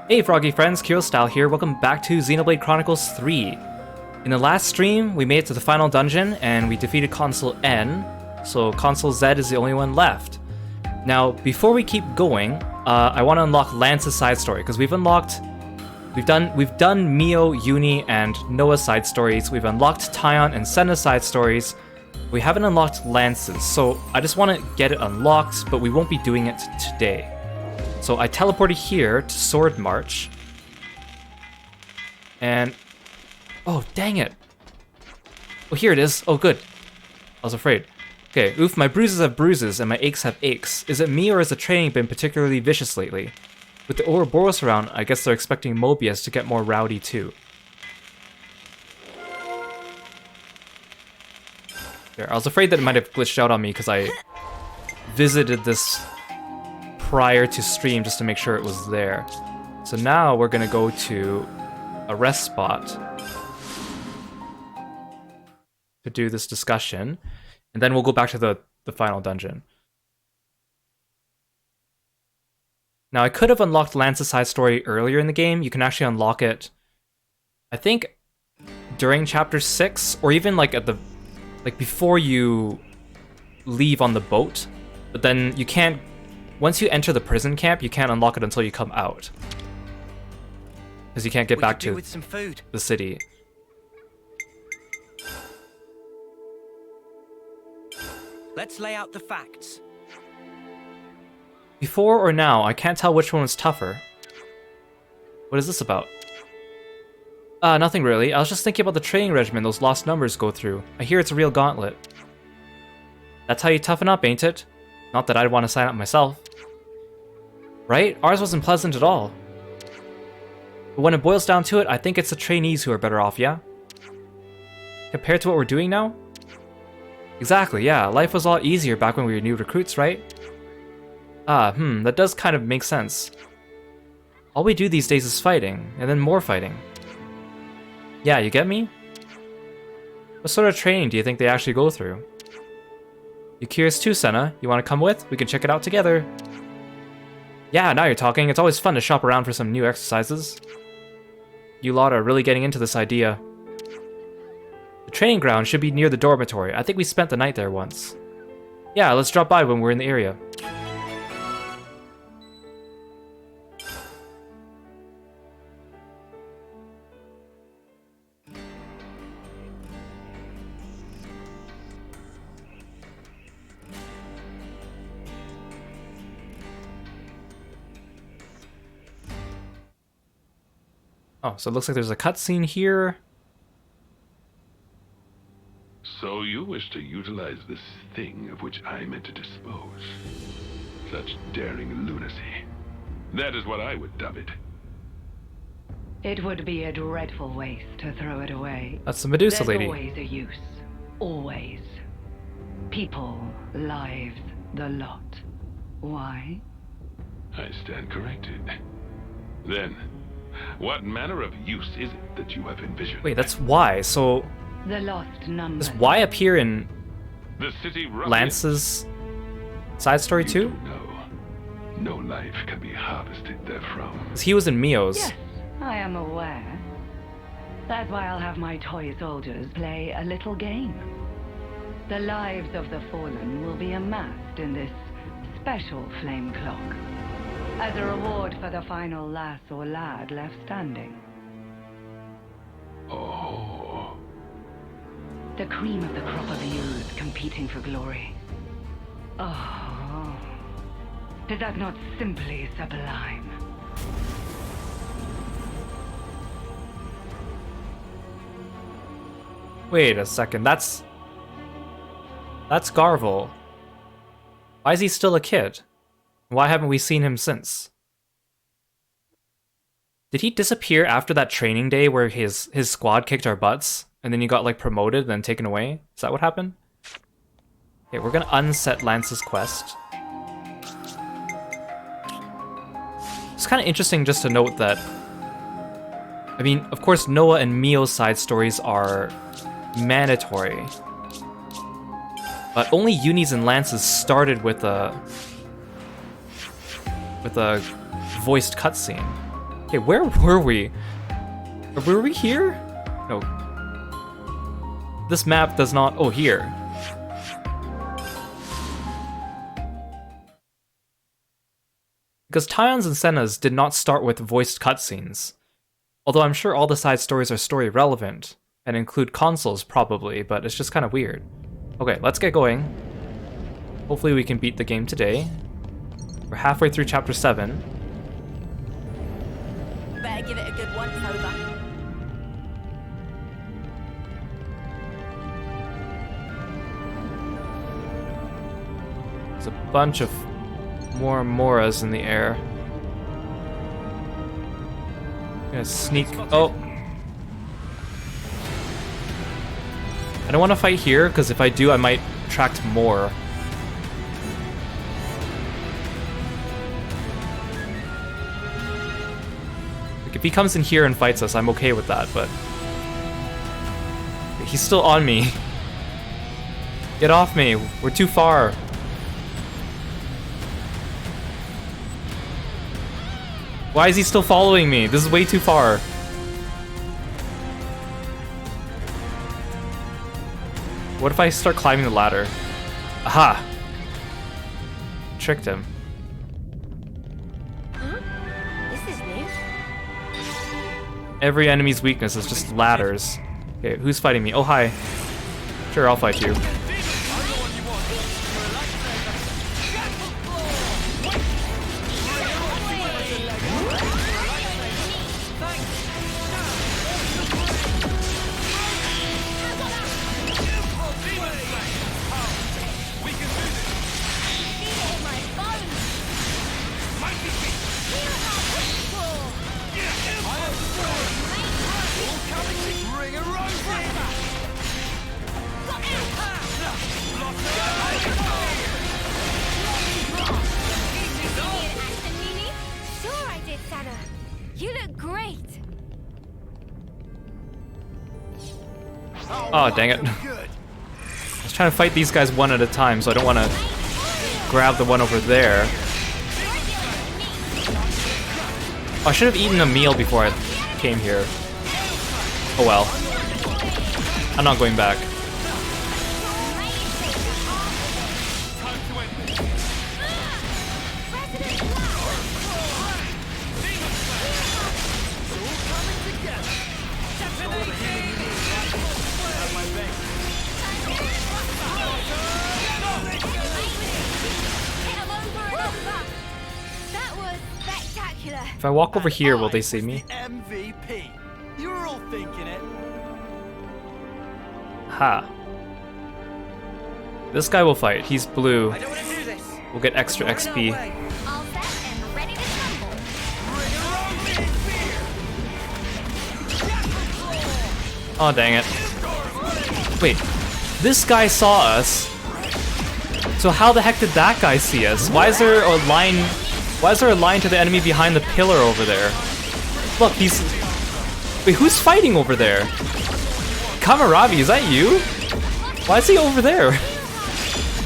Hey Froggy friends, Kirostyle here, welcome back to Xenoblade Chronicles 3. In the last stream, we made it to the final dungeon, and we defeated Console N, so Console Z is the only one left. Now, before we keep going, I want to unlock Lance's side story, because we've done Mio, Uni, and Noah's side stories, we've unlocked Taion and Senna's side stories, we haven't unlocked Lance's, so I just want to get it unlocked, but we won't be doing it today. So I teleported here to Sword March. And... oh, dang it. Oh, here it is. Oh, good. I was afraid. Okay, oof, my bruises have bruises and my aches have aches. Is it me or has the training been particularly vicious lately? With the Ouroboros around, I guess they're expecting Mobius to get more rowdy too. There, I was afraid that it might have glitched out on me because I visited this prior to stream just to make sure it was there. So now we're gonna go to a rest spot to do this discussion, and then we'll go back to the final dungeon. Now I could have unlocked Lance's side story earlier in the game. You can actually unlock it, I think, during chapter 6, or even like at the before you leave on the boat, but then you can't. Once you enter the prison camp, you can't unlock it until you come out. Because you can't get back to with some food. The city. Let's lay out the facts. Before or now, I can't tell which one was tougher. What is this about? Nothing really. I was just thinking about the training regimen those lost numbers go through. I hear it's a real gauntlet. That's how you toughen up, ain't it? Not that I'd want to sign up myself. Right? Ours wasn't pleasant at all. But when it boils down to it, I think it's the trainees who are better off, yeah? Compared to what we're doing now? Exactly, yeah. Life was a lot easier back when we were new recruits, right? That does kind of make sense. All we do these days is fighting, and then more fighting. Yeah, you get me? What sort of training do you think they actually go through? You curious too, Senna? You want to come with? We can check it out together. Yeah, now you're talking. It's always fun to shop around for some new exercises. You lot are really getting into this idea. The training ground should be near the dormitory. I think we spent the night there once. Yeah, let's drop by when we're in the area. Oh, so it looks like there's a cutscene here. So you wish to utilize this thing of which I meant to dispose. Such daring lunacy. That is what I would dub it. It would be a dreadful waste to throw it away. That's the Medusa There's lady. Always a use. Always. People, lives, the lot. Why? I stand corrected. Then, what manner of use is it that you have envisioned? Wait, that's Y. So The lost number. does Y appear in The city ruffian. Lance's side story You too? do know, no life can be harvested therefrom. Because he was in Mio's. Yes, I am aware. That's why I'll have my toy soldiers play a little game. The lives of the fallen will be amassed in this special flame clock, as a reward for the final lass or lad left standing. Oh. The cream of the crop of youth competing for glory. Oh, is that not simply sublime? Wait a second, that's Garvel. Why is he still a kid? Why haven't we seen him since? Did he disappear after that training day where his squad kicked our butts, and then he got like promoted and then taken away? Is that what happened? Okay, we're gonna unset Lance's quest. It's kind of interesting just to note that, I mean, of course Noah and Mio's side stories are mandatory, but only Uni's and Lance's started with a voiced cutscene. Okay, where were we? Were we here? No. This map does not... Oh, here. Because Taions and Sennas did not start with voiced cutscenes. Although I'm sure all the side stories are story relevant, and include consoles probably, but it's just kind of weird. Okay, let's get going. Hopefully we can beat the game today. We're halfway through chapter 7. Better give it a good once over. There's a bunch of more Moras in the air. I'm gonna sneak. Oh! I don't want to fight here, because if I do, I might attract more. Like, if he comes in here and fights us, I'm okay with that, but... He's still on me. Get off me, we're too far. Why is he still following me? This is way too far. What if I start climbing the ladder? Aha! Tricked him. Huh? This is new. Every enemy's weakness is just ladders. Okay, who's fighting me? Oh, hi. Sure, I'll fight you. Oh, dang it. I was trying to fight these guys one at a time, so I don't want to grab the one over there. Oh, I should have eaten a meal before I came here. Oh well. I'm not going back. If I walk over here, will they see me? MVP. You were all thinking it. Ha. This guy will fight. He's blue. I don't want to do this. We'll get extra XP. All set and ready to tumble. Oh, dang it. Wait. This guy saw us. So how the heck did that guy see us? Why is there a line... Why is there a line to the enemy behind the pillar over there? Look, he's... Wait, who's fighting over there? Kamaravi, is that you? Why is he over there?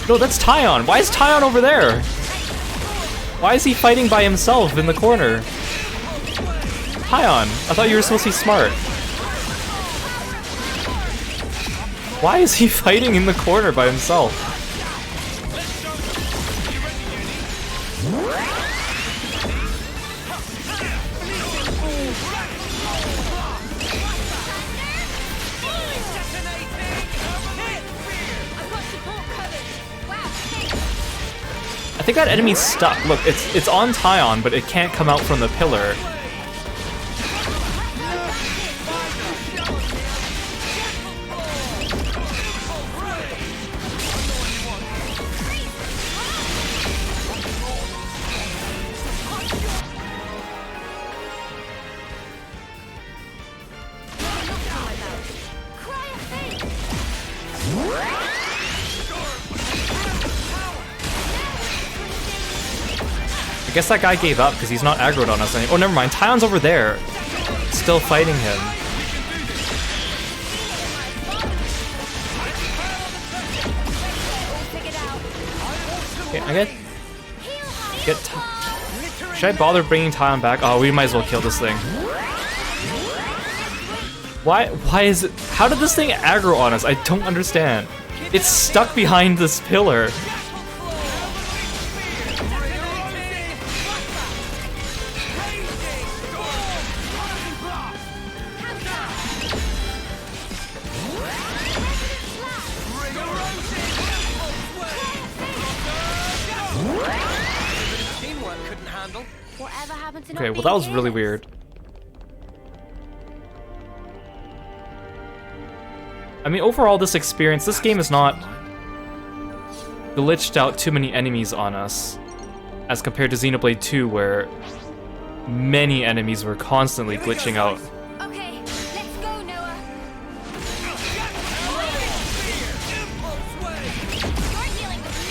No, that's Taion. Why is Taion over there? Why is he fighting by himself in the corner? Taion, I thought you were supposed to be smart. Why is he fighting in the corner by himself? I think that enemy's stuck. Look, it's on Taion, but it can't come out from the pillar. I guess that guy gave up because he's not aggroed on us anymore. Oh, never mind. Tion's over there. Still fighting him. Okay, I get Should I bother bringing Taion back? Oh, we might as well kill this thing. Why is it... How did this thing aggro on us? I don't understand. It's stuck behind this pillar. Whatever happened to Okay, not well that was being really careless? weird. I mean, overall, this experience, this game is not glitched out too many enemies on us, as compared to Xenoblade 2, where many enemies were constantly glitching out. Okay, let's go, Noah. You're dealing with me.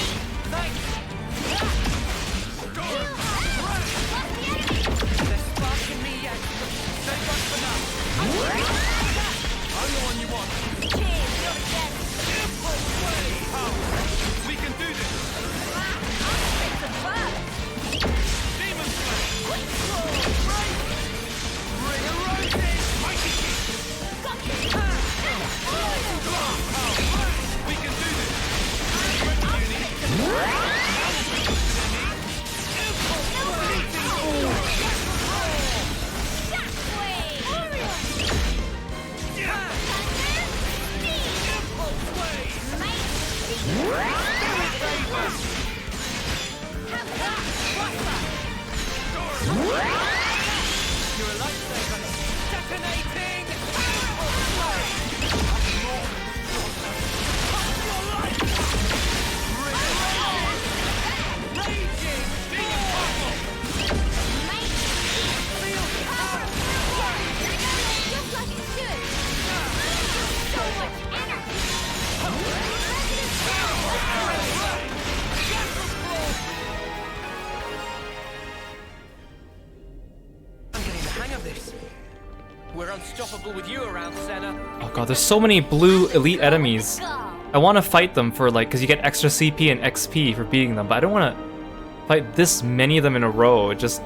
We're unstoppable with you around, Senna. Oh god, there's so many blue elite enemies. I want to fight them for like, because you get extra CP and XP for beating them, but I don't want to fight this many of them in a row. It just...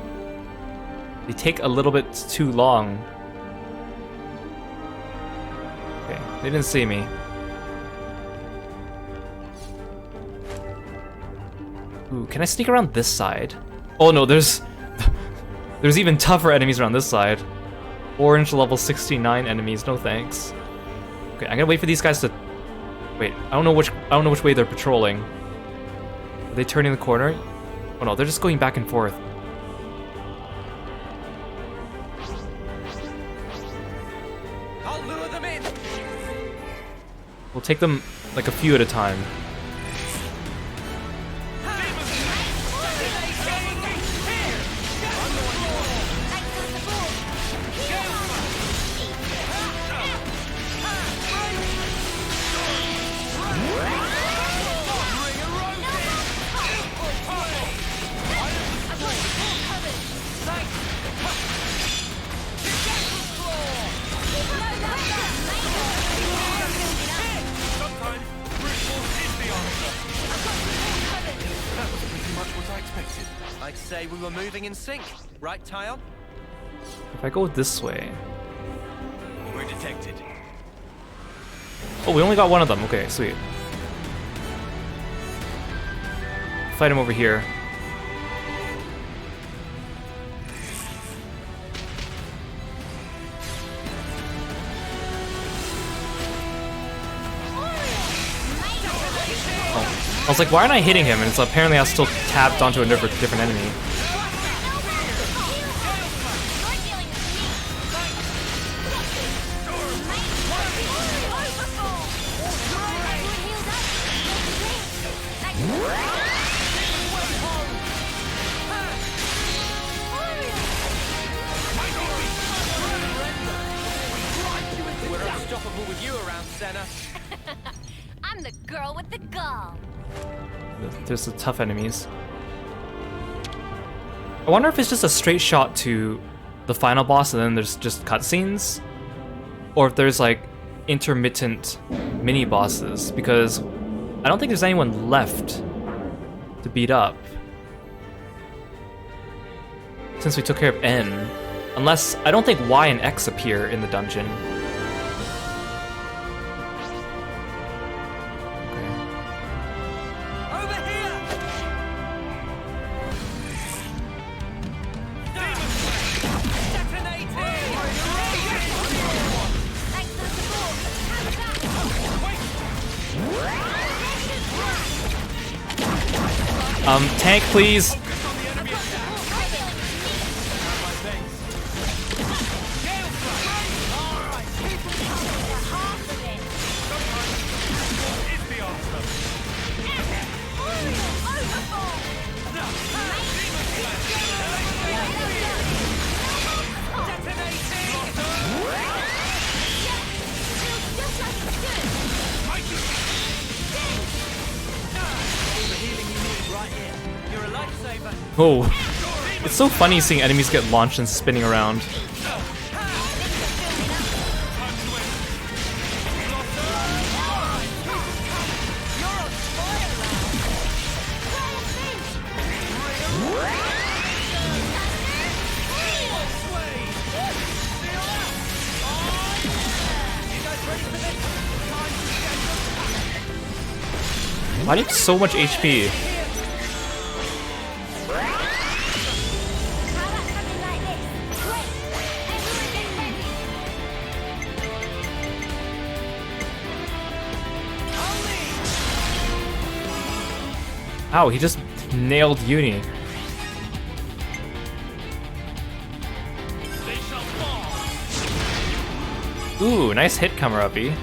They take a little bit too long. Okay, they didn't see me. Ooh, can I sneak around this side? Oh no, there's... there's even tougher enemies around this side. Orange level 69 enemies, no thanks. Okay, I'm gonna wait for these guys to... Wait, I don't know which way they're patrolling. Are they turning the corner? Oh no, they're just going back and forth. I'll lure them in. We'll take them like a few at a time. I'd say we were moving in sync, right, Taion? If I go this way... We're detected. Oh, we only got one of them. Okay, sweet. Fight him over here. I was like, why aren't I hitting him? And it's apparently I was still tapped onto a different enemy. We're unstoppable with you around, Senna. I'm the girl with the gall. There's the tough enemies. I wonder if it's just a straight shot to the final boss and then there's just cutscenes? Or if there's like intermittent mini bosses, because I don't think there's anyone left to beat up. since we took care of N. Unless, I don't think Y and X appear in the dungeon. Over here! Detonating! Thanks for the support. How's that? Tank, please. You're a lifesaver. Oh, it's so funny seeing enemies get launched and spinning around. Why do you have so much HP? How about something like this? Wait! Everyone get ready! Ow, he just nailed Uni. Ooh, nice hit, Kamarabi.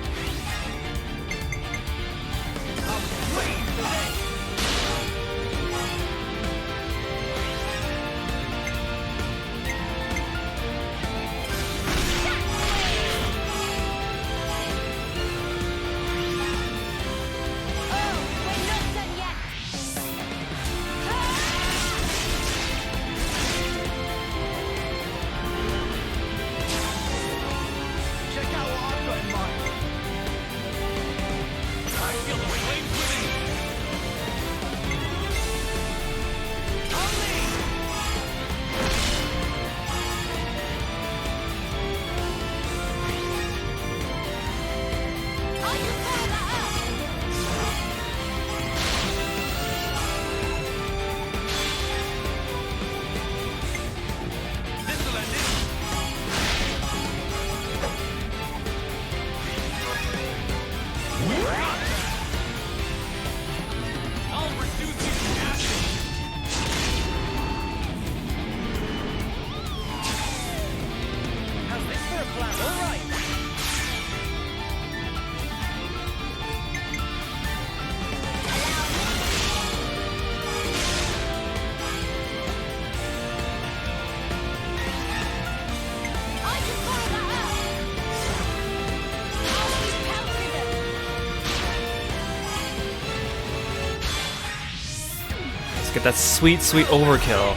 Get that sweet, sweet overkill.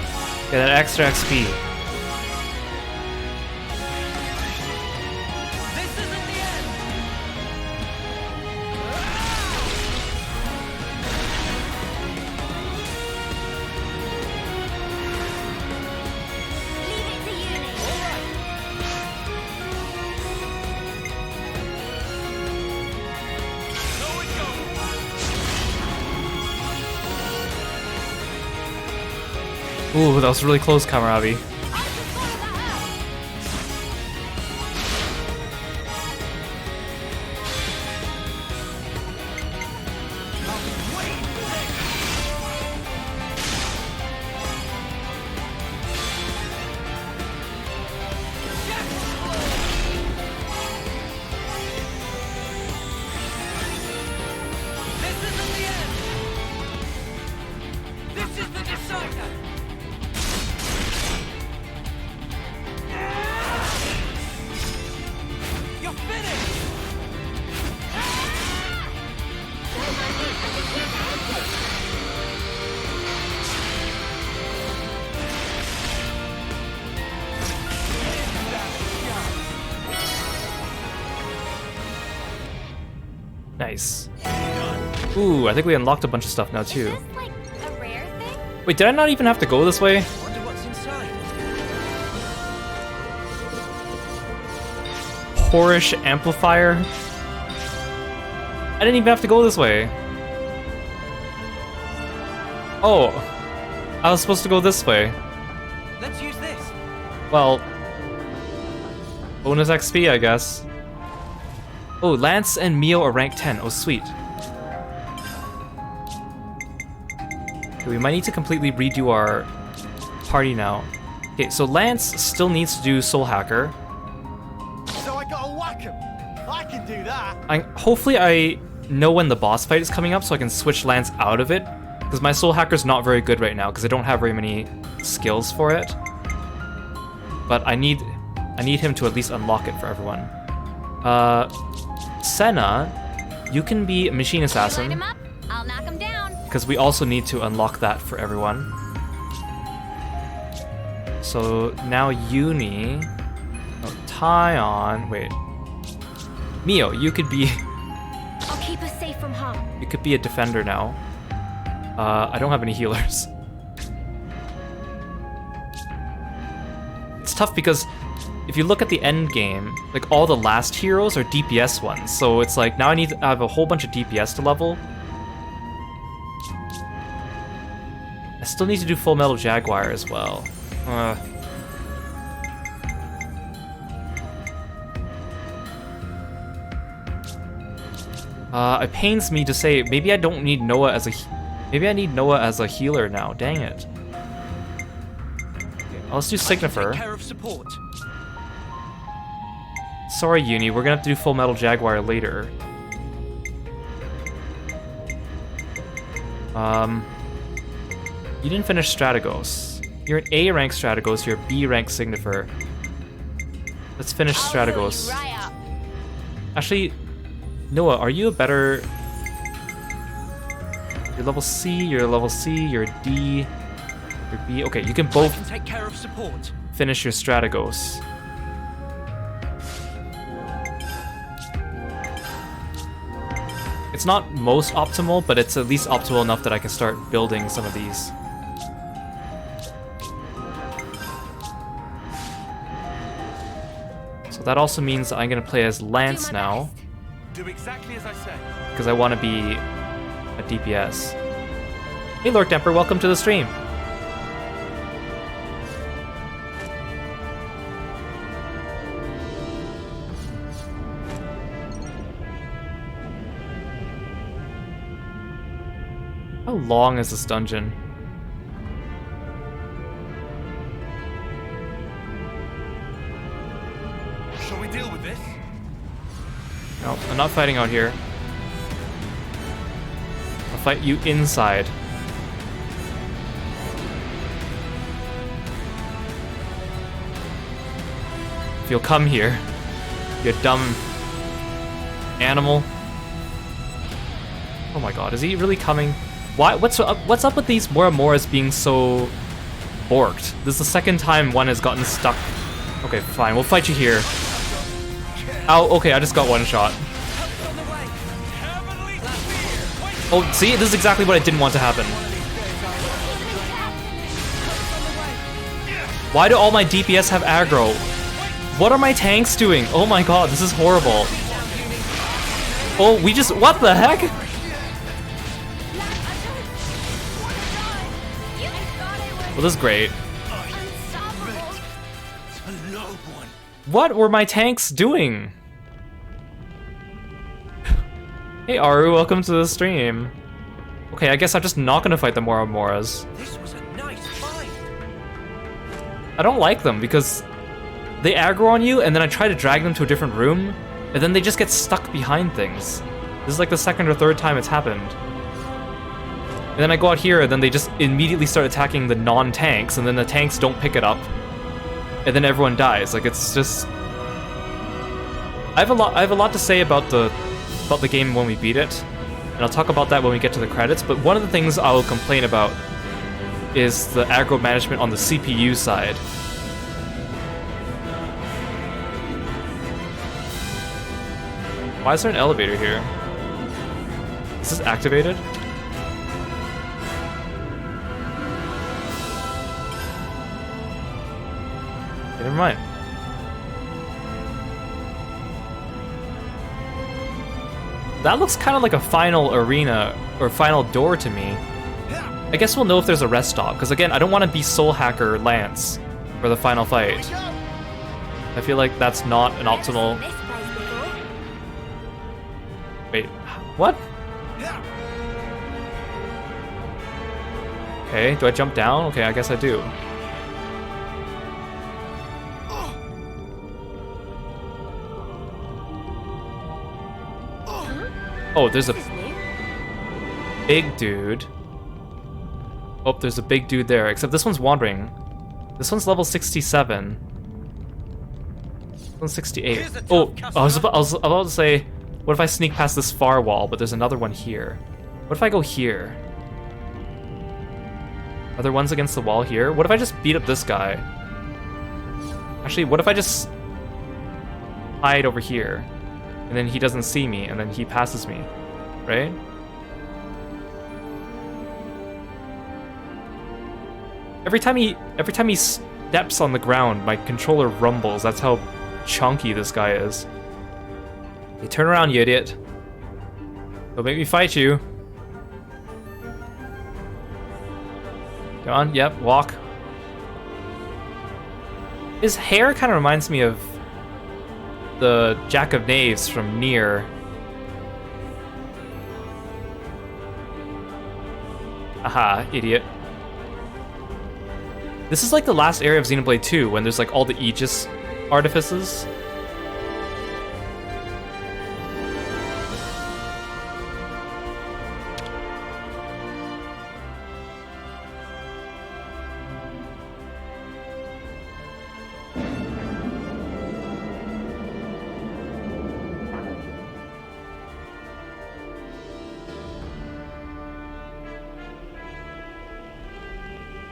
Get that extra XP. This isn't the end! Leave it to Uni. So it goes! Ooh, that was really close, Kamarabi. I can follow that up. This isn't the end! This is the decider! You're finished! Nice. Ooh, I think we unlocked a bunch of stuff now Is too. this like a rare thing? Wait, did I not even have to go this way? Wonder what's inside. Corish amplifier. I didn't even have to go this way. Oh, I was supposed to go this way. Let's use this. Well, bonus XP, I guess. Oh, Lance and Mio are rank 10. Oh, sweet. Okay, we might need to completely redo our party now. Okay, so Lance still needs to do Soul Hacker. So I gotta whack him. I can do that. Hopefully I know when the boss fight is coming up so I can switch Lance out of it. Because my Soul Hacker's not very good right now because I don't have very many skills for it. But I need him to at least unlock it for everyone. Senna, you can be a Machine Light Assassin. him up, I'll knock him down. Because we also need to unlock that for everyone. So now Uni, Taion, wait. Mio, you could be I'll keep us safe from harm. you could be a defender now. I don't have any healers. It's tough because if you look at the end game, like all the last heroes are DPS ones, so it's like now I have a whole bunch of DPS to level. I still need to do Full Metal Jaguar as well. It pains me to say, maybe I don't need Noah as a maybe I need Noah as a healer now. Dang it. Okay, let's do Take Signifer. care of support. Sorry, Uni, we're gonna have to do Full Metal Jaguar later. You didn't finish Strategos. You're an A rank Strategos, you're a B rank Signifer. Let's finish I'll fill you Strategos. right up. Actually, Noah, are you a better... You're level C, you're level C, you're D, you're B. Okay, you can I both can take care of support. finish your Strategos. It's not most optimal, but it's at least optimal enough that I can start building some of these. So that also means I'm gonna play as Lance Do my now, best. Do exactly as I say. because I want to be a DPS. Hey Lord Temper, welcome to the stream. How long is this dungeon? Shall we deal with this? No, I'm not fighting out here. I'll fight you inside. If you'll come here, you dumb animal. Oh my god, is he really coming? Why? What's up with these Moramoras being so borked? This is the second time one has gotten stuck. Okay, fine, we'll fight you here. Ow, okay, I just got one shot. Oh, see, this is exactly what I didn't want to happen. Why do all my DPS have aggro? What are my tanks doing? Oh my god, this is horrible. Oh, we just, what the heck? Well, this is great. What were my tanks doing? Hey Aru, welcome to the stream. Okay, I guess I'm just not gonna fight the Moramoras. This was a nice fight. I don't like them because they aggro on you and then I try to drag them to a different room and then they just get stuck behind things. This is like the second or third time it's happened. And then I go out here and then they just immediately start attacking the non-tanks and then the tanks don't pick it up. And then everyone dies. Like, it's just... I have a lot to say about the game when we beat it. And I'll talk about that when we get to the credits, but one of the things I will complain about is the aggro management on the CPU side. Why is there an elevator here? Is this activated? Okay, never mind. That looks kind of like a final arena or final door to me. I guess we'll know if there's a rest stop, because again, I don't want to be Soul Hacker Lance for the final fight. I feel like that's not an optimal... This place before. Wait, what? Okay, do I jump down? Okay, I guess I do. Oh, there's a This is new. big dude. Oh, there's a big dude there, except this one's wandering. This one's level 67. This one's 68. Here's a tough Oh, I was customer. about to say, what if I sneak past this far wall, but there's another one here? What if I go here? Are there ones against the wall here? What if I just beat up this guy? Actually, what if I just hide over here? And then he doesn't see me, and then he passes me, right? Every time he steps on the ground, my controller rumbles. That's how chunky this guy is. Hey, turn around, you idiot. Don't make me fight you. Go on, yep, walk. His hair kind of reminds me of the Jack of Knaves from Nier. Aha, idiot. This is like the last area of Xenoblade 2 when there's like all the Aegis artifices.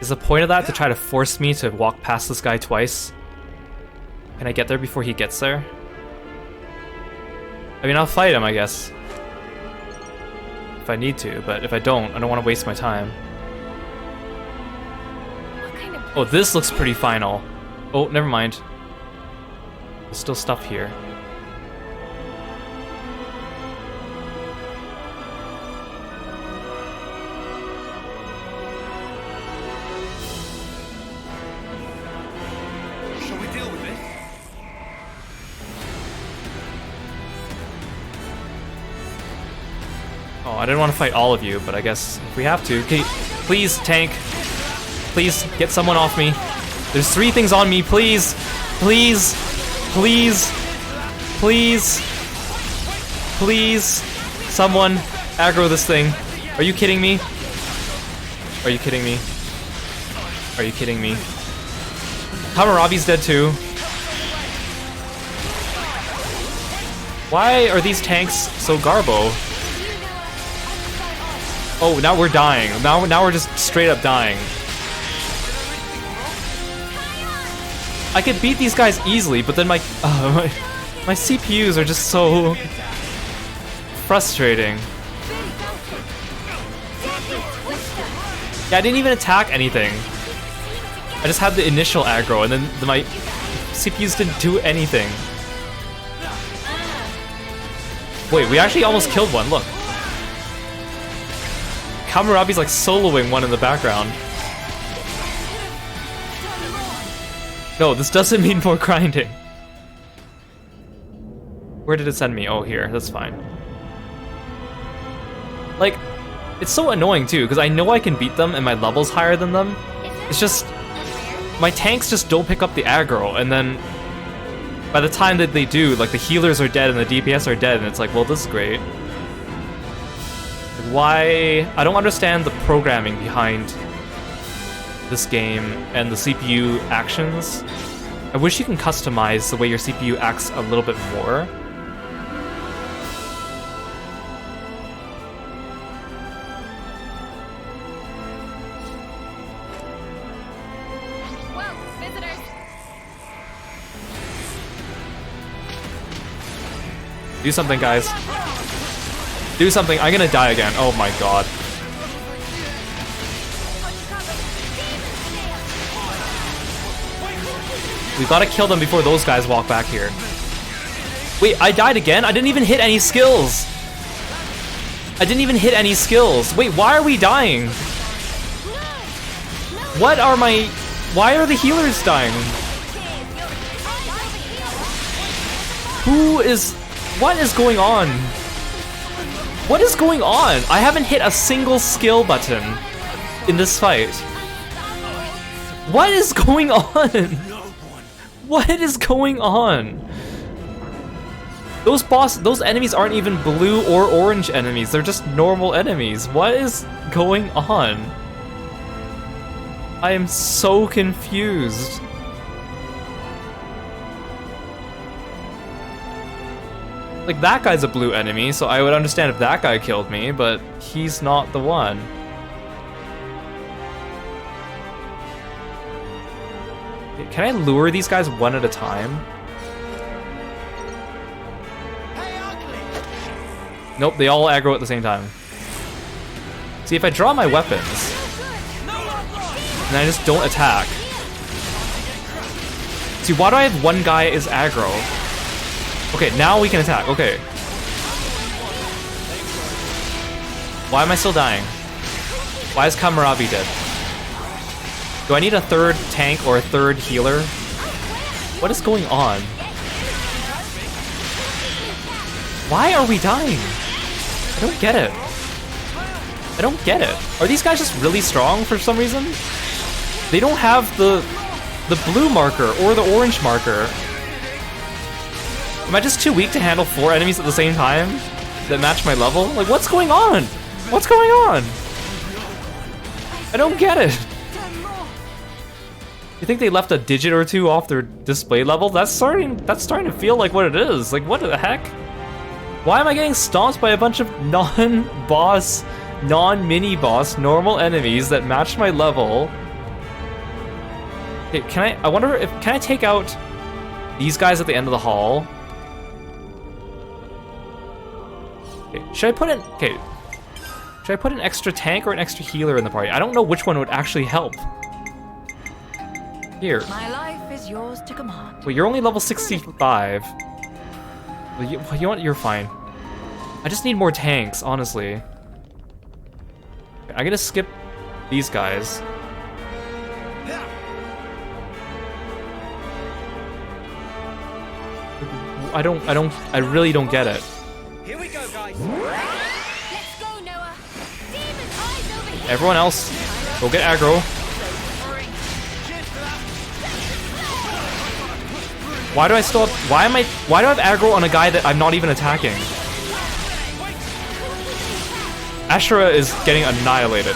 Is the point of that to try to force me to walk past this guy twice? Can I get there before he gets there? I mean, I'll fight him, I guess. If I need to, but if I don't want to waste my time. What kind of Oh, this looks pretty final. Oh, never mind. There's still stuff here. Shall we deal with this? Oh, I didn't want to fight all of you, but I guess if we have to. Okay, please, tank. Please, get someone off me. There's 3 things on me, please. Please. Please. Please. Please. Someone aggro this thing. Are you kidding me? Are you kidding me? Are you kidding me? Hammurabi's dead too. Why are these tanks so garbo? Oh, now we're dying. Now we're just straight up dying. I could beat these guys easily, but then my CPUs are just so frustrating. Yeah, I didn't even attack anything. I just had the initial aggro, and then my CPUs didn't do anything. Wait, we actually almost killed one, look. Hammurabi's like soloing one in the background. No, this doesn't mean more grinding. Where did it send me? Oh, here, that's fine. Like, it's so annoying too, because I know I can beat them and my level's higher than them. It's just, my tanks just don't pick up the aggro, and then by the time that they do, like the healers are dead and the DPS are dead, and it's like, well, this is great. Why? I don't understand the programming behind this game and the CPU actions. I wish you can customize the way your CPU acts a little bit more. Whoa, visitors. Do something, guys. Do something. I'm gonna die again. Oh my god. We gotta kill them before those guys walk back here. Wait, I died again? I didn't even hit any skills! I didn't even hit any skills. Wait, why are we dying? What are my... Why are the healers dying? Who is... What is going on? What is going on? I haven't hit a single skill button in this fight. What is going on? What is going on? Those enemies aren't even blue or orange enemies. They're just normal enemies. What is going on? I am so confused. Like, that guy's a blue enemy, so I would understand if that guy killed me, but he's not the one. Can I lure these guys one at a time? Hey, ugly! Nope, they all aggro at the same time. See, if I draw my weapons, and I just don't attack. See, why do I have one guy is aggro? Okay, now we can attack, okay. Why am I still dying? Why is Kamarabi dead? Do I need a third tank or a third healer? What is going on? Why are we dying? I don't get it. I don't get it. Are these guys just really strong for some reason? They don't have the blue marker or the orange marker. Am I just too weak to handle 4 enemies at the same time that match my level? Like, what's going on? What's going on? I don't get it. You think they left a digit or 2 off their display level? That's starting to feel like what it is. Like, what the heck? Why am I getting stomped by a bunch of non-boss, non-mini-boss, normal enemies that match my level? Okay, I wonder if, can I take out these guys at the end of the hall? Okay, should I put an extra tank or an extra healer in the party? I don't know which one would actually help. Here. My life is yours to command. Wait, you're only level 65. Well, you know what? You're fine. I just need more tanks, honestly. Okay, I'm gonna skip these guys. I really don't get it. Here we go, guys. Let's go, Noah. Demon eyes over here. Everyone else, go get aggro. Why do I still have, why do I have aggro on a guy that I'm not even attacking? Ashura is getting annihilated.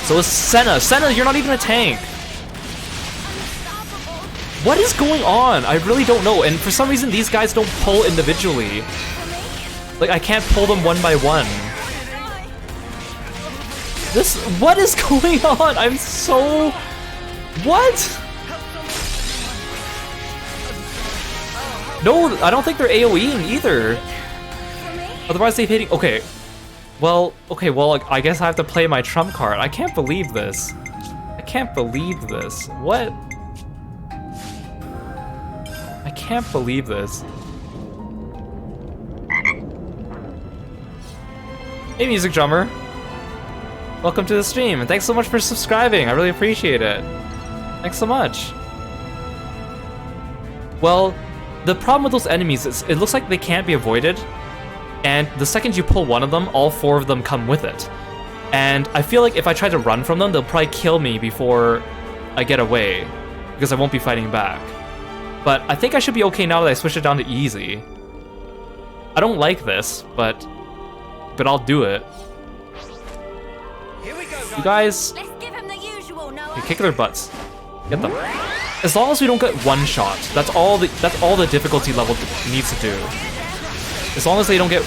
So is Senna. Senna, you're not even a tank. What is going on? I really don't know. And for some reason, these guys don't pull individually. Like, I can't pull them one by one. What is going on? I'm so... What? No, I don't think they're AoEing either. Otherwise they've hitting... Okay. Well, I guess I have to play my trump card. I can't believe this. I can't believe this. What? I can't believe this. Hey, Music Drummer. Welcome to the stream, and thanks so much for subscribing. I really appreciate it. Thanks so much. Well, the problem with those enemies is it looks like they can't be avoided, and the second you pull one of them, all 4 of them come with it. And I feel like if I try to run from them, they'll probably kill me before I get away, because I won't be fighting back. But I think I should be okay now that I switched it down to easy. I don't like this, but I'll do it. Here we go, You guys, Let's give him the usual, Noah. okay, kick their butts. Get them. As long as we don't get one shot, that's all the difficulty level needs to do. As long as we don't get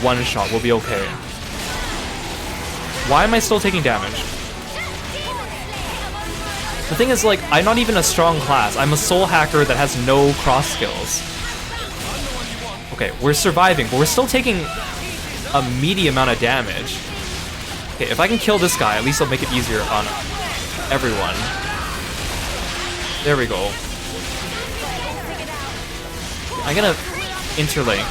one shot, we'll be okay. Why am I still taking damage? The thing is, like, I'm not even a strong class. I'm a soul hacker that has no cross skills. Okay, we're surviving, but we're still taking a meaty amount of damage. Okay, if I can kill this guy, at least I'll make it easier on everyone. There we go. I'm gonna interlink.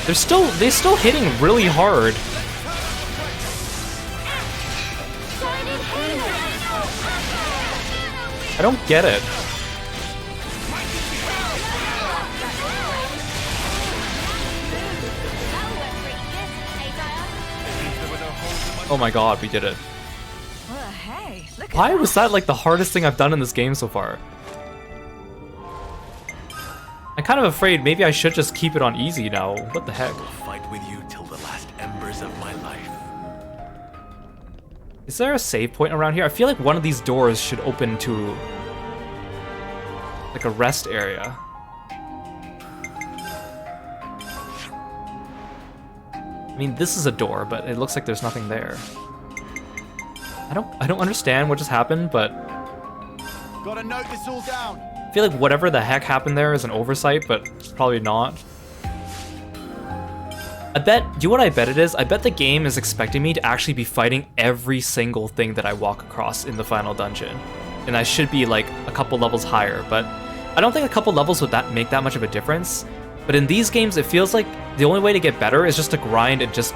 They're still hitting really hard. I don't get it. Oh my god, we did it. Well, hey, look at Why was that like the hardest thing I've done in this game so far? I'm kind of afraid maybe I should just keep it on easy now. What the heck? Fight with you till the last embers of my life. Is there a save point around here? I feel like one of these doors should open to like a rest area. I mean, this is a door, but it looks like there's nothing there. I don't understand what just happened, but Gotta note this all down. I feel like whatever the heck happened there is an oversight, but probably not. I bet, you know what I bet it is? I bet the game is expecting me to actually be fighting every single thing that I walk across in the final dungeon. And I should be like a couple levels higher, but I don't think a couple levels would make that much of a difference. But in these games, it feels like the only way to get better is just to grind and just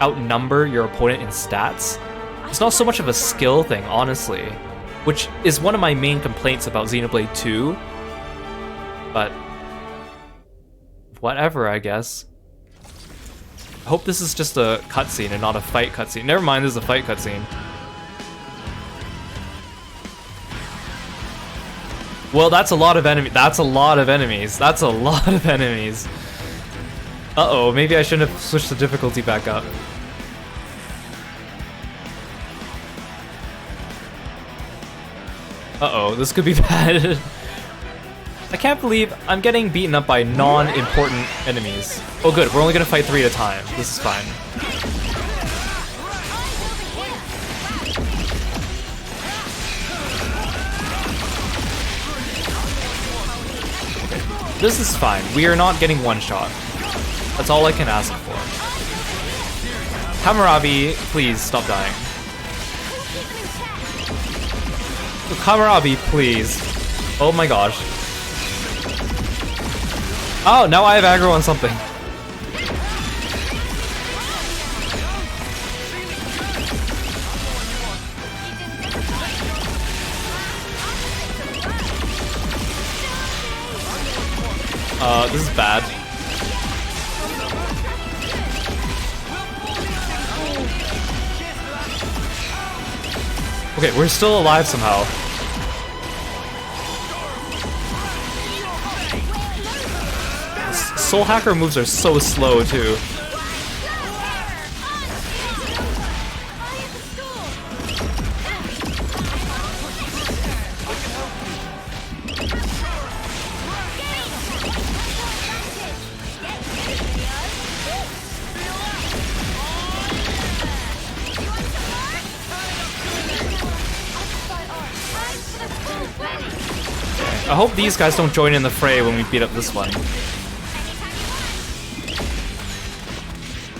outnumber your opponent in stats. It's not so much of a skill thing, honestly, which is one of my main complaints about Xenoblade 2. But whatever, I guess. I hope this is just a cutscene and not a fight cutscene. Never mind, this is a fight cutscene. Well, that's a lot of enemies. That's a lot of enemies. That's a lot of enemies. Uh-oh, maybe I shouldn't have switched the difficulty back up. Uh-oh, this could be bad. I can't believe I'm getting beaten up by non-important enemies. Oh good, we're only gonna fight 3 at a time. This is fine. This is fine. We are not getting one shot. That's all I can ask for. Hammurabi, please stop dying. Hammurabi, please. Oh my gosh. Oh, now I have aggro on something. This is bad. Okay, we're still alive somehow. Soul Hacker moves are so slow too. I hope these guys don't join in the fray when we beat up this one.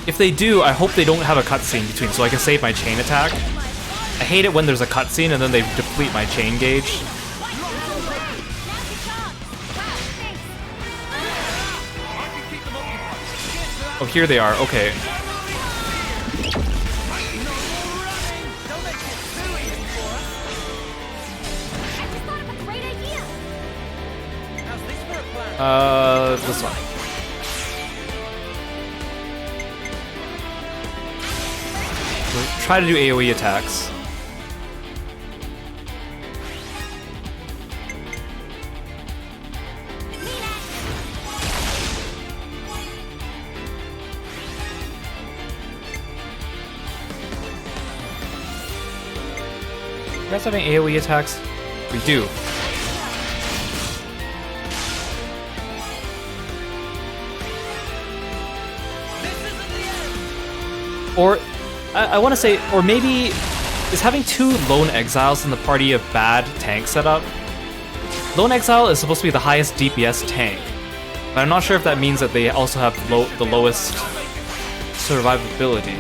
If they do, I hope they don't have a cutscene between so I can save my chain attack. I hate it when there's a cutscene and then they deplete my chain gauge. Oh, here they are. Okay. This one. We'll try to do AoE attacks. You guys having AoE attacks? We do. Or, I want to say, or maybe, is having 2 Lone Exiles in the party a bad tank setup? Lone Exile is supposed to be the highest DPS tank, but I'm not sure if that means that they also have the lowest survivability.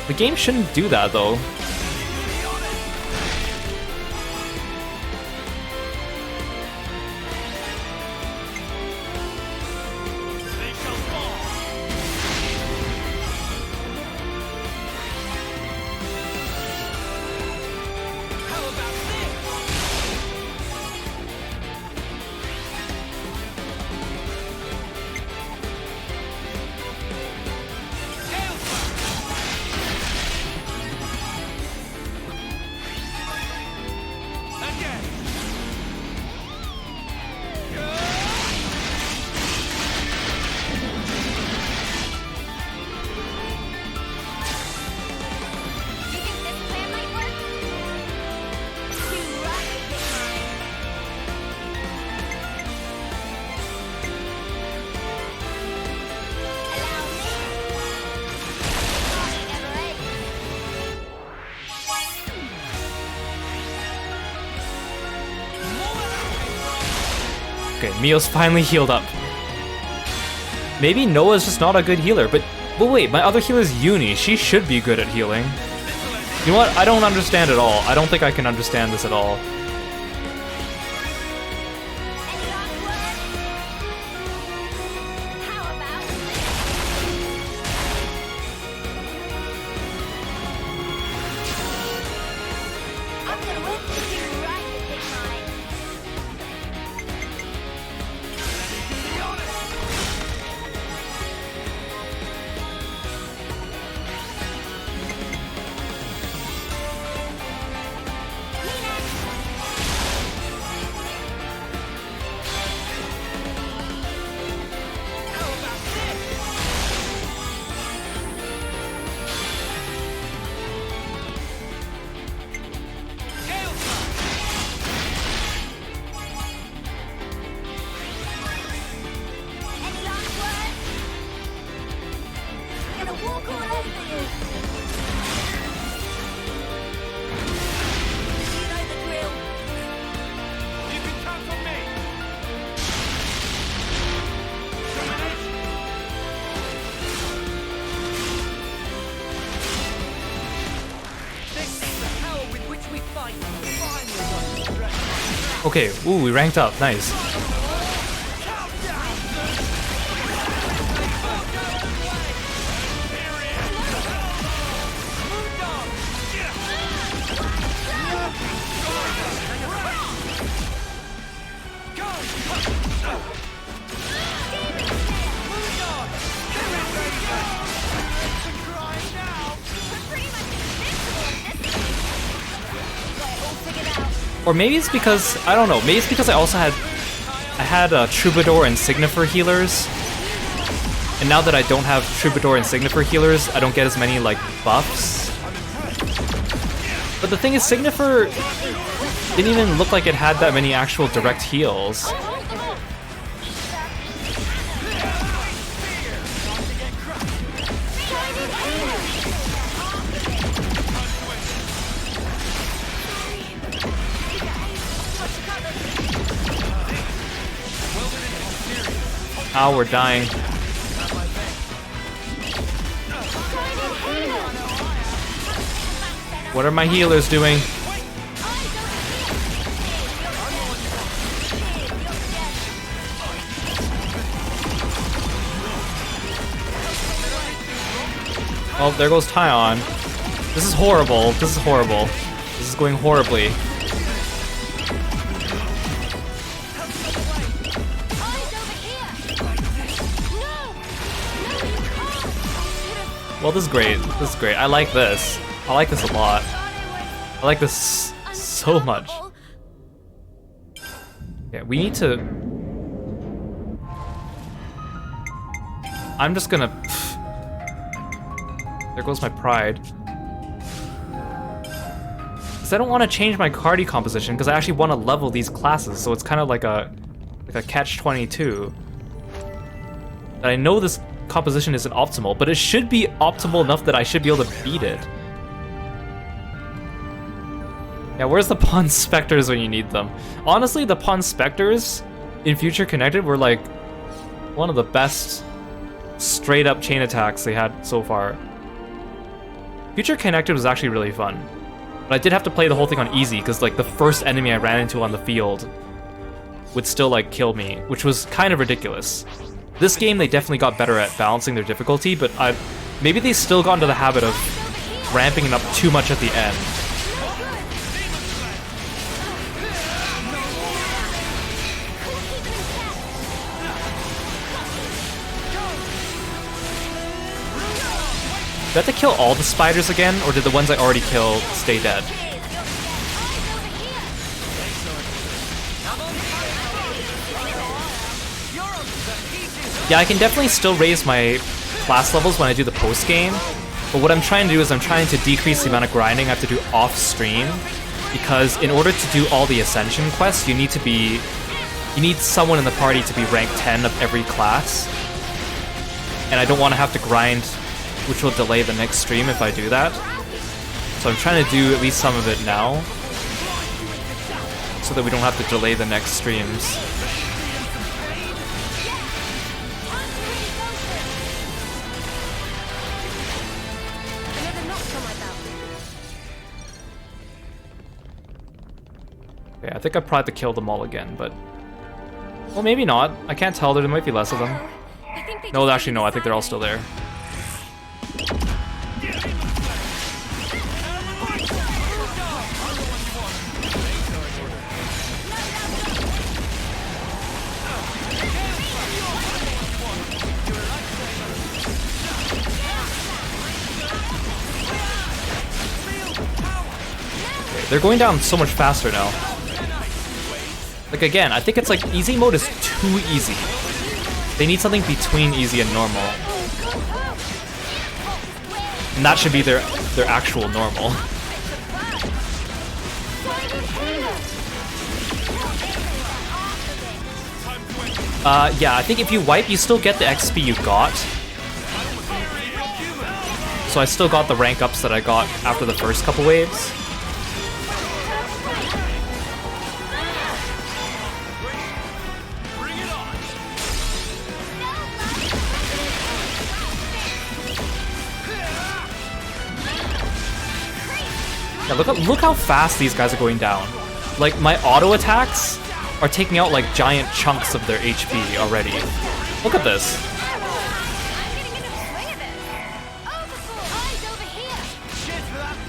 The game shouldn't do that, though. Okay, Mio's finally healed up. Maybe Noah's just not a good healer, but wait, my other healer is Uni. She should be good at healing. You know what? I don't understand at all. I don't think I can understand this at all. Okay, ooh, we ranked up, nice. Or maybe it's because, I don't know, maybe it's because I also had Troubadour and Signifer healers. And now that I don't have Troubadour and Signifer healers, I don't get as many, like, buffs. But the thing is, Signifer didn't even look like it had that many actual direct heals. Oh, we're dying. What are my healers doing? Oh, there goes Tyon. This is horrible. This is horrible. This is going horribly. Well, this is great. This is great. I like this. I like this a lot. I like this so much. Yeah, we need to... I'm just gonna... There goes my pride. Because I don't want to change my card composition, because I actually want to level these classes, so it's kind of like a catch-22. And I know this composition isn't optimal, but it should be optimal enough that I should be able to beat it. Yeah, where's the Pawn Spectres when you need them? Honestly, the Pawn Spectres in Future Connected were like one of the best straight up chain attacks they had so far. Future Connected was actually really fun, but I did have to play the whole thing on easy because like the first enemy I ran into on the field would still like kill me, which was kind of ridiculous. This game, they definitely got better at balancing their difficulty, but maybe they still got into the habit of ramping it up too much at the end. Do I have to kill all the spiders again, or did the ones I already killed stay dead? Yeah, I can definitely still raise my class levels when I do the post-game, but what I'm trying to do is I'm trying to decrease the amount of grinding I have to do off-stream, because in order to do all the Ascension quests, you need someone in the party to be rank 10 of every class, and I don't want to have to grind, which will delay the next stream if I do that. So I'm trying to do at least some of it now, so that we don't have to delay the next streams. Okay, I think I probably have to kill them all again, but... Well, maybe not. I can't tell. There might be less of them. I think they No, just actually, no. I think they're all still there. They're going down so much faster now. Like, again, I think it's like easy mode is too easy. They need something between easy and normal. And that should be their actual normal. Yeah, I think if you wipe, you still get the XP you got. So I still got the rank ups that I got after the first couple waves. Yeah, look how fast these guys are going down. Like, my auto attacks are taking out like giant chunks of their HP already. Look at this.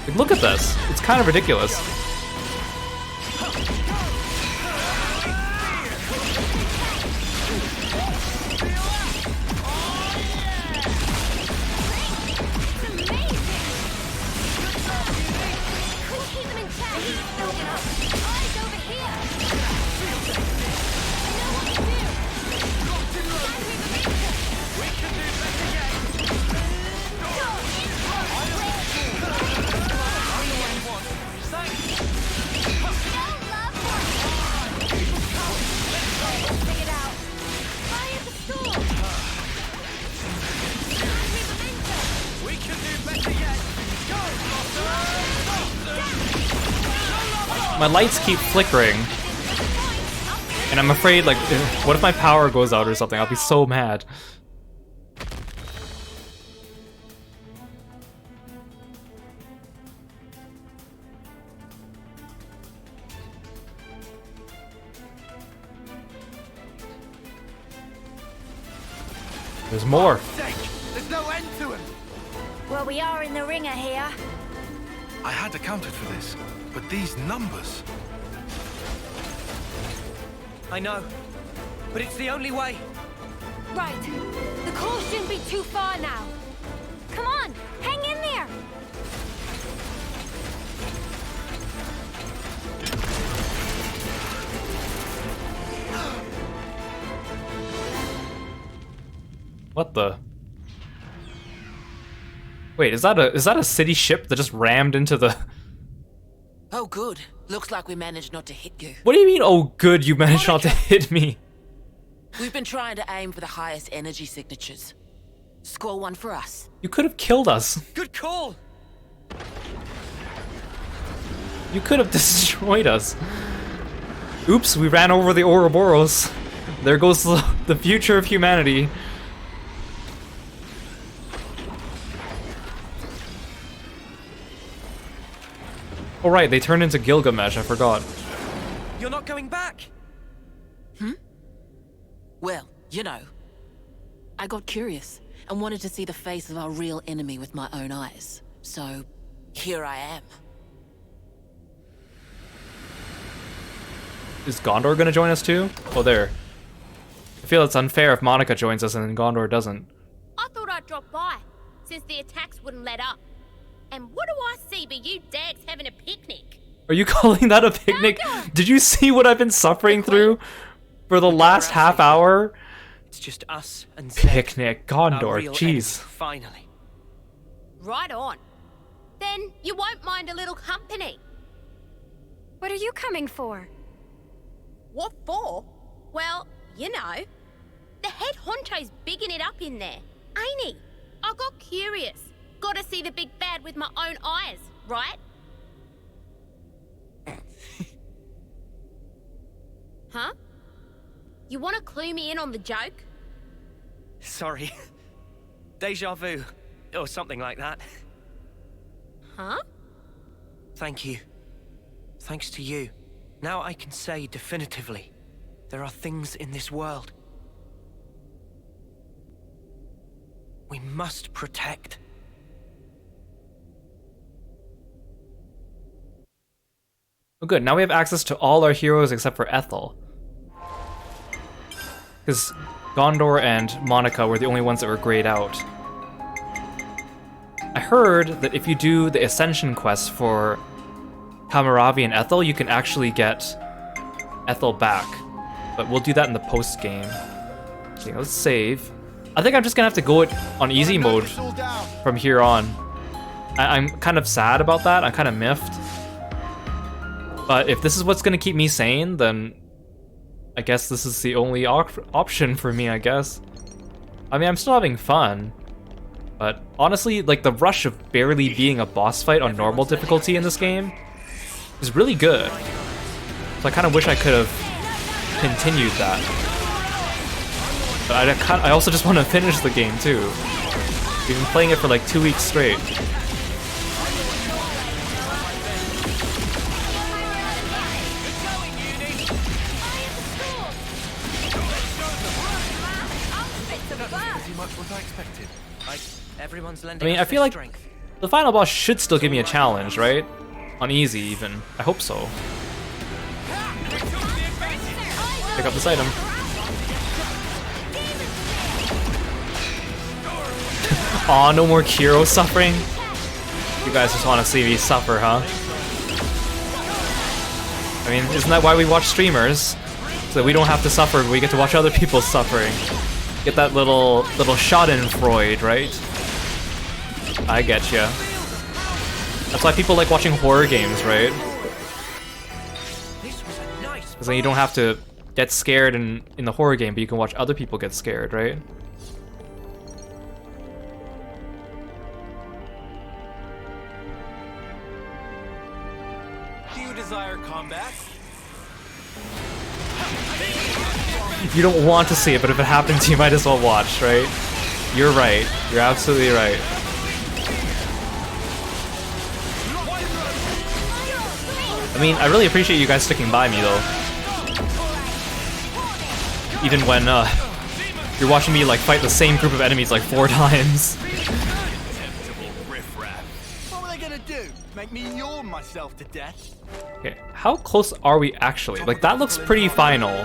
Like, look at this. It's kind of ridiculous. My lights keep flickering. And I'm afraid, like, what if my power goes out or something? I'll be so mad. There's more. There's no end to him. Well, we are in the ringer here. I had accounted for this, but these numbers... I know, but it's the only way. Right. The call shouldn't be too far now. Come on, hang in there. What the? Wait, is that a city ship that just rammed into the... Oh, good. Looks like we managed not to hit you. What do you mean, oh good, you managed not to hit me? We've been trying to aim for the highest energy signatures. Score one for us. You could have killed us. Good call. You could have destroyed us. Oops, we ran over the Ouroboros. There goes the future of humanity. Oh right, they turned into Gilgamesh, I forgot. You're not going back. Well, you know, I got curious and wanted to see the face of our real enemy with my own eyes. So, here I am. Is Gondor gonna join us too? Oh, there. I feel it's unfair if Monica joins us and Gondor doesn't. I thought I'd drop by, since the attacks wouldn't let up. And what do I see but you dags having a picnic? Are you calling that a picnic? Did you see what I've been suffering through for the last half hour? It's just us and Zed. Picnic, Our Gondor, real jeez. enemy, finally. Right on. Then you won't mind a little company. What are you coming for? What for? Well, you know. The head honcho's bigging it up in there, ain't he? I got curious. Gotta see the big bad with my own eyes, right? Huh? You wanna clue me in on the joke? Sorry. Deja vu. Or something like that. Huh? Thank you. Thanks to you. Now I can say definitively, there are things in this world we must protect. Oh good, now we have access to all our heroes except for Ethel. Because Gondor and Monica were the only ones that were grayed out. I heard that if you do the Ascension quest for Kamaravi and Ethel, you can actually get Ethel back. But we'll do that in the post-game. Okay, let's save. I think I'm just gonna have to go it on easy mode from here on. I'm kind of sad about that, I'm kind of miffed. But if this is what's gonna keep me sane, then I guess this is the only option for me, I guess. I mean, I'm still having fun. But honestly, like the rush of barely being a boss fight on normal difficulty in this game is really good. So I kind of wish I could have continued that. But I also just want to finish the game too. We've been playing it for like 2 weeks straight. I mean, I feel like the final boss should still give me a challenge, right? On easy, even. I hope so. Pick up this item. Aw, no more Kiro suffering? You guys just want to see me suffer, huh? I mean, isn't that why we watch streamers? So that we don't have to suffer, we get to watch other people suffering. Get that little schadenfreude, right? I get ya. That's why people like watching horror games, right? Because then you don't have to get scared in the horror game, but you can watch other people get scared, right? Do you desire combat? You don't want to see it, but if it happens, you might as well watch, right? You're right. You're absolutely right. I mean, I really appreciate you guys sticking by me, though. Even when, you're watching me, like, fight the same group of enemies, like, 4 times. What were they gonna do? Make me yawn myself to death? Okay, how close are we actually? Like, that looks pretty final.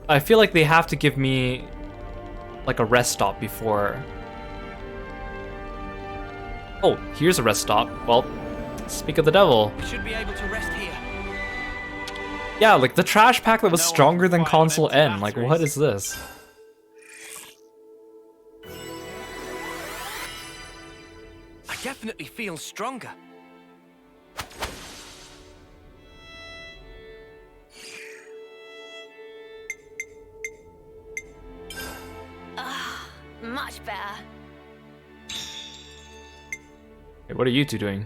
I feel like they have to give me, like, a rest stop before... Oh, here's a rest stop. Well, speak of the devil. We should be able to rest here. Yeah, like the trash pack that was stronger than console N. Like, what is this? I definitely feel stronger. Much better. Hey, what are you two doing?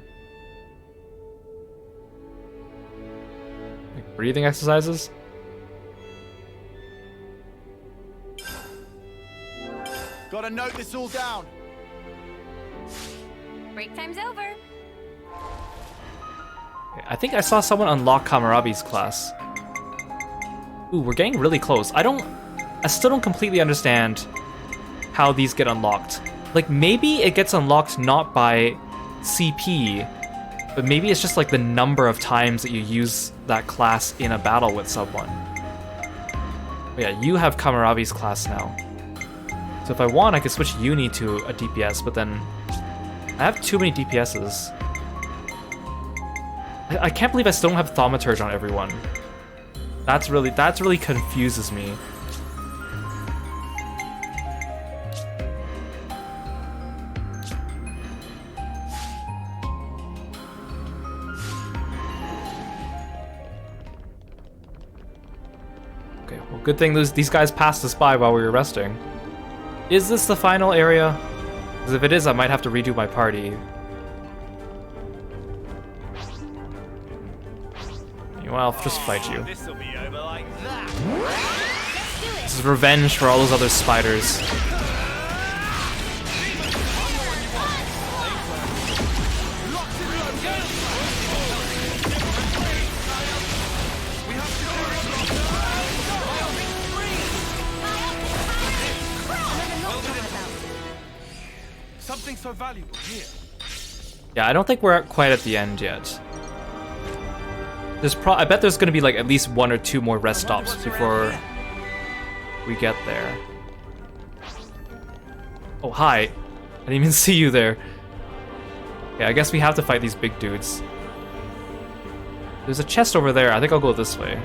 Like breathing exercises? Gotta note this all down. Break time's over. Okay, I think I saw someone unlock Kamarabi's class. Ooh, we're getting really close. I still don't completely understand how these get unlocked. Like, maybe it gets unlocked not by CP, but maybe it's just like the number of times that you use that class in a battle with someone. But yeah, you have Kamarabi's class now. So if I want, I could switch Uni to a DPS, but then I have too many DPSs. I can't believe I still don't have Thaumaturge on everyone. That's really confuses me. Okay, well, good thing these guys passed us by while we were resting. Is this the final area? Because if it is, I might have to redo my party. Well, I'll just fight you. This'll be over like that. This is revenge for all those other spiders. something so valuable here. Yeah, I don't think we're quite at the end yet. I bet there's gonna be like at least 1 or 2 more rest stops before we get there. Oh, hi. I didn't even see you there. Yeah, I guess we have to fight these big dudes. There's a chest over there. I think I'll go this way.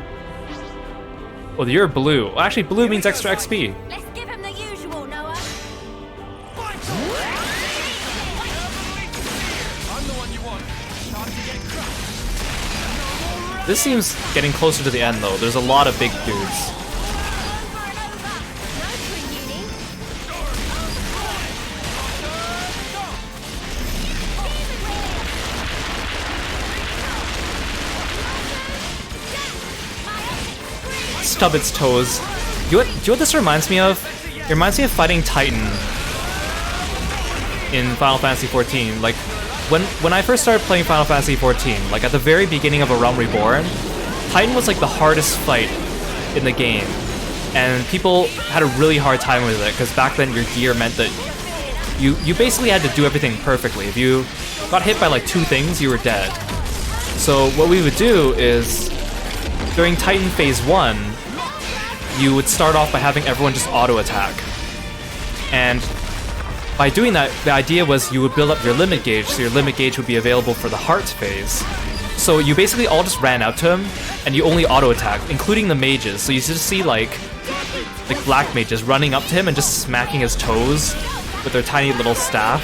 Oh, you're blue. Well, actually, blue means extra XP. Let's give him the usual, Noah. I'm the one you want. Time to get crushed. This seems getting closer to the end, though. There's a lot of big dudes. Stub its toes. You know what this reminds me of? It reminds me of fighting Titan in Final Fantasy XIV. Like, when I first started playing Final Fantasy XIV, like at the very beginning of A Realm Reborn, Titan was like the hardest fight in the game. And people had a really hard time with it, because back then your gear meant that you basically had to do everything perfectly. If you got hit by like 2 things, you were dead. So what we would do is, during Titan Phase 1, you would start off by having everyone just auto-attack. And by doing that, the idea was you would build up your limit gauge, so your limit gauge would be available for the heart phase. So you basically all just ran out to him, and you only auto-attacked, including the mages. So you just see like black mages running up to him and just smacking his toes with their tiny little staff.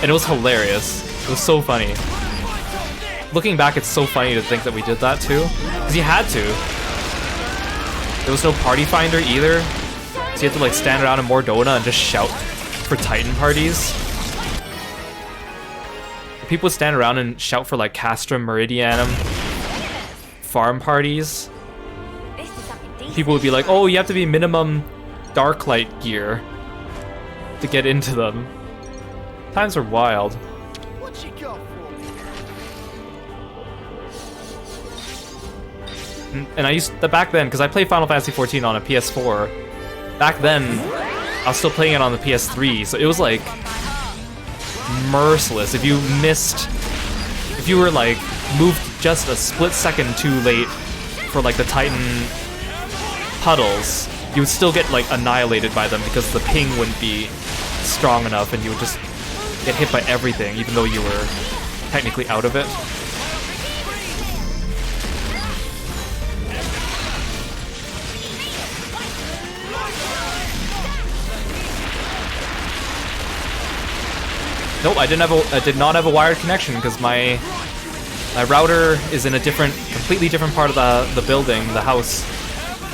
And it was hilarious. It was so funny. Looking back, it's so funny to think that we did that too. Because you had to. There was no party finder either. So you had to like stand around in Mordona and just shout for Titan parties. People would stand around and shout for like Castrum Meridianum farm parties. People would be like, oh, you have to be minimum Darklight gear to get into them. Times are wild. What you got for me? And I used that back then, because I played Final Fantasy XIV on a PS4. Back then, I was still playing it on the PS3, so it was like merciless. If you missed, if you were like moved just a split second too late for like the Titan puddles, you would still get like annihilated by them because the ping wouldn't be strong enough, and you would just get hit by everything, even though you were technically out of it. Nope, I did not have a wired connection because my router is in a completely different part of the building, the house,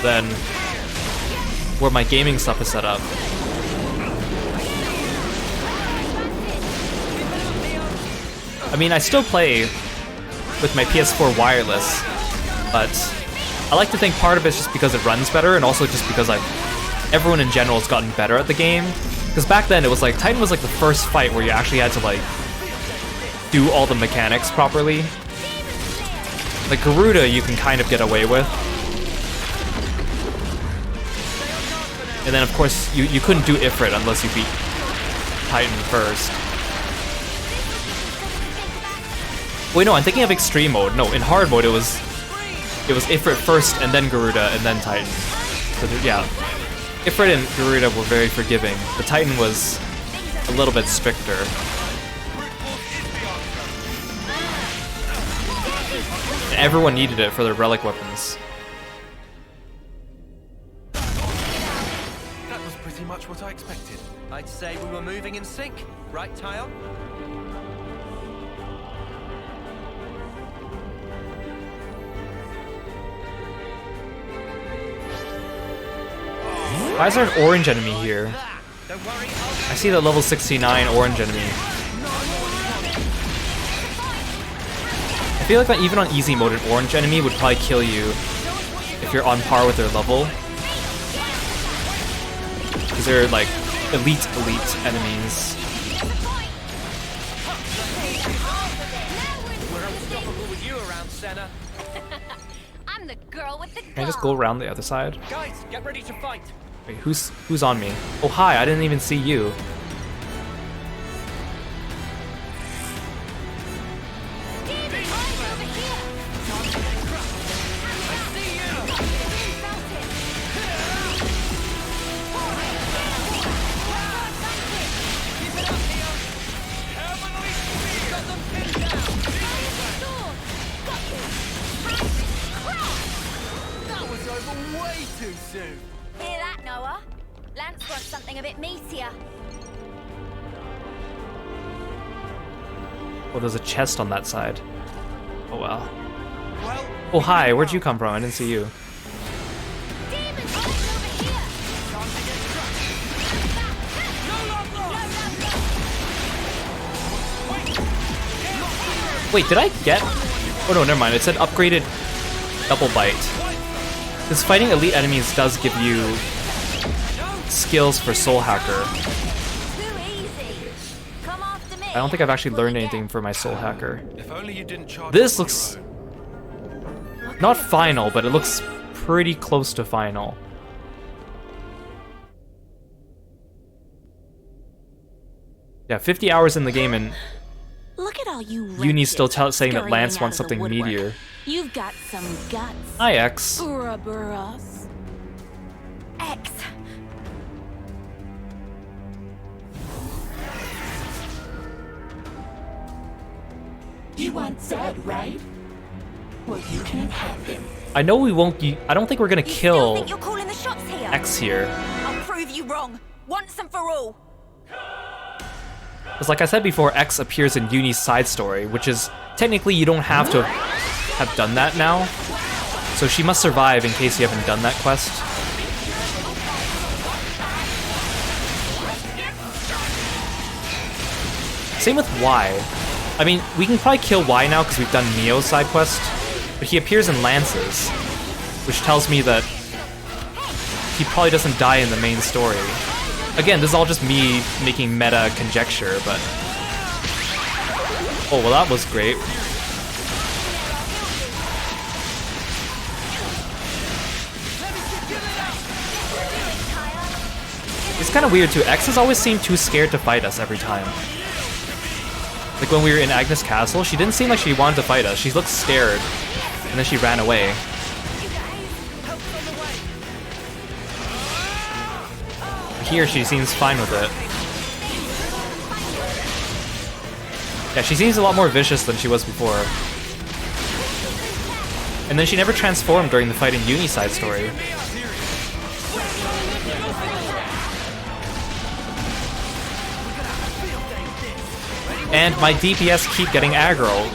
than where my gaming stuff is set up. I mean, I still play with my PS4 wireless, but I like to think part of it's just because it runs better, and also just because everyone in general has gotten better at the game. Because back then, it was like, Titan was like the first fight where you actually had to like do all the mechanics properly. Like Garuda, you can kind of get away with. And then of course, you couldn't do Ifrit unless you beat Titan first. Wait, no, I'm thinking of extreme mode. No, in hard mode, it was Ifrit first, and then Garuda, and then Titan. So yeah. Ifrit and Garuda were very forgiving. The Titan was a little bit stricter. And everyone needed it for their relic weapons. That was pretty much what I expected. I'd say we were moving in sync, right, Tyle? Why is there an orange enemy here? I see the level 69 orange enemy. I feel like that even on easy mode, an orange enemy would probably kill you if you're on par with their level. Because they're like elite enemies. We're unstoppable with you around, Senna. I'm the girl with the Can I just go around the other side? Guys, get ready to fight. Wait, who's on me? Oh, hi, I didn't even see you. way too soon. Hear that, Noah? Lance wants something a bit meatier. Oh, there's a chest on that side. Oh, well. Well, Oh, hi, where'd you come from? I didn't see you. Demons right over here! time to get crushed. No love lost. Wait, did I get... Oh no, never mind. It said upgraded double bite. This fighting elite enemies does give you skills for Soul Hacker. Too easy. Come after me. I don't think I've actually learned anything for my Soul Hacker. If only you didn't charge This up on looks your own. not final, but it looks pretty close to final. Yeah, 50 hours in the game and Look at all you Uni's still wretches saying that scurrying Lance out wants of the something woodwork. meatier. You've got some guts. Hi, X. Ouroboros. X. You want Zed, right? Well, you can't have him. I know we won't... I don't think we're gonna You still kill think you're calling the shots here? X here. I'll prove you wrong. Once and for all. Because like I said before, X appears in Uni's side story, which is... Technically, you don't have to have done that now. So she must survive in case you haven't done that quest. Same with Y. I mean, we can probably kill Y now because we've done Neo's side quest, but he appears in Lance's, which tells me that he probably doesn't die in the main story. Again, this is all just me making meta conjecture, but... Oh, well that was great. It's kind of weird too. X has always seemed too scared to fight us every time. Like when we were in Agnes Castle, she didn't seem like she wanted to fight us. She looked scared, and then she ran away. Here, she seems fine with it. Yeah, she seems a lot more vicious than she was before. And then she never transformed during the fight in Uni side story. And my DPS keep getting aggro.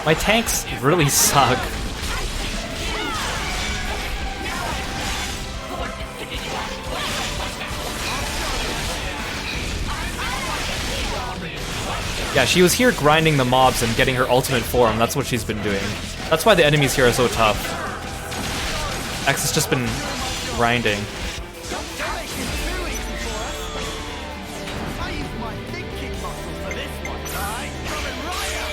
My tanks really suck. Yeah, she was here grinding the mobs and getting her ultimate form. That's what she's been doing. That's why the enemies here are so tough. X has just been grinding. I use my thinking muscle for this one, right? Coming right up.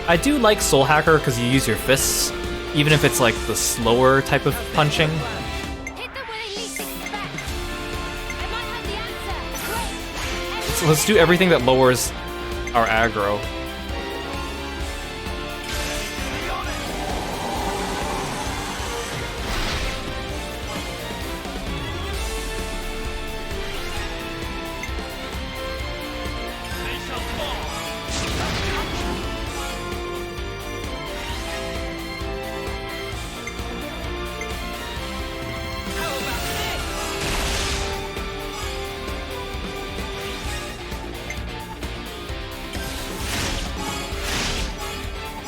I do like Soul Hacker because you use your fists, even if it's like the slower type of punching. Hit them where they least expect. I might have the answer. Quick! So let's do everything that lowers our aggro.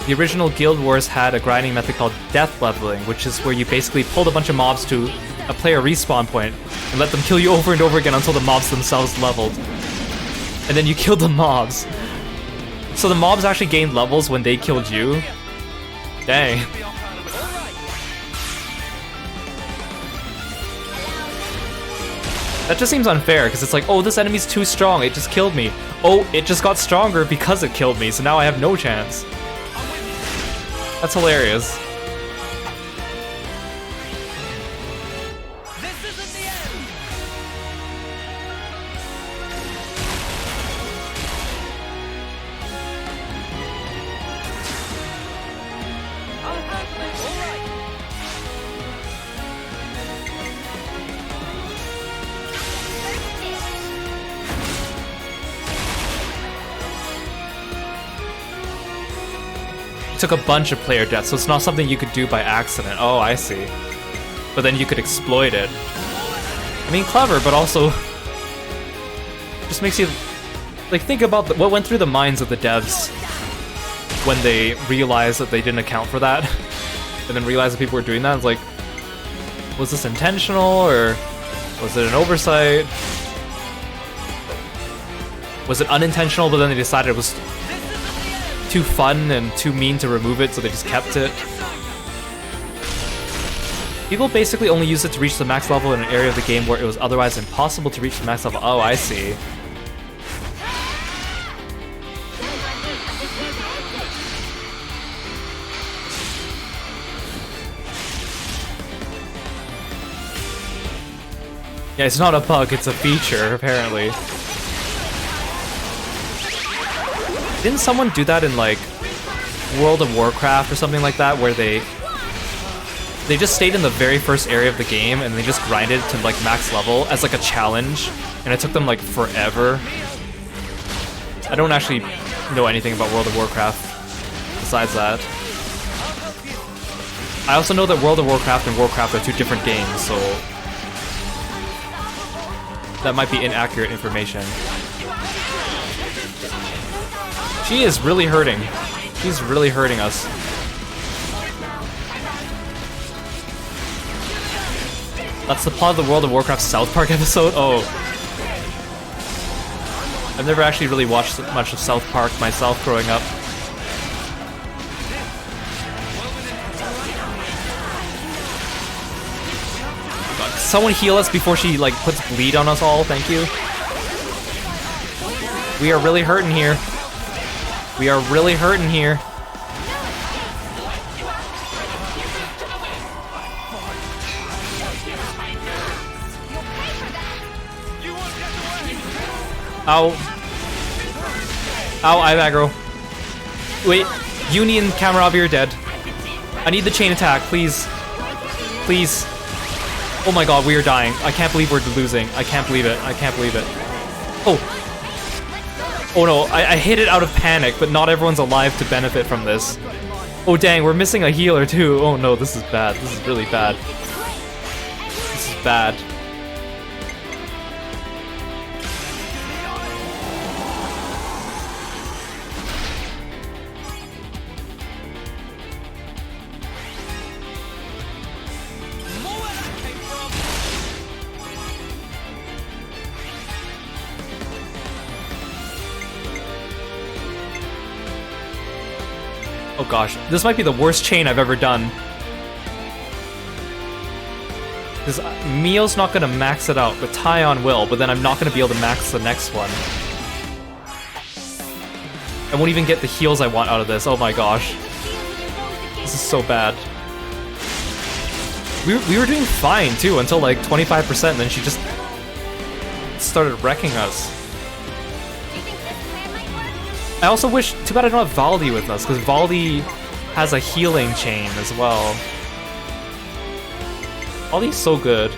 The original Guild Wars had a grinding method called death leveling, which is where you basically pulled a bunch of mobs to a player respawn point and let them kill you over and over again until the mobs themselves leveled. And then you killed the mobs. So the mobs actually gained levels when they killed you. Dang. That just seems unfair, because it's like, oh, this enemy's too strong, it just killed me. Oh, it just got stronger because it killed me, so now I have no chance. That's hilarious. took a bunch of player deaths, so it's not something you could do by accident. Oh, I see. But then you could exploit it. I mean, clever, but also just makes you like think about what went through the minds of the devs when they realized that they didn't account for that, and then realized that people were doing that. It's like, was this intentional or was it an oversight? Was it unintentional, but then they decided it was too fun and too mean to remove it, so they just kept it? People basically only use it to reach the max level in an area of the game where it was otherwise impossible to reach the max level. Oh, I see. Yeah, it's not a bug, it's a feature, apparently. Didn't someone do that in, like, World of Warcraft or something like that, where they just stayed in the very first area of the game and they just grinded to, like, max level as, like, a challenge, and it took them, like, forever? I don't actually know anything about World of Warcraft besides that. I also know that World of Warcraft and Warcraft are two different games, so that might be inaccurate information. She is really hurting. She's really hurting us. That's the plot of the World of Warcraft South Park episode? Oh. I've never actually really watched much of South Park myself growing up. Someone heal us before she, like, puts bleed on us all, thank you. We are really hurting here. We are really hurting here. Ow. Ow, I'm aggro. Wait, Uni and Kamaravi are dead. I need the chain attack, please. Please. Oh my god, we are dying. I can't believe we're losing. I can't believe it. I can't believe it. Oh. Oh no, I hit it out of panic, but not everyone's alive to benefit from this. Oh dang, we're missing a healer too. Oh no, this is bad. This is really bad. This is bad. Oh gosh, this might be the worst chain I've ever done. Because Mio's not going to max it out, but Tyon will, but then I'm not going to be able to max the next one. I won't even get the heals I want out of this, oh my gosh. This is so bad. We were doing fine too, until like 25%, and then she just started wrecking us. I also wish, too bad I don't have Valdi with us, because Valdi has a healing chain as well. Valdi's so good.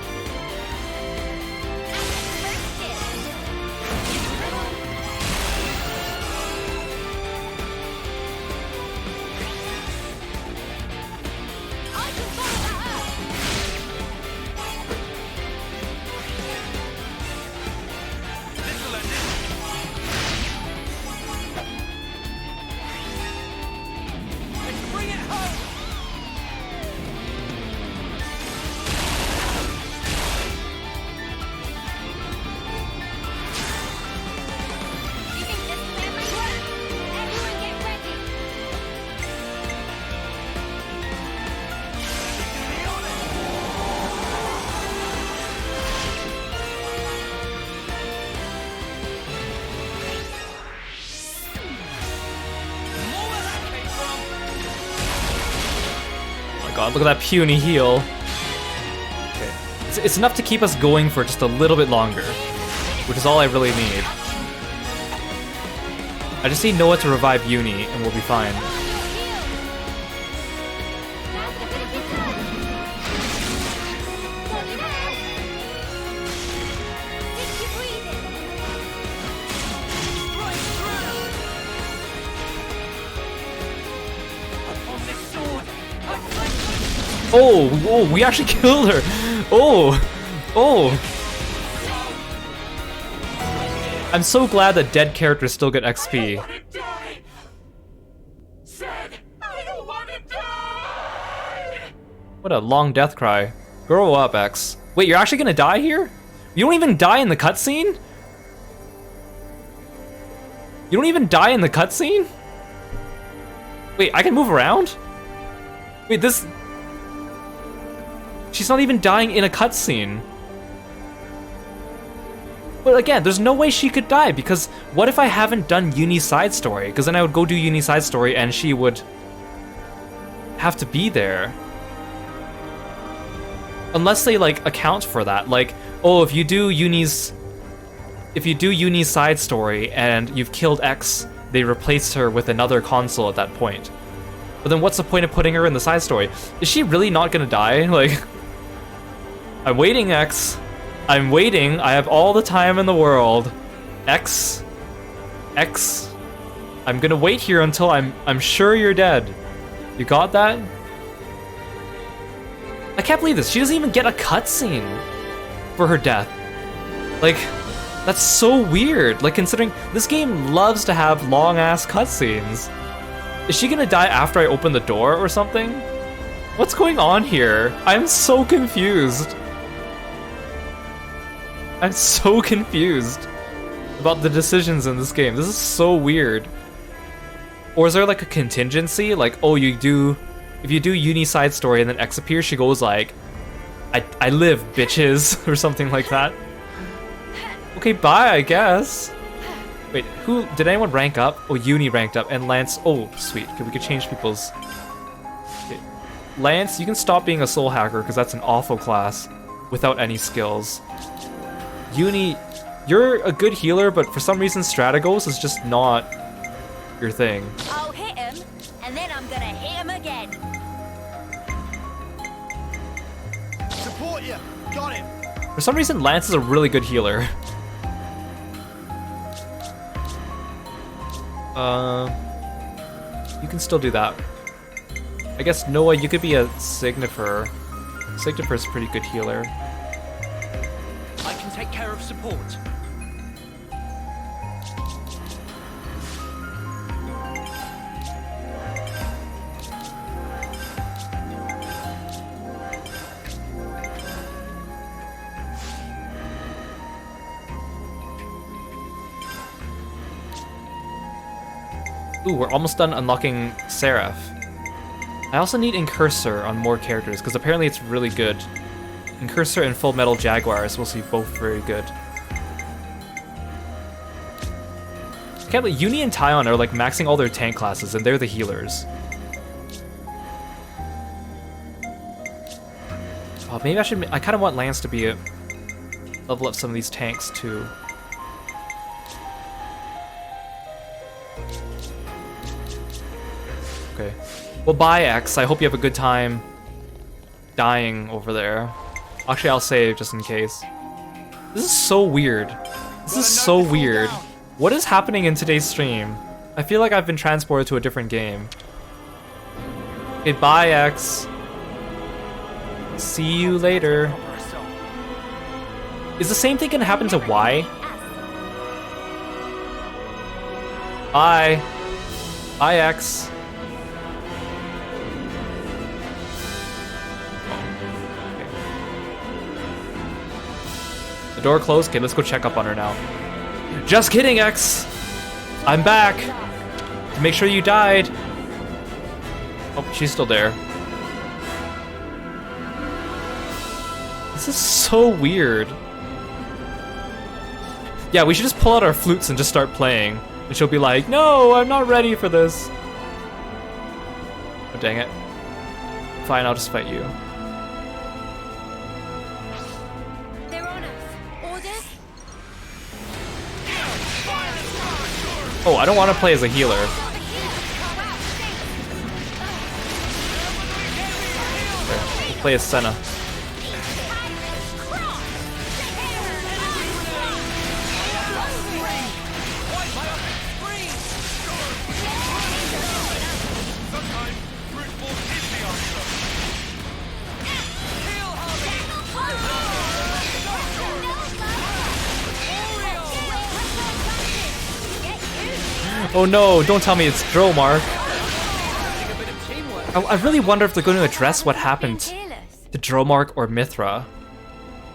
God, look at that puny heal. Okay. It's enough to keep us going for just a little bit longer, which is all I really need. I just need Noah to revive Uni, and we'll be fine. Oh, we actually killed her. Oh. I'm so glad that dead characters still get XP. What a long death cry. Grow up, X. Wait, you're actually gonna die here? You don't even die in the cutscene? You don't even die in the cutscene? Wait, I can move around? Wait, this... She's not even dying in a cutscene. But again, there's no way she could die, because what if I haven't done Uni's side story? Because then I would go do Uni's side story and she would have to be there. Unless they like account for that, like, oh, if you do Uni's side story and you've killed X, they replaced her with another console at that point. But then what's the point of putting her in the side story? Is she really not gonna die? Like, I'm waiting, X. I'm waiting. I have all the time in the world. X. I'm gonna wait here until I'm sure you're dead. You got that? I can't believe this. She doesn't even get a cutscene for her death. Like, that's so weird. Like, considering this game loves to have long-ass cutscenes. Is she gonna die after I open the door or something? What's going on here? I'm so confused. I'm so confused about the decisions in this game. This is so weird. Or is there like a contingency? Like, oh, if you do Uni side story and then X appears, she goes like, I live, bitches, or something like that. Okay, bye, I guess. Wait, did anyone rank up? Oh, Uni ranked up, and Lance, oh, sweet. Okay, we could change people's... Okay. Lance, you can stop being a soul hacker, because that's an awful class without any skills. Uni, you're a good healer, but for some reason Strategos is just not your thing. I'll hit him, and then I'm gonna hit him again. Support you. Got him. For some reason, Lance is a really good healer. You can still do that. I guess, Noah, you could be a Signifer. Signifer's a pretty good healer. I can take care of support. Ooh, we're almost done unlocking Seraph. I also need Incursor on more characters, because apparently it's really good. Incursor and Full Metal Jaguars will see both very good. I can't believe Uni and Taion are like maxing all their tank classes, and they're the healers. Oh, maybe I kind of want Lance to be level up some of these tanks too. Okay. Well, bye, X. I hope you have a good time dying over there. Actually, I'll save just in case. This is so weird. This is so weird. What is happening in today's stream? I feel like I've been transported to a different game. Okay, bye, X. See you later. Is the same thing gonna happen to Y? Bye. Bye, X. The door closed? Okay, let's go check up on her now. Just kidding, X! I'm back! To make sure you died. Oh, she's still there. This is so weird. Yeah, we should just pull out our flutes and just start playing. And she'll be like, no, I'm not ready for this. Oh, dang it. Fine, I'll just fight you. Oh, I don't want to play as a healer. Okay, we'll play as Senna. Oh no, don't tell me it's Dromark. A bit of teamwork. I really wonder if they're going to address what happened to Dromark or Mithra.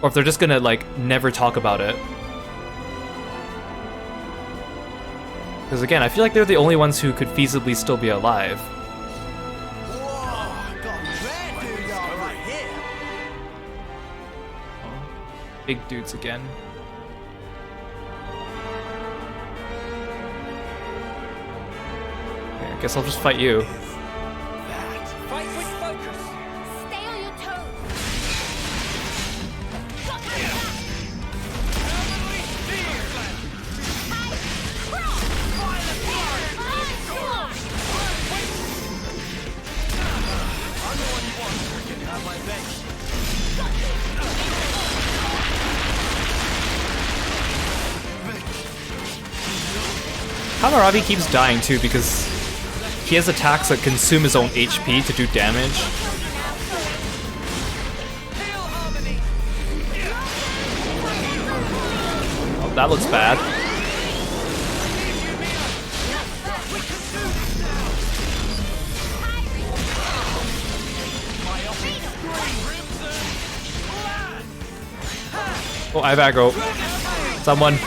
Or if they're just gonna, like, never talk about it. Because again, I feel like they're the only ones who could feasibly still be alive. Big dudes again. Okay, I guess I'll just fight you. Fight with focus. Stay on your toes. Hammurabi keeps dying too because he has attacks that consume his own HP to do damage. Oh, that looks bad. Oh, I have aggro. Someone.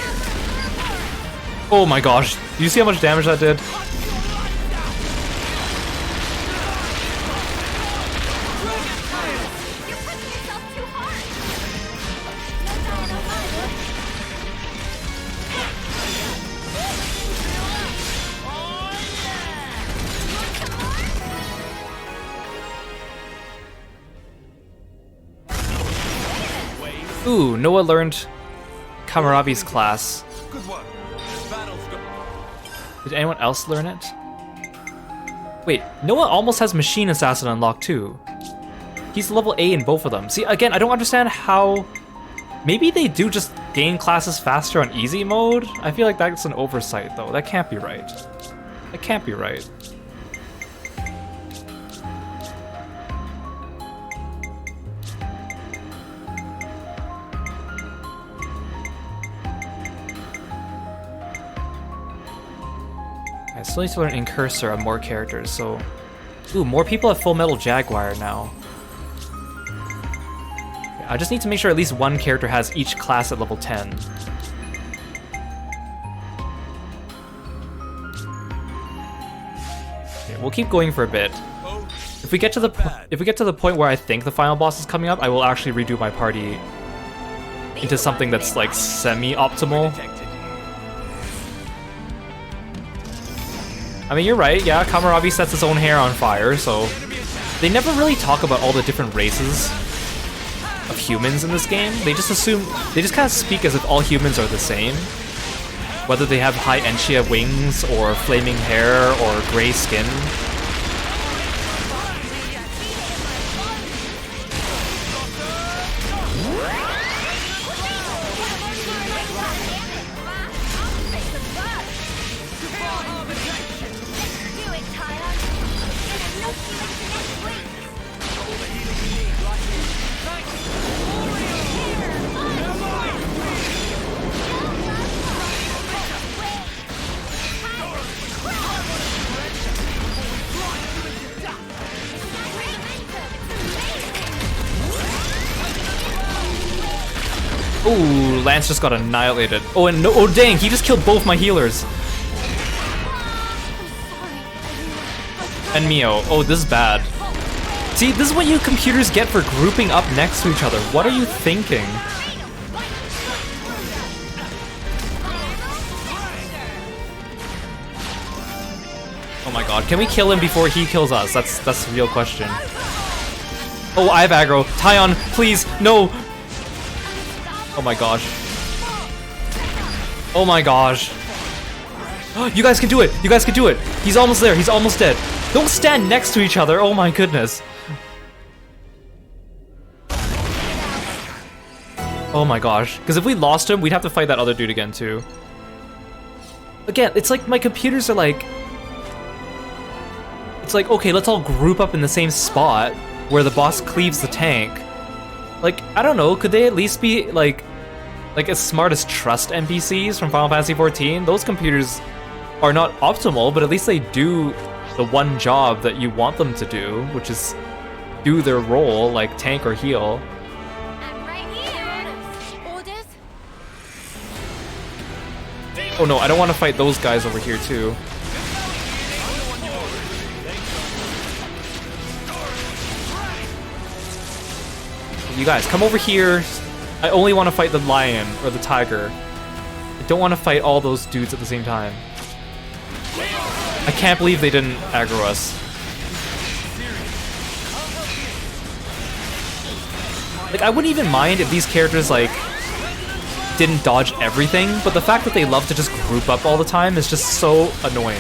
Oh my gosh. Do you see how much damage that did? Ooh, Noah learned Kamarabi's class. Good work. Did anyone else learn it? Wait, Noah almost has Machine Assassin unlocked too. He's level A in both of them. See, again, I don't understand how... Maybe they do just gain classes faster on easy mode? I feel like that's an oversight though. That can't be right. That can't be right. I still need to learn Incursor on more characters, so... Ooh, more people have Full Metal Jaguar now. I just need to make sure at least one character has each class at level 10. Okay, we'll keep going for a bit. If we get to the point where I think the final boss is coming up, I will actually redo my party into something that's like semi-optimal. I mean, you're right, yeah, Kamarabi sets his own hair on fire, so... They never really talk about all the different races of humans in this game. They just assume... They just kind of speak as if all humans are the same. Whether they have high Enchia wings, or flaming hair, or gray skin. Ooh, Lance just got annihilated. Oh, and no, oh dang, he just killed both my healers. And Mio. Oh, this is bad. See, this is what you computers get for grouping up next to each other. What are you thinking? Oh my god, can we kill him before he kills us? That's the real question. Oh, I have aggro. Tyon, please, no! Oh my gosh. Oh my gosh. You guys can do it! You guys can do it! He's almost there, he's almost dead. Don't stand next to each other, oh my goodness. Oh my gosh. Because if we lost him, we'd have to fight that other dude again too. Again, it's like my computers are like... It's like, okay, let's all group up in the same spot where the boss cleaves the tank. Like, I don't know, could they at least be, like as smart as Trust NPCs from Final Fantasy XIV? Those computers are not optimal, but at least they do the one job that you want them to do, which is do their role, like tank or heal. I'm right here. Orders? Oh no, I don't want to fight those guys over here too. You guys, come over here. I only want to fight the lion or the tiger. I don't want to fight all those dudes at the same time. I can't believe they didn't aggro us. Like, I wouldn't even mind if these characters, like, didn't dodge everything, but the fact that they love to just group up all the time is just so annoying.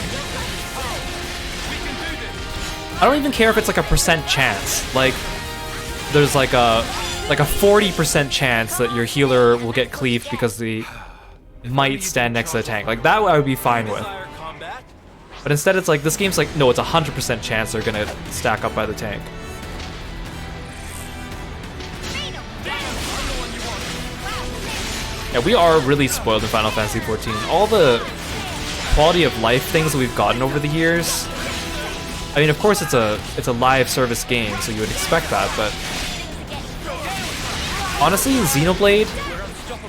I don't even care if it's like a percent chance. Like, there's like a 40% chance that your healer will get cleaved because they might stand next to the tank. Like, that I would be fine with. But instead it's like, this game's like, no, it's 100% chance they're gonna stack up by the tank. Yeah, we are really spoiled in Final Fantasy XIV. All the quality of life things that we've gotten over the years. I mean, of course it's a live service game, so you would expect that, but honestly, Xenoblade,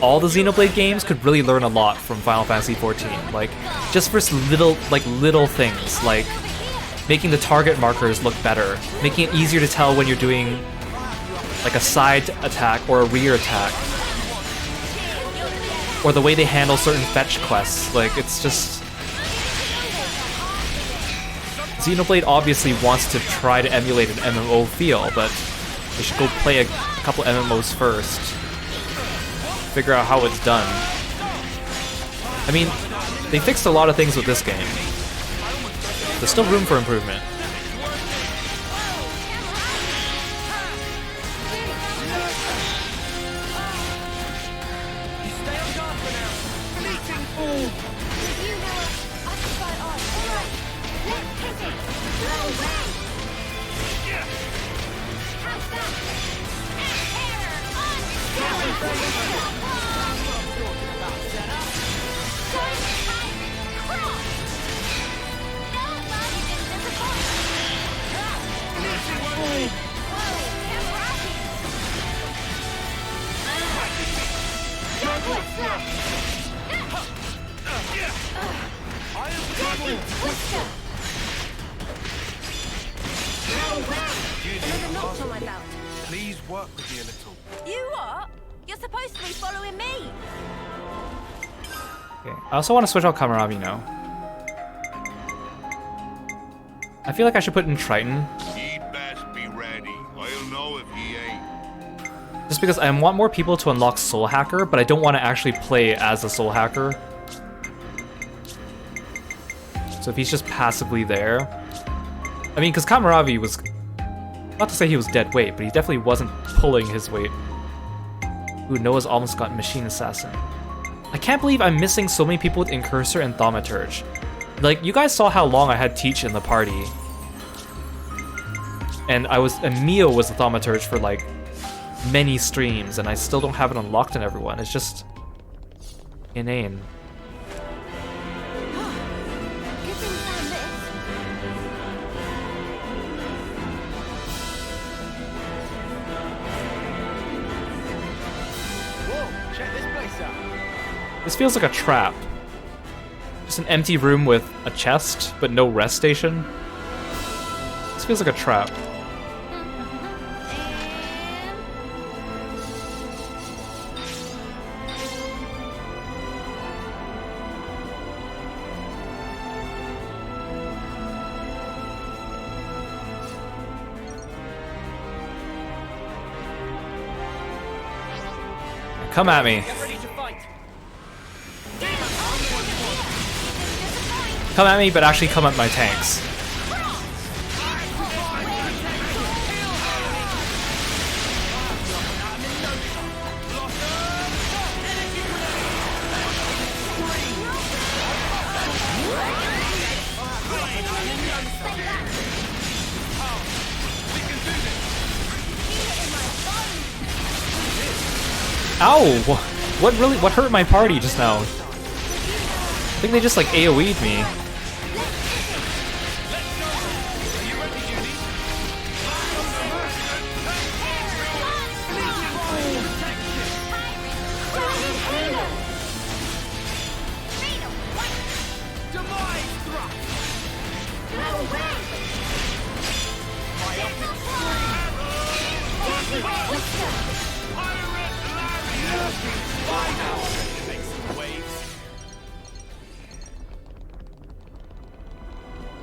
all the Xenoblade games could really learn a lot from Final Fantasy XIV. Like, just for little things, like making the target markers look better, making it easier to tell when you're doing like a side attack or a rear attack, or the way they handle certain fetch quests. Like, it's just... Xenoblade obviously wants to try to emulate an MMO feel, but they should go play a couple MMOs first. Figure out how it's done. I mean, they fixed a lot of things with this game. There's still room for improvement. Please work with me a little. You are? You're supposed to be following me. Okay. I also want to switch out Kamarabi now. I feel like I should put in Triton. He'd best be ready. I'll know if he ain't. Just because I want more people to unlock Soul Hacker, but I don't want to actually play as a Soul Hacker. So if he's just passively there... I mean, because Kamarabi was... Not to say he was dead weight, but he definitely wasn't pulling his weight. Ooh, Noah's almost got Machine Assassin. I can't believe I'm missing so many people with Incursor and Thaumaturge. Like, you guys saw how long I had Teach in the party. And Mio was the Thaumaturge for, like, many streams, and I still don't have it unlocked in everyone. It's just... inane. This feels like a trap. Just an empty room with a chest, but no rest station. This feels like a trap. Come at me. Come at me, but actually come at my tanks. Ow! What hurt my party just now? I think they just like AoE'd me.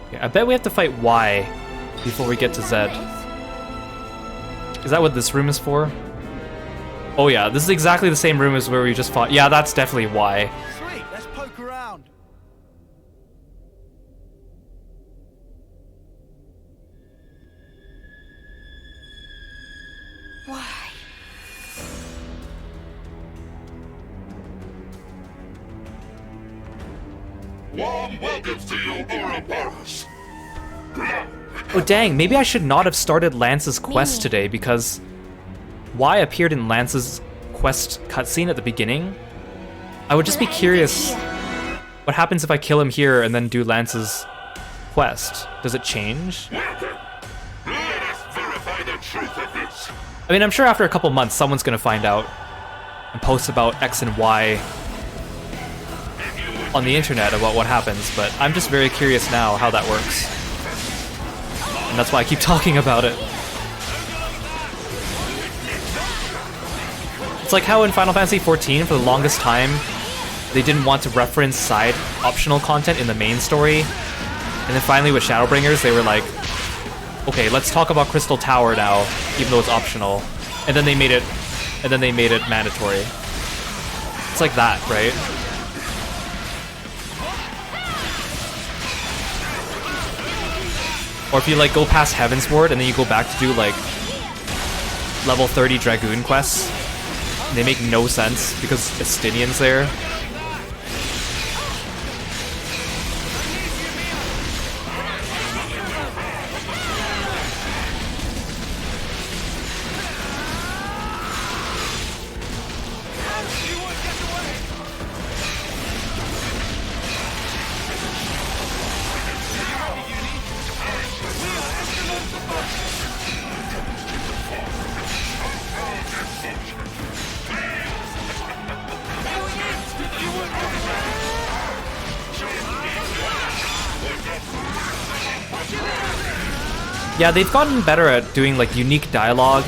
Okay, I bet we have to fight Y before we get to Z. Is that what this room is for? Oh yeah, this is exactly the same room as where we just fought. Yeah, that's definitely Y. Sweet, let's poke around. Why? Warm welcomes to your Ouroboros. Oh dang, maybe I should not have started Lance's quest today because Y appeared in Lance's quest cutscene at the beginning. I would just be curious what happens if I kill him here and then do Lance's quest. Does it change? Let us verify the truth of this. I mean, I'm sure after a couple months someone's gonna find out and post about X and Y on the internet about what happens, but I'm just very curious now how that works. And that's why I keep talking about it. It's like how in Final Fantasy XIV, for the longest time, they didn't want to reference side optional content in the main story. And then finally with Shadowbringers, they were like, okay, let's talk about Crystal Tower now, even though it's optional. And then they made it mandatory. It's like that, right? Or if you like go past Heavensward and then you go back to do like level 30 Dragoon quests, they make no sense because Estinian's there. Yeah, they've gotten better at doing like unique dialogue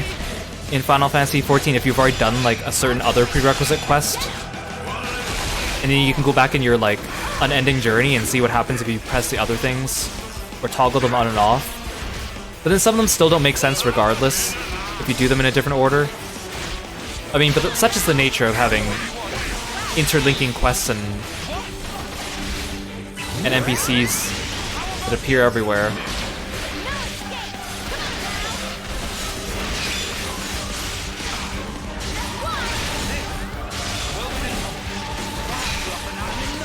in Final Fantasy XIV if you've already done like a certain other prerequisite quest. And then you can go back in your like unending journey and see what happens if you press the other things or toggle them on and off. But then some of them still don't make sense regardless if you do them in a different order. I mean, but such is the nature of having interlinking quests and NPCs that appear everywhere.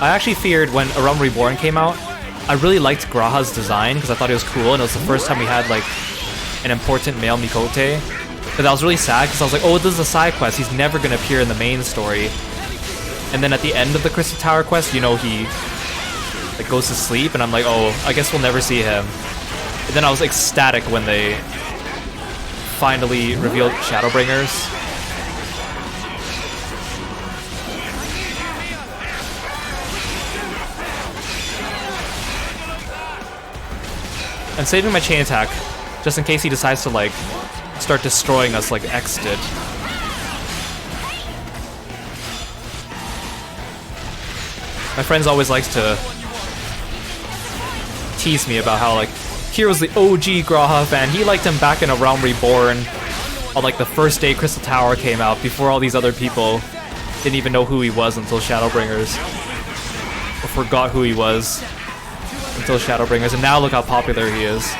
I actually feared when A Realm Reborn came out, I really liked Graha's design because I thought it was cool and it was the first time we had like an important male Mikote. But I was really sad because I was like, oh, this is a side quest, he's never going to appear in the main story. And then at the end of the Crystal Tower quest, you know, he like goes to sleep and I'm like, oh, I guess we'll never see him. And then I was ecstatic when they finally revealed Shadowbringers. I'm saving my chain attack, just in case he decides to, like, start destroying us like X did. My friends always likes to tease me about how, like, Kiro's the OG Graha fan. He liked him back in A Realm Reborn on, like, the first day Crystal Tower came out, before all these other people didn't even know who he was until Shadowbringers. Or forgot who he was until Shadowbringers, and now look how popular he is.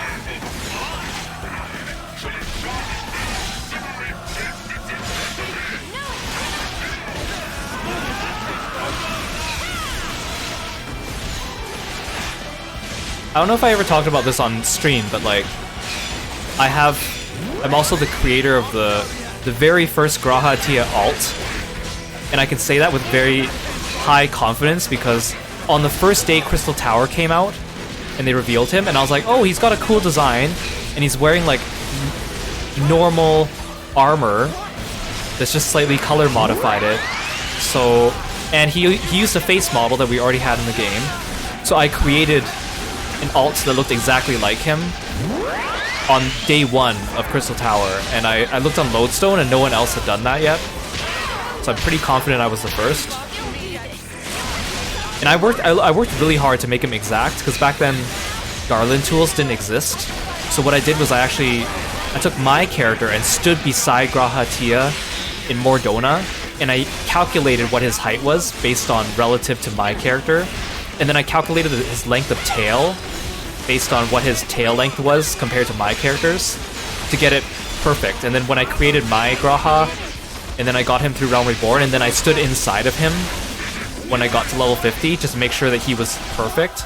I don't know if I ever talked about this on stream, but like, I'm also the creator of the very first Graha Tia alt, and I can say that with very high confidence because on the first day Crystal Tower came out, and they revealed him, and I was like, oh, he's got a cool design, and he's wearing like normal armor that's just slightly color modified it. So, and he used a face model that we already had in the game. So I created an alt that looked exactly like him on day one of Crystal Tower, and I looked on Lodestone and no one else had done that yet. so I'm pretty confident I was the first. And I worked really hard to make him exact, because back then Garland tools didn't exist. So what I did was I took my character and stood beside Graha Tia in Mordona, and I calculated what his height was based on relative to my character. And then I calculated his length of tail based on what his tail length was compared to my character's to get it perfect. And then when I created my Graha, and then I got him through Realm Reborn, and then I stood inside of him when I got to level 50 just to make sure that he was perfect.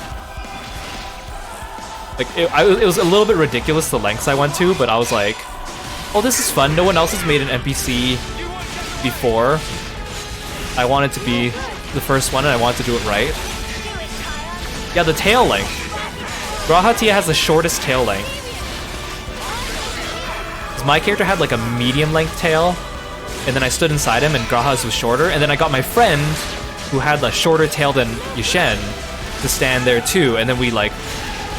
Like, it was a little bit ridiculous the lengths I went to, but I was like, oh, this is fun. No one else has made an NPC before. I wanted to be the first one, and I wanted to do it right. Yeah, the tail length. Graha Tia has the shortest tail length. 'Cause my character had like a medium length tail, and then I stood inside him, and Graha's was shorter, and then I got my friend, who had a shorter tail than Yushen, to stand there too, and then we like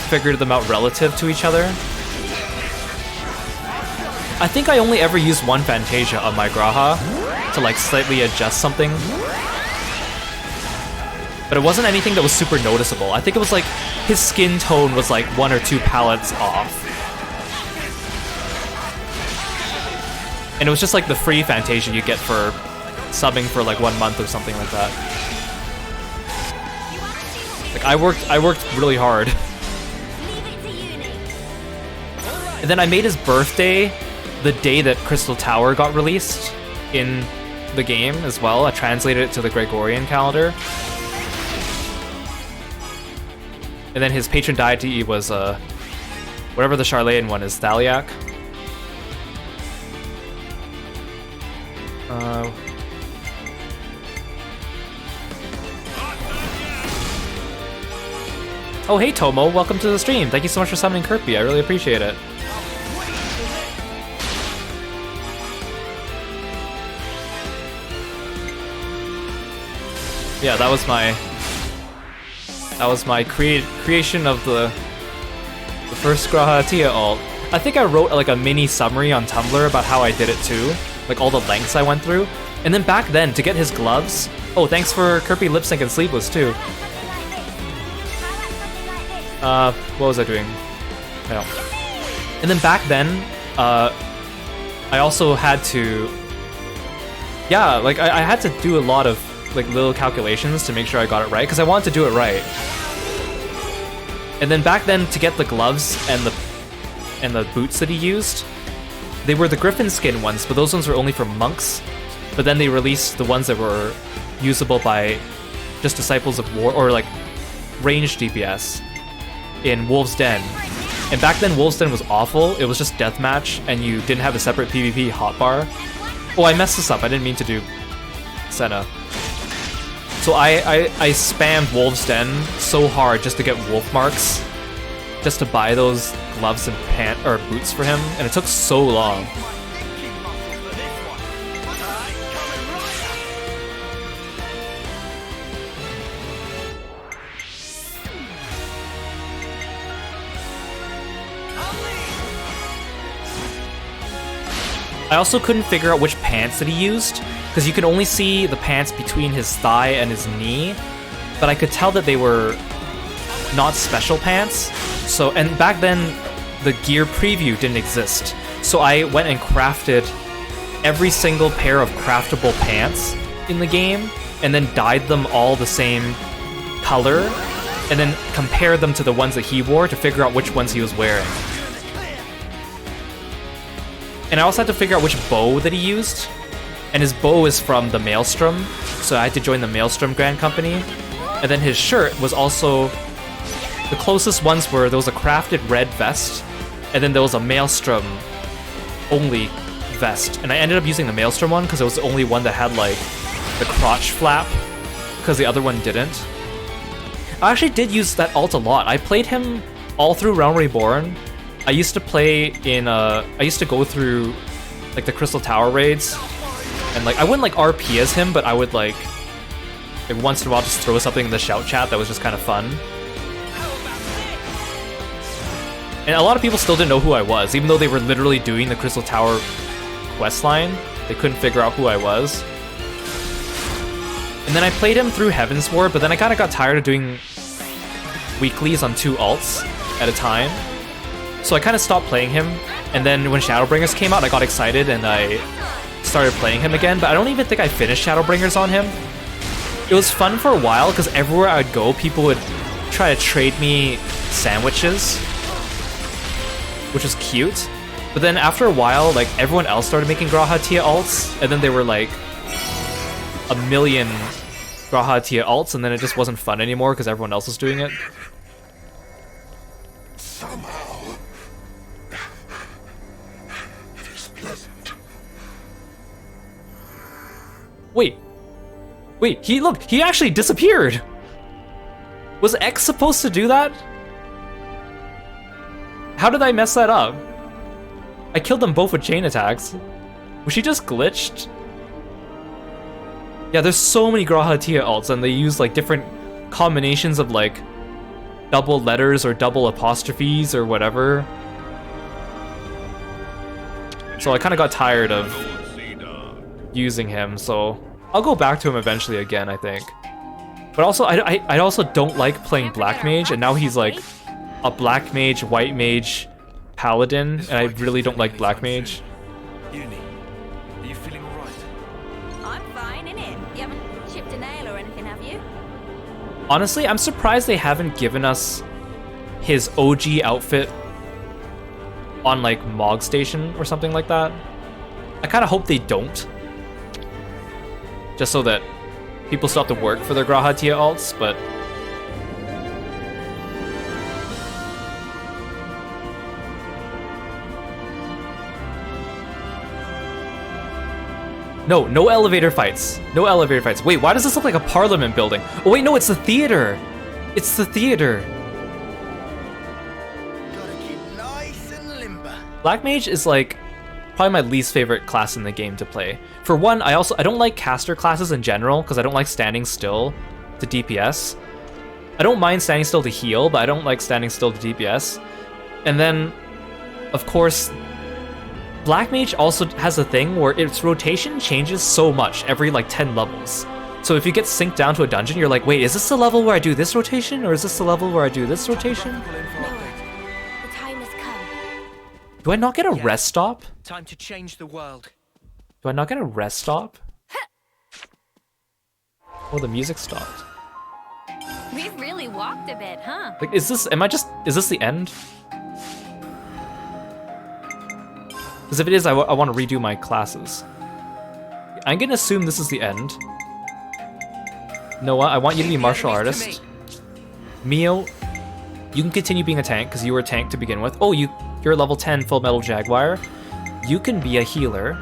figured them out relative to each other. I think I only ever used one Fantasia on my Graha to like slightly adjust something. But it wasn't anything that was super noticeable. I think it was like his skin tone was like 1 or 2 palettes off. And it was just like the free Fantasia you get for subbing for like 1 month or something like that. Like I worked really hard. And then I made his birthday the day that Crystal Tower got released in the game as well. I translated it to the Gregorian calendar. And then his patron deity was whatever the Charlayan one is, Thaliak. Oh, hey Tomo, welcome to the stream. Thank you so much for summoning Kirby. I really appreciate it. Yeah, that was my creation of the first Graha Tia ult. I think I wrote like a mini summary on Tumblr about how I did it too, like all the lengths I went through. And then back then, to get his gloves... Oh, thanks for Kirby Lip Sync and Sleepless too. What was I doing? Yeah. And then back then, I also had to... Yeah, like I had to do a lot of like little calculations to make sure I got it right, because I wanted to do it right. And then back then, to get the gloves and the boots that he used, they were the Griffin skin ones, but those ones were only for monks. But then they released the ones that were usable by just Disciples of War, or like ranged DPS in Wolf's Den. And back then, Wolf's Den was awful. It was just deathmatch, and you didn't have a separate PvP hotbar. Oh, I messed this up. I didn't mean to do Senna. So I spammed Wolf's Den so hard just to get wolf marks, just to buy those gloves and boots for him, and it took so long. I also couldn't figure out which pants that he used, because you could only see the pants between his thigh and his knee, but I could tell that they were not special pants. So, and back then, the gear preview didn't exist. So I went and crafted every single pair of craftable pants in the game, and then dyed them all the same color, and then compared them to the ones that he wore to figure out which ones he was wearing. And I also had to figure out which bow that he used. And his bow is from the Maelstrom, so I had to join the Maelstrom Grand Company. And then his shirt was also... The closest ones were, there was a crafted red vest, and then there was a Maelstrom only vest. And I ended up using the Maelstrom one because it was the only one that had like the crotch flap, because the other one didn't. I actually did use that ult a lot. I played him all through Realm Reborn. I used to play in I used to go through like the Crystal Tower raids, and like I wouldn't like RP as him, but I would like once in a while just throw something in the shout chat that was just kind of fun. And a lot of people still didn't know who I was, even though they were literally doing the Crystal Tower questline. They couldn't figure out who I was. And then I played him through Heaven's War, but then I kind of got tired of doing weeklies on 2 alts at a time. So I kind of stopped playing him, and then when Shadowbringers came out, I got excited and I started playing him again, but I don't even think I finished Shadowbringers on him. It was fun for a while, because everywhere I'd go, people would try to trade me sandwiches, which was cute. But then after a while, like, everyone else started making G'raha Tia alts, and then they were like a million G'raha Tia alts, and then it just wasn't fun anymore because everyone else was doing it. Somehow, it's pleasant. Wait, he actually disappeared! Was X supposed to do that? How did I mess that up? I killed them both with chain attacks. Was she just glitched? Yeah, there's so many G'raha Tia alts, and they use like different combinations of like double letters or double apostrophes or whatever. So I kind of got tired of using him, so I'll go back to him eventually again, I think. But also, I also don't like playing Black Mage, and now he's like a Black Mage, White Mage, Paladin, and I really don't like Black Mage. Uni, are you feeling alright? I'm fine, innit? You haven't chipped a nail or anything, have you? Honestly, I'm surprised they haven't given us his OG outfit on like Mog Station or something like that. I kind of hope they don't. Just so that people still have to work for their G'raha Tia alts, but... No elevator fights. No elevator fights. Wait, why does this look like a parliament building? Oh wait, no, it's the theater. It's the theater. Gotta keep nice and limber. Black Mage is like probably my least favorite class in the game to play. For one, I don't like caster classes in general because I don't like standing still to DPS. I don't mind standing still to heal, but I don't like standing still to DPS. And then, of course, Black Mage also has a thing where its rotation changes so much every like 10 levels. So if you get synced down to a dungeon, you're like, wait, is this the level where I do this rotation? Or is this the level where I do this rotation? The time has come. Do I not get a rest stop? Time to change the world. Do I not get a rest stop? Oh, the music stopped. We've really walked a bit, huh? Like, is this the end? Because if it is, I want to redo my classes. I'm gonna assume this is the end. Noah, I want you to be martial artist. Mio, you can continue being a tank because you were a tank to begin with. Oh, you're a level 10 Full Metal Jaguar. You can be a healer.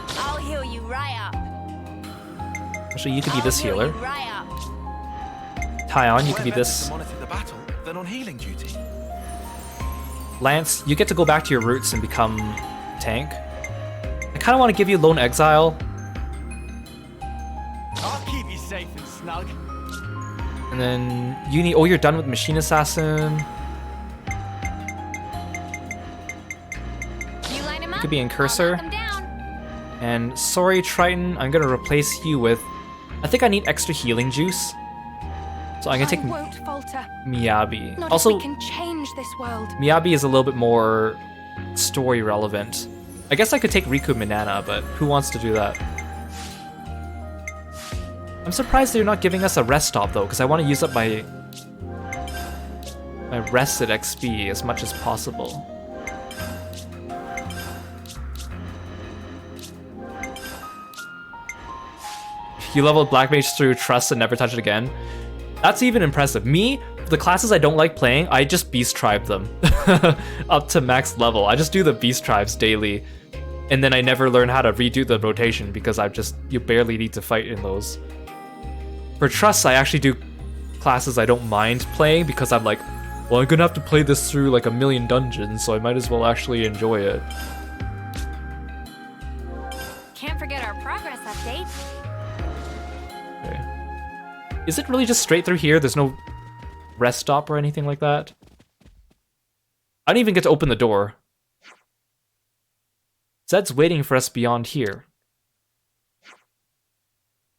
I'll heal you right up. Actually, you could be this healer. Right up. Tyon, you could be this. To monitor the battle, then on healing duty. Lance, you get to go back to your roots and become tank. I kind of want to give you Lone Exile. I'll keep you safe and snug. And then Uni, oh, you're done with Machine Assassin. You line 'em You up, could be in I'll Cursor. knock 'em down. And sorry, Triton, I'm gonna replace you with... I think I need extra healing juice. So I'm gonna take won't falter. Miyabi. Not Also, if we can change this world. Miyabi is a little bit more story relevant. I guess I could take Riku Minana, but who wants to do that? I'm surprised they're not giving us a rest stop though, because I want to use up my rested XP as much as possible. You leveled Black Mage through Trust and never touch it again. That's even impressive. Me, the classes I don't like playing, I just Beast Tribe them up to max level. I just do the Beast Tribes daily, and then I never learn how to redo the rotation because you barely need to fight in those. For Trust, I actually do classes I don't mind playing because I'm like, well, I'm gonna have to play this through like a million dungeons, so I might as well actually enjoy it. Can't forget our progress update. Okay. Is it really just straight through here? There's no rest stop or anything like that? I didn't even get to open the door. Zed's waiting for us beyond here.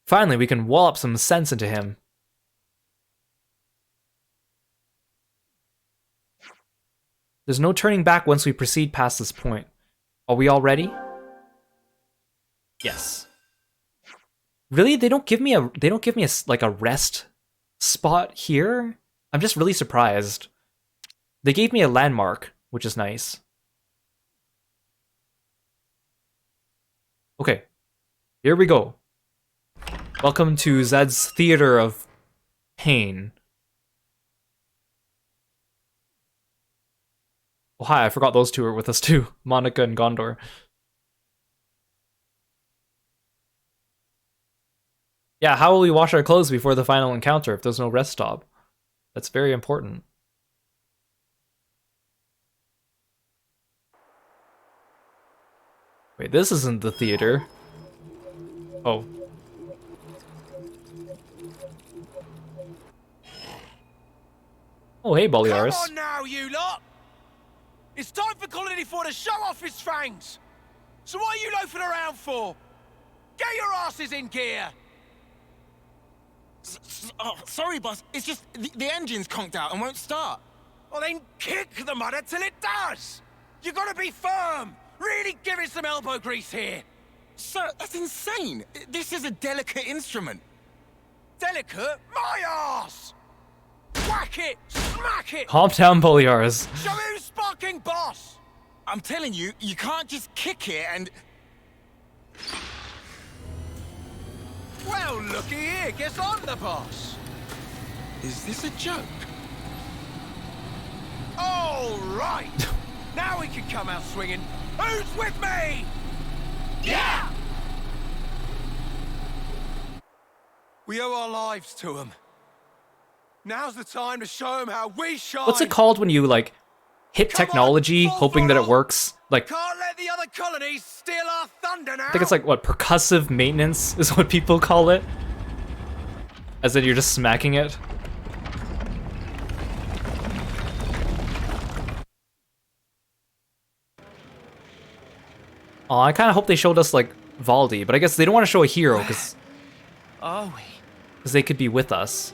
Finally, we can wallop some sense into him. There's no turning back once we proceed past this point. Are we all ready? Yes. Really? They don't give me a like a rest spot here? I'm just really surprised. They gave me a landmark, which is nice. Okay. Here we go. Welcome to Zed's Theater of Pain. Oh hi, I forgot those two are with us too. Monica and Gondor. Yeah, how will we wash our clothes before the final encounter if there's no rest stop? That's very important. Wait, this isn't the theater. Oh. Oh, hey, Boliaris. Come on now, you lot! It's time for Colony 4 to show off his fangs! So what are you loafing around for? Get your asses in gear! Sorry, boss. It's just the engine's conked out and won't start. Well, then kick the mudder till it does! You gotta be firm! Really give it some elbow grease here! Sir, that's insane! This is a delicate instrument. Delicate? My arse! Whack it! Smack it! Calm down, Boliaris. Show me who's sparking boss! I'm telling you, you can't just kick it and... Well, looky here, guess I'm the boss. Is this a joke? All right! Now we can come out swinging. Who's with me? Yeah! We owe our lives to them. Now's the time to show them how we shine. What's it called when you, like, hit technology, hoping that it works? Like, can't let the other colonies steal our thunder now. I think it's like, what, percussive maintenance is what people call it? As in you're just smacking it? Oh, I kind of hope they showed us, like, Valdi, but I guess they don't want to show a hero, because... Are we? Because they could be with us.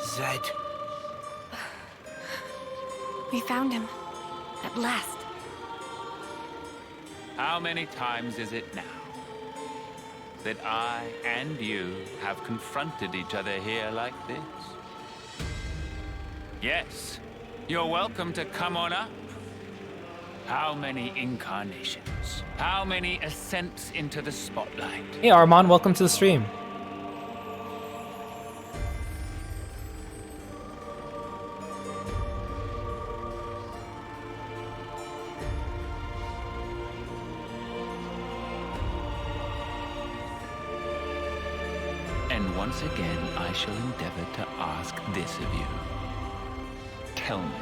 Zed. We found him. At last. How many times is it now that I and you have confronted each other here like this? Yes, you're welcome to come on up. How many incarnations? How many ascents into the spotlight? Hey Armand, welcome to the stream. And once again, I shall endeavor to ask this of you. Tell me,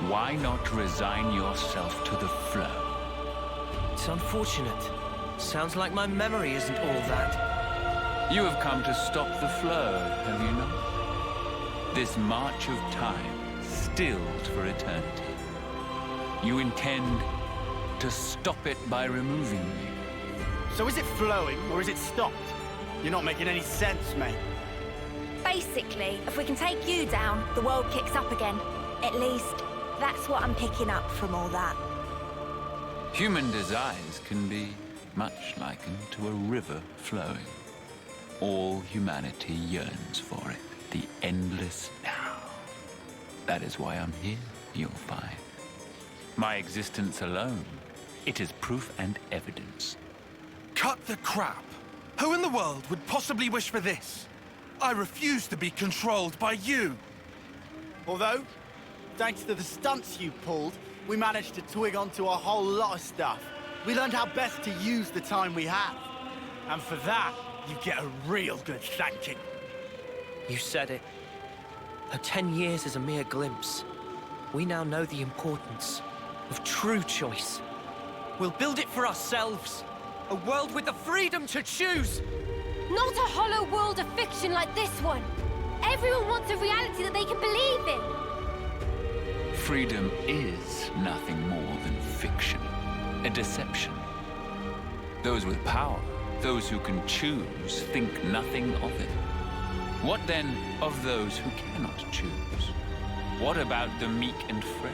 why not resign yourself to the flow? It's unfortunate. Sounds like my memory isn't all that. You have come to stop the flow, have you not? This march of time, stilled for eternity. You intend to stop it by removing me. So is it flowing, or is it stopped? You're not making any sense, mate. Basically, if we can take you down, the world kicks up again. At least, that's what I'm picking up from all that. Human desires can be much likened to a river flowing. All humanity yearns for it, the endless now. That is why I'm here, you'll find. My existence alone, it is proof and evidence. Cut the crap! Who in the world would possibly wish for this? I refuse to be controlled by you. Although, thanks to the stunts you pulled, we managed to twig onto a whole lot of stuff. We learned how best to use the time we have. And for that, you get a real good thanking. You said it. Though 10 years is a mere glimpse, we now know the importance of true choice. We'll build it for ourselves. A world with the freedom to choose. Not a hollow world of fiction like this one. Everyone wants a reality that they can believe in. Freedom is nothing more than fiction, a deception. Those with power, those who can choose, think nothing of it. What then of those who cannot choose? What about the meek and frail?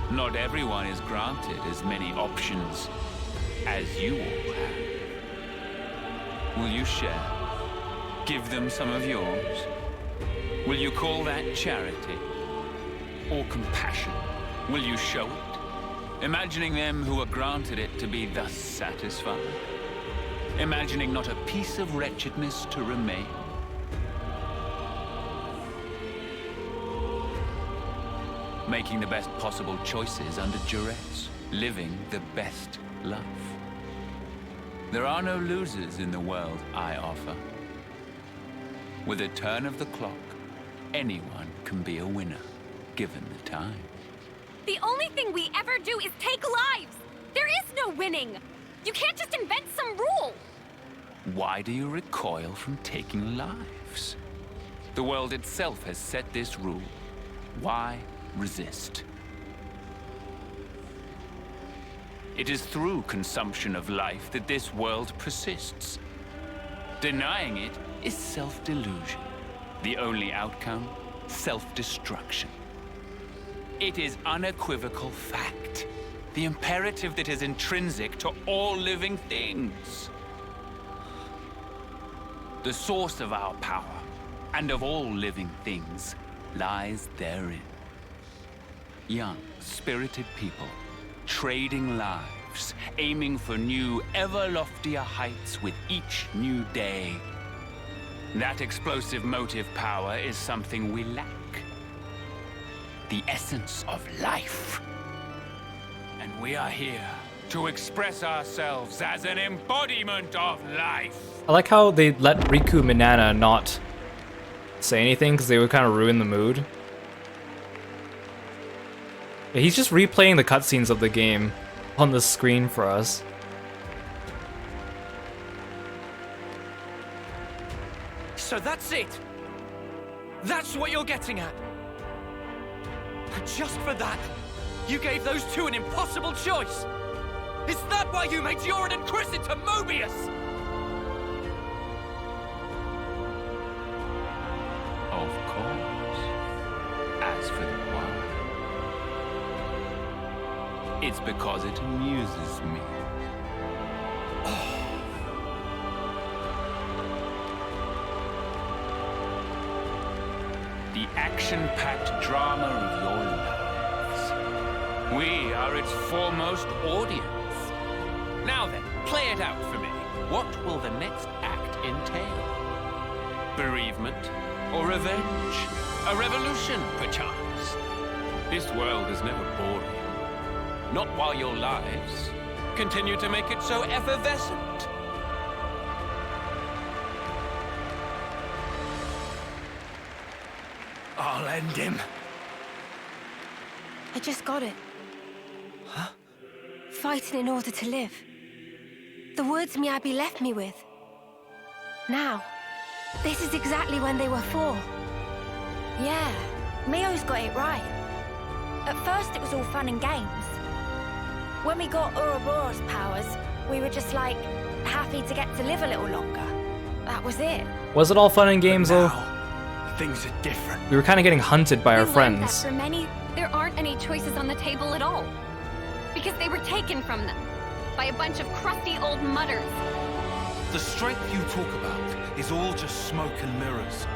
Not everyone is granted as many options as you all have. Will you share? Give them some of yours? Will you call that charity? Or compassion? Will you show it? Imagining them who are granted it to be thus satisfied? Imagining not a piece of wretchedness to remain? Making the best possible choices under duress, living the best life. There are no losers in the world I offer. With a turn of the clock, anyone can be a winner, given the time. The only thing we ever do is take lives! There is no winning! You can't just invent some rule! Why do you recoil from taking lives? The world itself has set this rule. Why resist? It is through consumption of life that this world persists. Denying it is self-delusion. The only outcome, self-destruction. It is unequivocal fact. The imperative that is intrinsic to all living things. The source of our power, and of all living things, lies therein. Young, spirited people, trading lives, aiming for new, ever loftier heights with each new day. That explosive motive power is something we lack. The essence of life. And we are here to express ourselves as an embodiment of life. I like how they let Riku Minana not say anything because they would kind of ruin the mood. Yeah, he's just replaying the cutscenes of the game on the screen for us. So that's it? That's what you're getting at? And just for that, you gave those two an impossible choice? Is that why you made Yorin and Chris into Mobius? Of course. As for the why, it's because it amuses me. The action-packed drama of your lives. We are its foremost audience. Now then, play it out for me. What will the next act entail? Bereavement? Or revenge? A revolution, perchance? This world is never boring. Not while your lives continue to make it so effervescent. I'll end him. I just got it. Huh? Fighting in order to live. The words Miyabi left me with. Now, this is exactly when they were for. Yeah, Mio's got it right. At first it was all fun and games. When we got Ouroboros powers, we were just like, happy to get to live a little longer. That was it. Was it all fun and games though? Things are different. We were kind of getting hunted by our That friends. for many, there aren't any choices on the table at all. Because they were taken from them by a bunch of crusty old mutters. The strength you talk about is all just smoke and mirrors.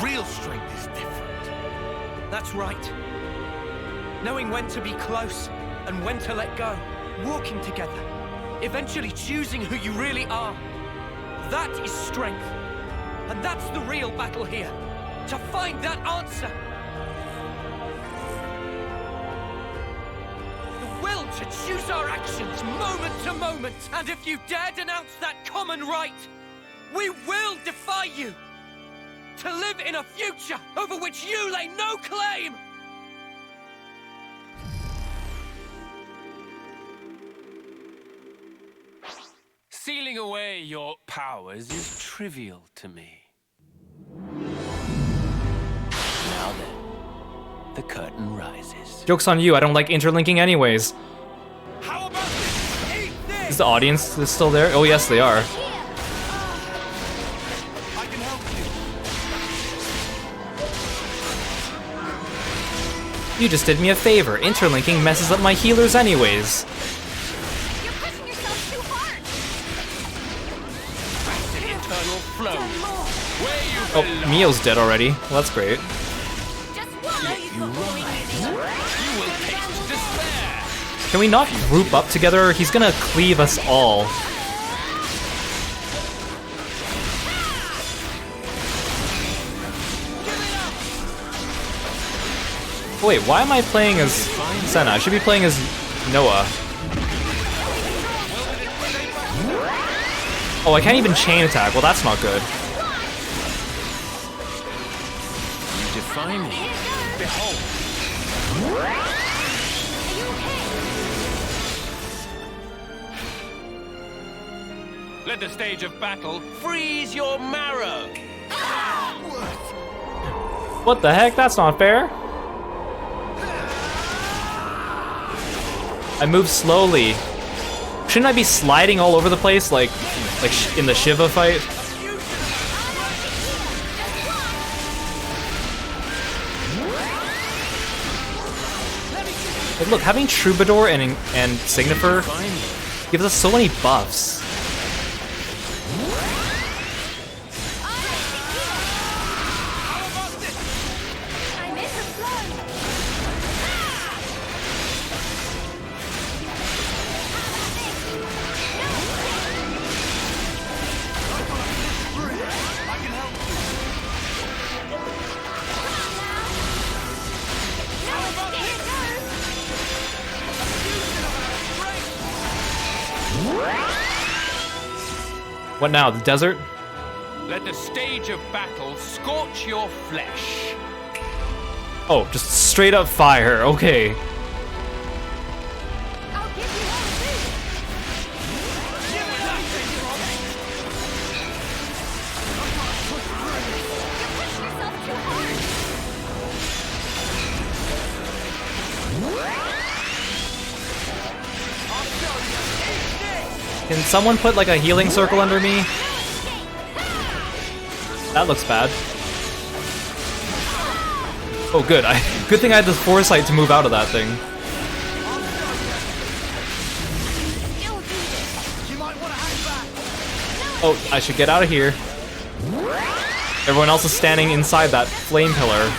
Real strength is different. That's right. Knowing when to be close and when to let go. Walking together. Eventually choosing who you really are. That is strength. And that's the real battle here. To find that answer. The will to choose our actions moment to moment. And if you dare denounce that common right, we will defy you. To live in a future over which you lay no claim. Sealing away your powers is trivial to me. Now then, the curtain rises. Joke's on you, I don't like interlinking anyways. How about this? Eat this! Is the audience still there? Oh yes, they are. I can help you. You just did me a favor. Interlinking messes up my healers anyways. You're pushing yourself too hard. Eternal flow. Where you Oh, Mio's dead already. Well, that's great. Just one. Can we not group up together? He's gonna cleave us all. Oh, wait, why am I playing as Senna? I should be playing as Noah. Oh, I can't even chain attack. Well, that's not good. You define me. Behold. Let the stage of battle freeze your marrow. What the heck? That's not fair. I move slowly. Shouldn't I be sliding all over the place like in the Shiva fight? Like, look, having Troubadour and Signifer gives us so many buffs. What now, the desert? Let the stage of battle scorch your flesh. Oh, just straight up fire, okay. Can someone put like a healing circle under me? That looks bad. Oh good, good thing I had the foresight to move out of that thing. Oh, I should get out of here. Everyone else is standing inside that flame pillar.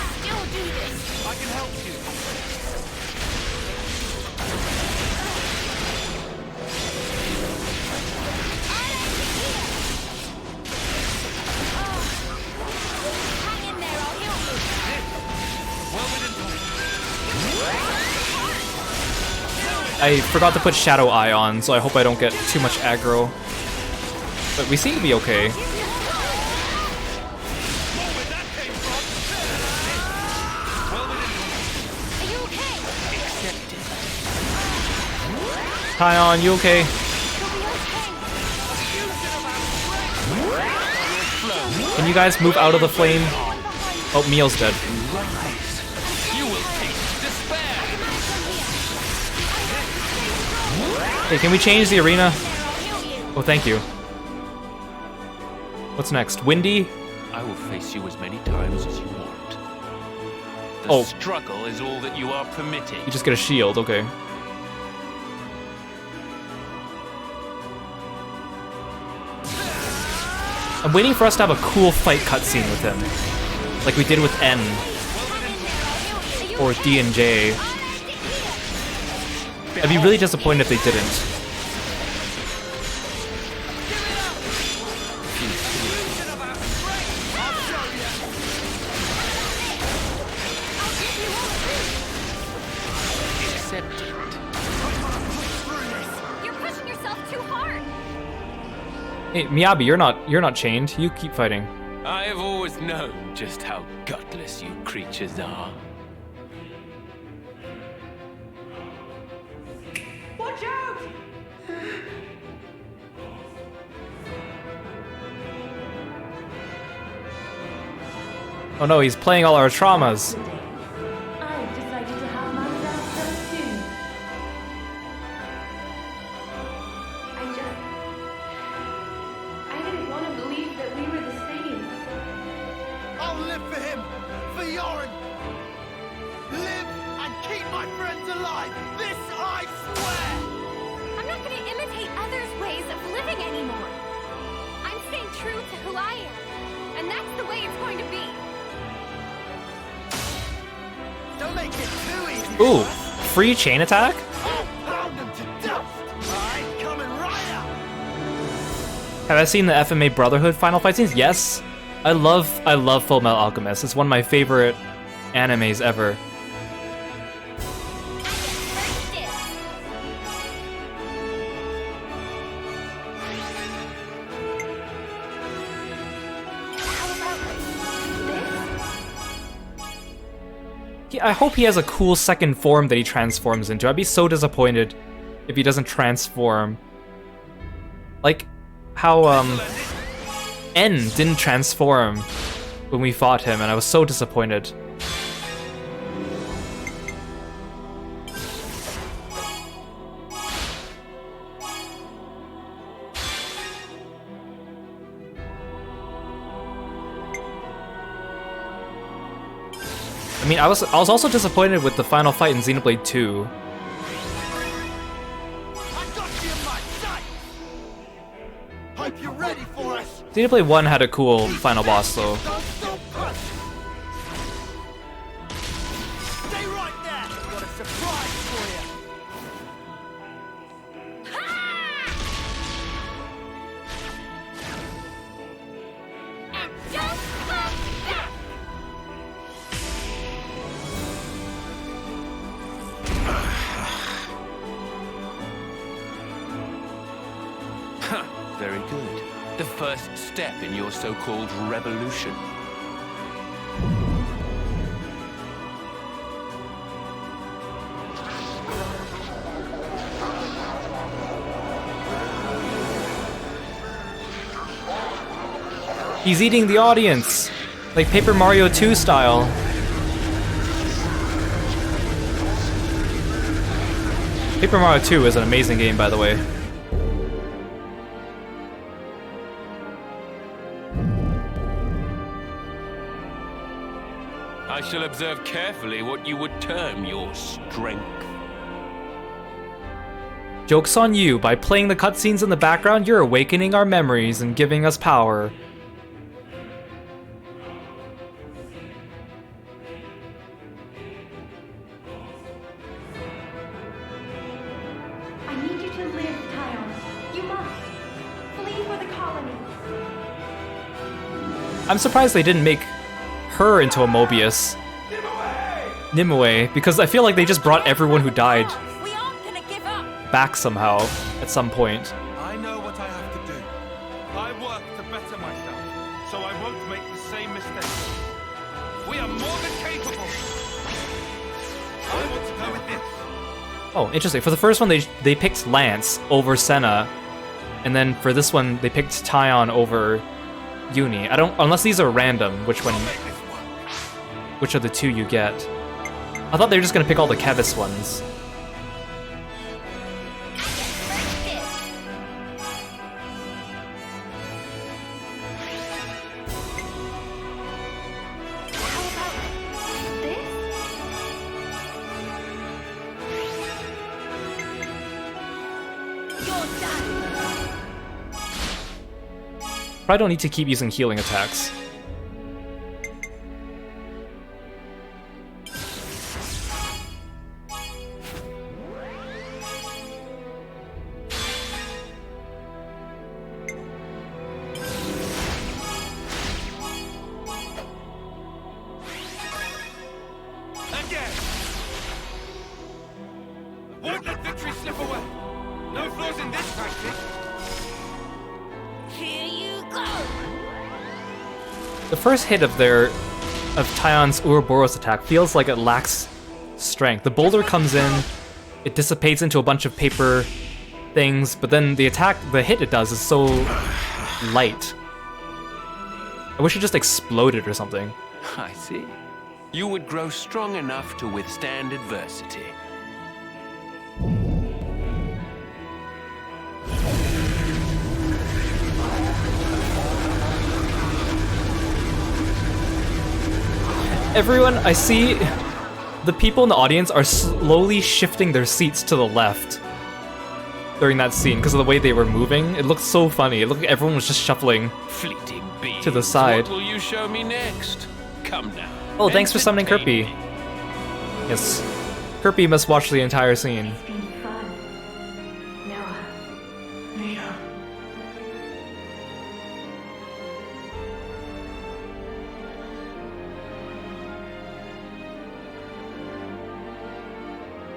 I forgot to put Shadow Eye on, so I hope I don't get too much aggro. But we seem to be okay. Tyon, you okay? Can you guys move out of the flame? Oh, Meal's dead. Hey, can we change the arena? Oh, thank you. What's next? Windy? I will face you as many times as you want. The struggle is all that you are permitted. You just get a shield, okay. I'm waiting for us to have a cool fight cutscene with him. Like we did with N. Or D and J. I'd be really disappointed if they didn't. You're pushing yourself too hard. Hey, Miyabi, you're not chained. You keep fighting. I have always known just how gutless you creatures are. Watch out! Oh no, he's playing all our traumas. I Orange. Live and keep my friends alive. This I swear. I'm not going to imitate others' ways of living anymore. I'm staying true to who I am, and that's the way it's going to be. Don't make it too easy. Ooh, free chain attack? I'll pound them to dust. I'm coming right up. Have I seen the FMA Brotherhood final fight scenes? Yes. I love Full Metal Alchemist. It's one of my favorite animes ever. I hope he has a cool second form that he transforms into. I'd be so disappointed if he doesn't transform. Like how N didn't transform when we fought him, and I was so disappointed. I mean, I was also disappointed with the final fight in Xenoblade 2. Hope you're ready for us. Xenoblade 1 had a cool final boss though. Stay right there. Got a surprise for you. And don't look back! Very good. The first step in your so-called revolution. He's eating the audience, like Paper Mario 2 style. Paper Mario 2 is an amazing game, by the way. I shall observe carefully what you would term your strength. Joke's on you. By playing the cutscenes in the background, you're awakening our memories and giving us power. I need you to live, Tyon. You must. Flee for the colony. I'm surprised they didn't make her into a Mobius. Nimue, because I feel like they just brought everyone who died back somehow at some point. I know what I have to do. I work to better myself, so I won't make the same mistake. We are more than capable. I want to go with this. Oh, interesting. For the first one, they picked Lance over Senna, and then for this one, they picked Tyon over Uni. I don't, unless these are random, which of the two you get. I thought they were just gonna pick all the Kevis ones. Probably don't need to keep using healing attacks. Again! Won't let victory slip away! No flaws in this tactic! Here you go. The first hit of Tyon's Ouroboros attack feels like it lacks strength. The boulder comes in, it dissipates into a bunch of paper things, but then the hit it does is so light. I wish it just exploded or something. I see. You would grow strong enough to withstand adversity. Everyone, I see the people in the audience are slowly shifting their seats to the left during that scene because of the way they were moving. It looked so funny. It looked like everyone was just shuffling Fleeting beings, to the side. What will you show me next? Come now. Oh, thanks for summoning Kirby. Yes. Kirby must watch the entire scene.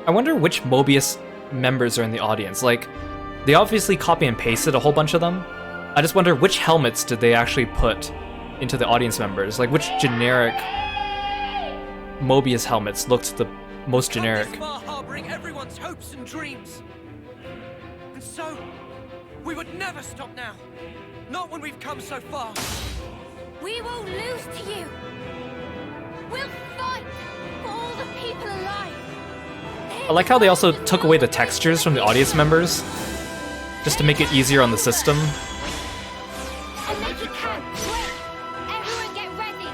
I wonder which Mobius members are in the audience. Like, they obviously copy and pasted a whole bunch of them. I just wonder which helmets did they actually put into the audience members? Like, which generic Mobius helmets looked the most generic? Harboring everyone's hopes and dreams. And so, we would never stop now. Not when we've come so far. We won't lose to you. We'll fight for all the people alive. I like how they also took away the textures from the audience members, just to make it easier on the system. And make it count. Wait. Everyone get ready.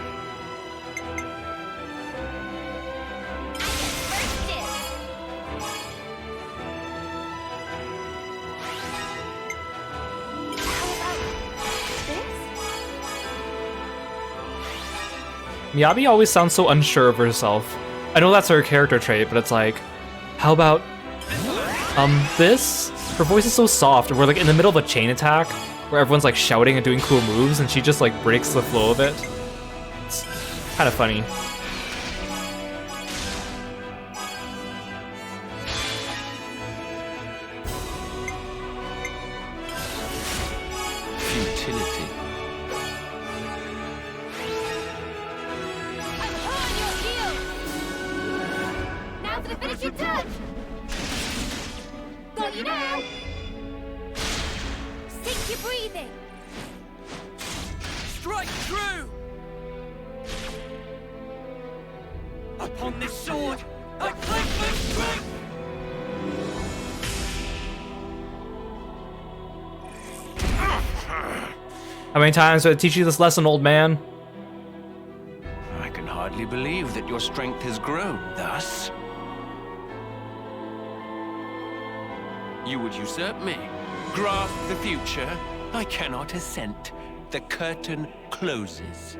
Miyabi always sounds so unsure of herself. I know that's her character trait, but it's like, how about this? Her voice is so soft, and we're like in the middle of a chain attack where everyone's like shouting and doing cool moves, and she just like breaks the flow of it. It's kind of funny. Futility. Now for the finishing touch! Got you now! Sink your breathing! Strike true! Upon this sword, I pledge my strength! How many times did I teach you this lesson, old man? I can hardly believe that your strength has grown thus. You would usurp me, grasp the future. I cannot assent. The curtain closes.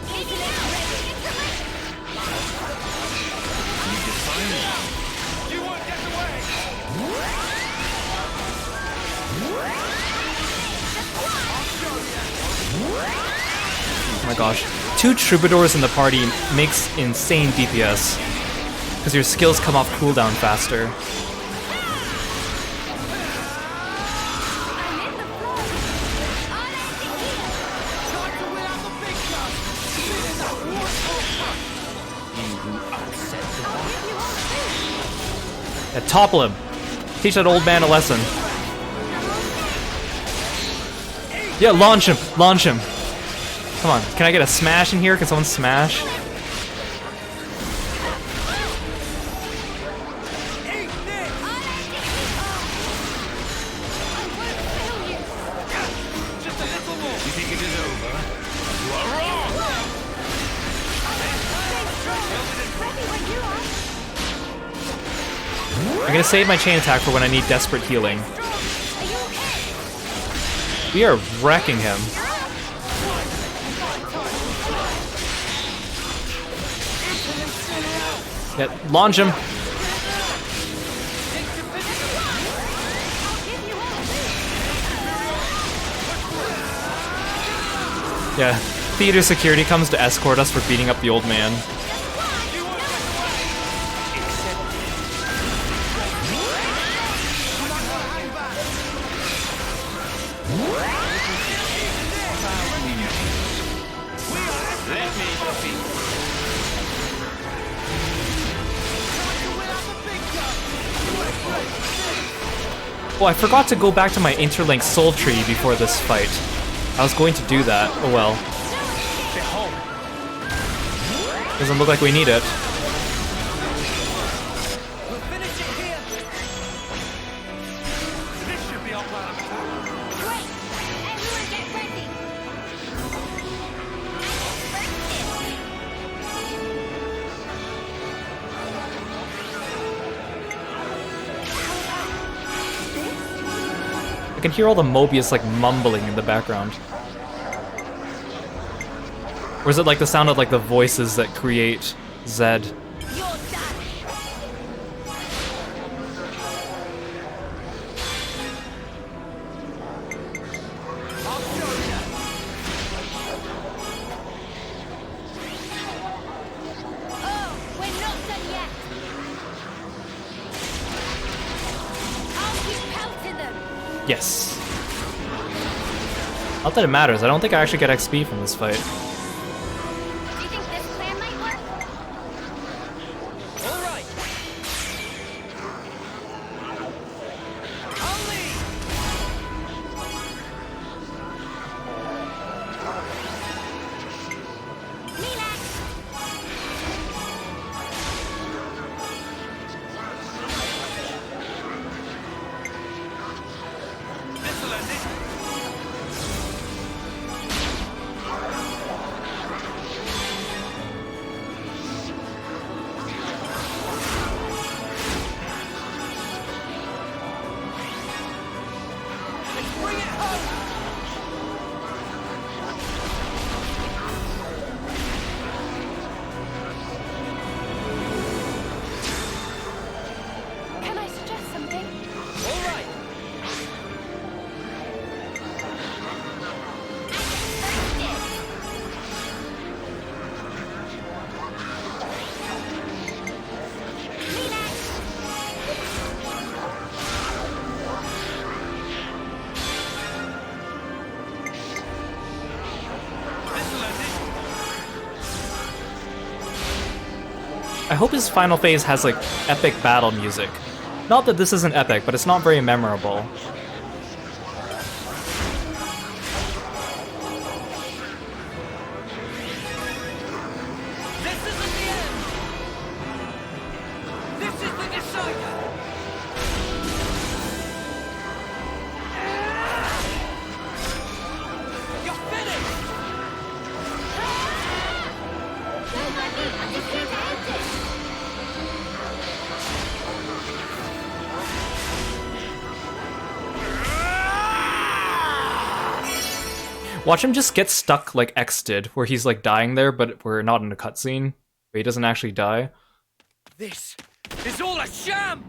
You defy me. You won't get away! Oh my gosh. 2 troubadours in the party makes insane DPS. Because your skills come off cooldown faster. Yeah, topple him. Teach that old man a lesson. Yeah, launch him. Launch him. Come on. Can I get a smash in here? Can someone smash? I'm gonna save my chain attack for when I need desperate healing. We are wrecking him. Yeah, launch him. Yeah, theater security comes to escort us for beating up the old man. Oh, I forgot to go back to my interlinked soul tree before this fight. I was going to do that. Oh well. Doesn't look like we need it. I can hear all the Mobius like mumbling in the background. Or is it like the sound of like the voices that create Zed? Yes. Not that it matters. I don't think I actually get XP from this fight. Do you think this plan might work? All right. I'll lead. This'll end it. Can I suggest something? All right. I hope his final phase has like epic battle music. Not that this isn't epic, but it's not very memorable. This isn't the end. This is the decider. You're finished. Don't mind me, I'm just here to end it. Watch him just get stuck like X did, where he's like dying there, but we're not in a cutscene. But he doesn't actually die. This is all a sham.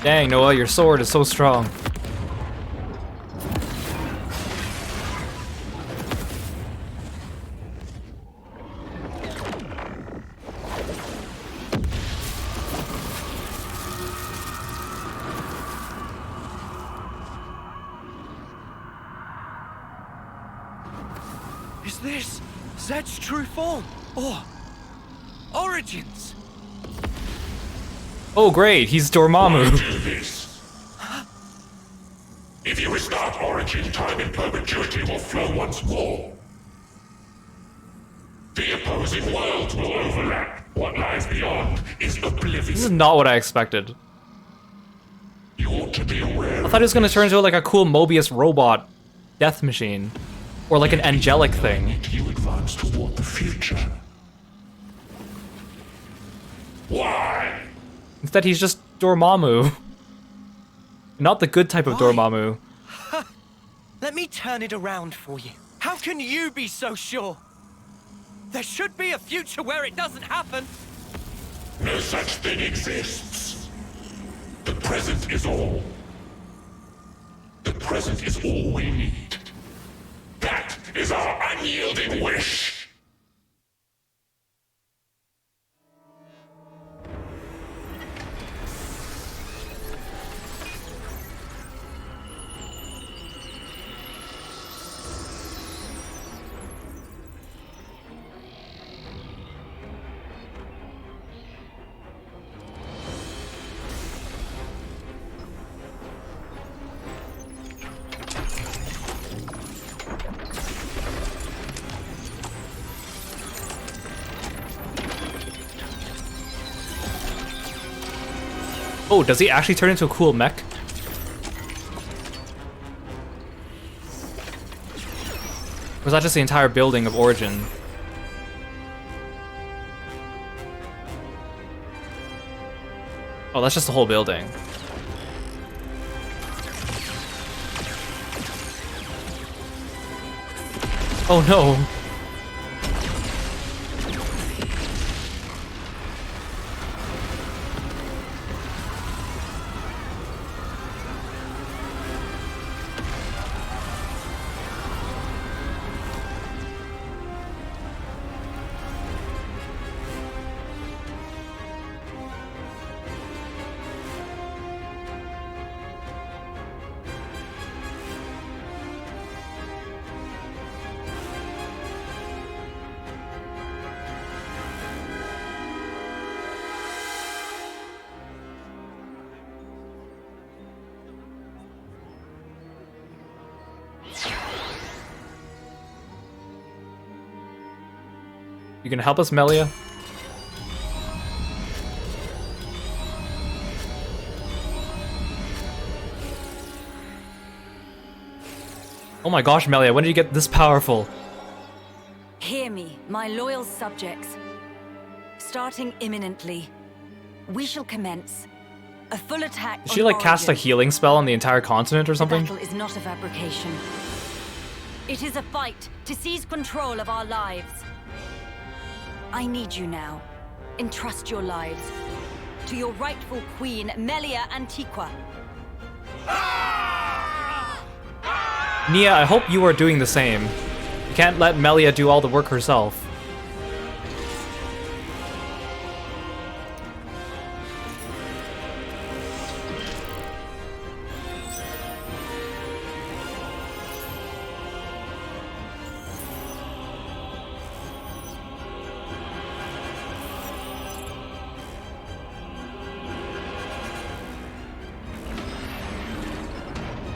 Dang, Noah, your sword is so strong. Is this Zed's true form? Or origins? Oh great, he's Dormammu. Do this. If you restart Origin, time in perpetuity will flow once more. The opposing worlds will overlap. What lies beyond is oblivion. This is not what I expected. You ought to be aware. I thought he was gonna turn into like a cool Mobius robot death machine. Or like an angelic thing. You advance toward the future. Why? Instead, he's just Dormammu. Not the good type of Dormammu. Let me turn it around for you. How can you be so sure? There should be a future where it doesn't happen. No such thing exists. The present is all. The present is all we need. That is our unyielding wish. Oh, does he actually turn into a cool mech? Or is that just the entire building of Origin? Oh, that's just the whole building. Oh no! You gonna help us, Melia? Oh my gosh, Melia, when did you get this powerful? Hear me, my loyal subjects. Starting imminently, we shall commence a full attack. Did she like cast a healing spell on the entire continent or something? The battle is not a fabrication. It is a fight to seize control of our lives. I need you now. Entrust your lives to your rightful queen, Melia Antiqua. Nia, I hope you are doing the same. You can't let Melia do all the work herself.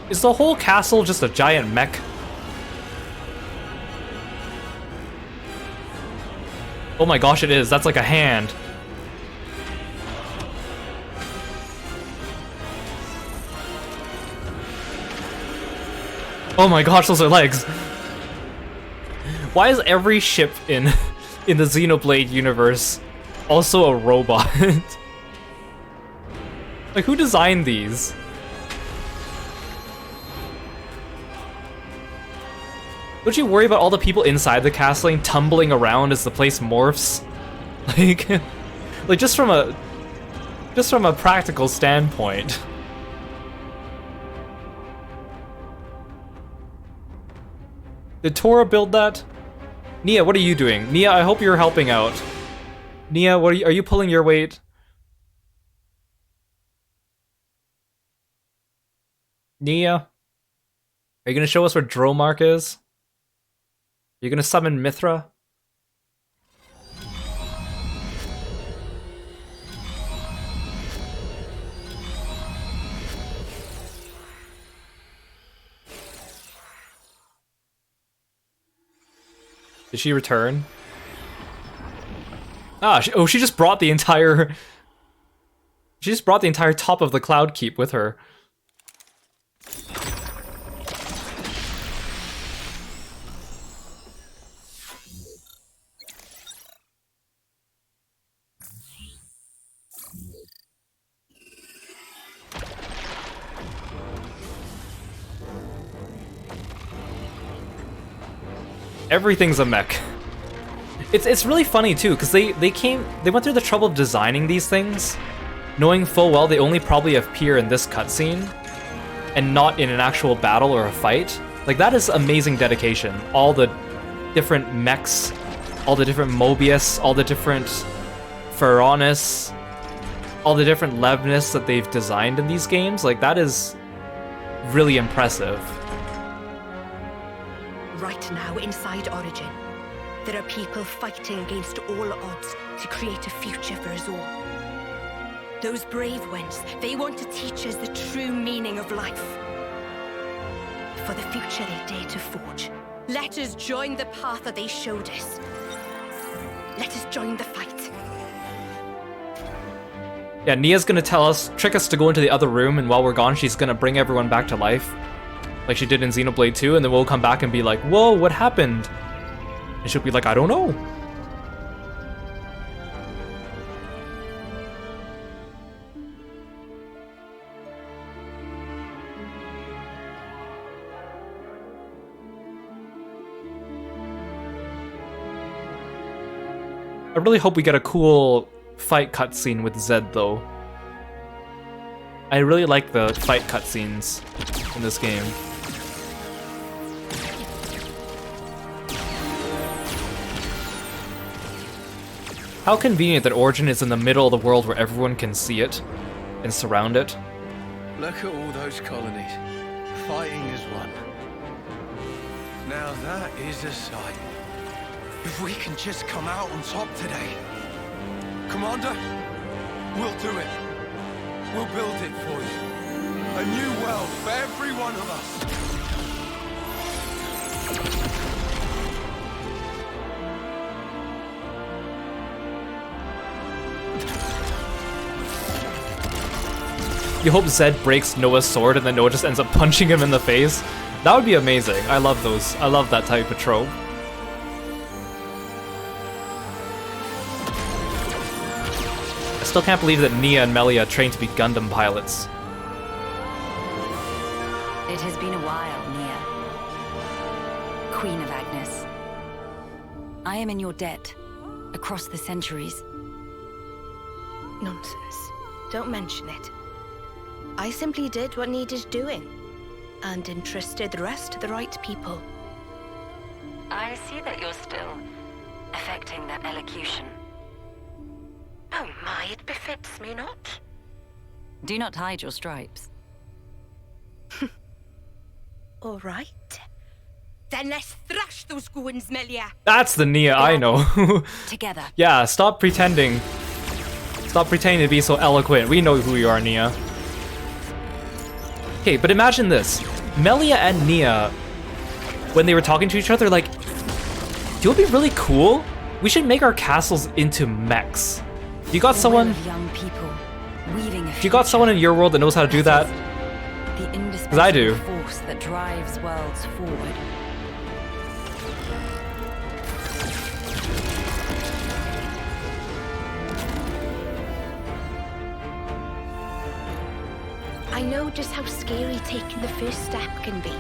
Is the whole castle just a giant mech? Oh my gosh, it is. That's like a hand. Oh my gosh, those are legs. Why is every ship in the Xenoblade universe also a robot? Like, who designed these? Don't you worry about all the people inside the castling tumbling around as the place morphs? Like just from a practical standpoint. Did Tora build that? Nia, what are you doing? Nia, I hope you're helping out. Nia, what are you pulling your weight? Nia? Are you gonna show us where Dromark is? You're gonna summon Mithra? Did she return? Ah, she just brought the entire... She just brought the entire top of the Cloud Keep with her. Everything's a mech. It's really funny too, because they went through the trouble of designing these things, knowing full well they only probably appear in this cutscene, and not in an actual battle or a fight. Like, that is amazing dedication. All the different mechs, all the different Mobius, all the different Ferronis, all the different Levnis that they've designed in these games. Like, that is really impressive. Right now, inside Origin, there are people fighting against all odds to create a future for us all. Those brave ones, they want to teach us the true meaning of life. For the future they dare to forge. Let us join the path that they showed us. Let us join the fight. Yeah, Nia's gonna trick us to go into the other room, and while we're gone, she's gonna bring everyone back to life. Like she did in Xenoblade 2, and then we'll come back and be like, whoa, what happened? And she'll be like, I don't know. I really hope we get a cool fight cutscene with Zed, though. I really like the fight cutscenes in this game. How convenient that Origin is in the middle of the world where everyone can see it and surround it. Look at all those colonies, fighting as one. Now that is a sight. If we can just come out on top today. Commander, we'll do it. We'll build it for you. A new world for every one of us. You hope Zed breaks Noah's sword and then Noah just ends up punching him in the face? That would be amazing. I love those. I love that type of trope. I still can't believe that Nia and Melia trained to be Gundam pilots. It has been a while, Nia. Queen of Agnes. I am in your debt, across the centuries. Nonsense. Don't mention it. I simply did what needed doing, and entrusted the rest to the right people. I see that you're still affecting that elocution. Oh my, it befits me not. Do not hide your stripes. All right. Then let's thrash those goons, Melia. That's the Nia I know. Together. Yeah, stop pretending. Stop pretending to be so eloquent. We know who you are, Nia. Okay, but imagine this. Melia and Nia, when they were talking to each other, like, it would be really cool. We should make our castles into mechs. You got someone? Young people, weaving You got someone in your world that knows how to do that? the Because I do. indispensable force that drives worlds forward. I know just how scary taking the first step can be.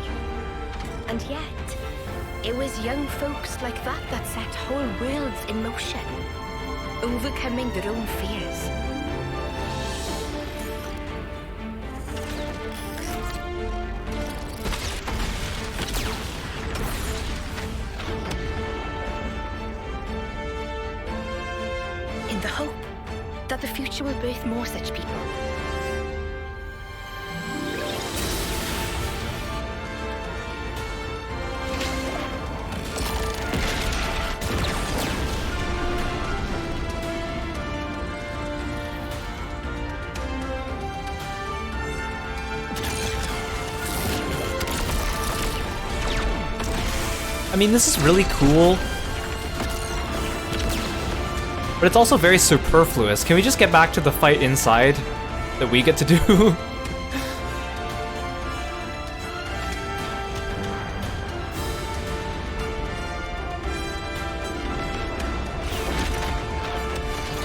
And yet, it was young folks like that that set whole worlds in motion, overcoming their own fears. In the hope that the future will birth more such people. I mean, this is really cool. But it's also very superfluous. Can we just get back to the fight inside that we get to do?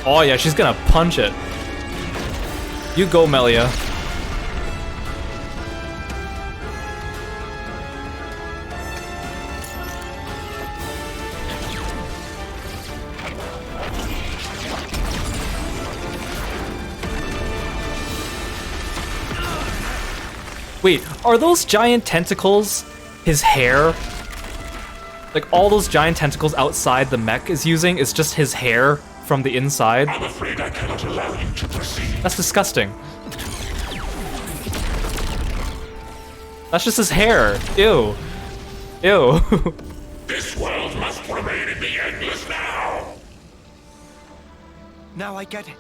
Oh yeah, she's gonna punch it. You go, Melia. Wait, are those giant tentacles his hair? Like all those giant tentacles outside the mech is using is just his hair from the inside? I'm afraid I cannot allow you to proceed. That's disgusting. That's just his hair. Ew. Ew. This world must remain in the endless now. Now I get it.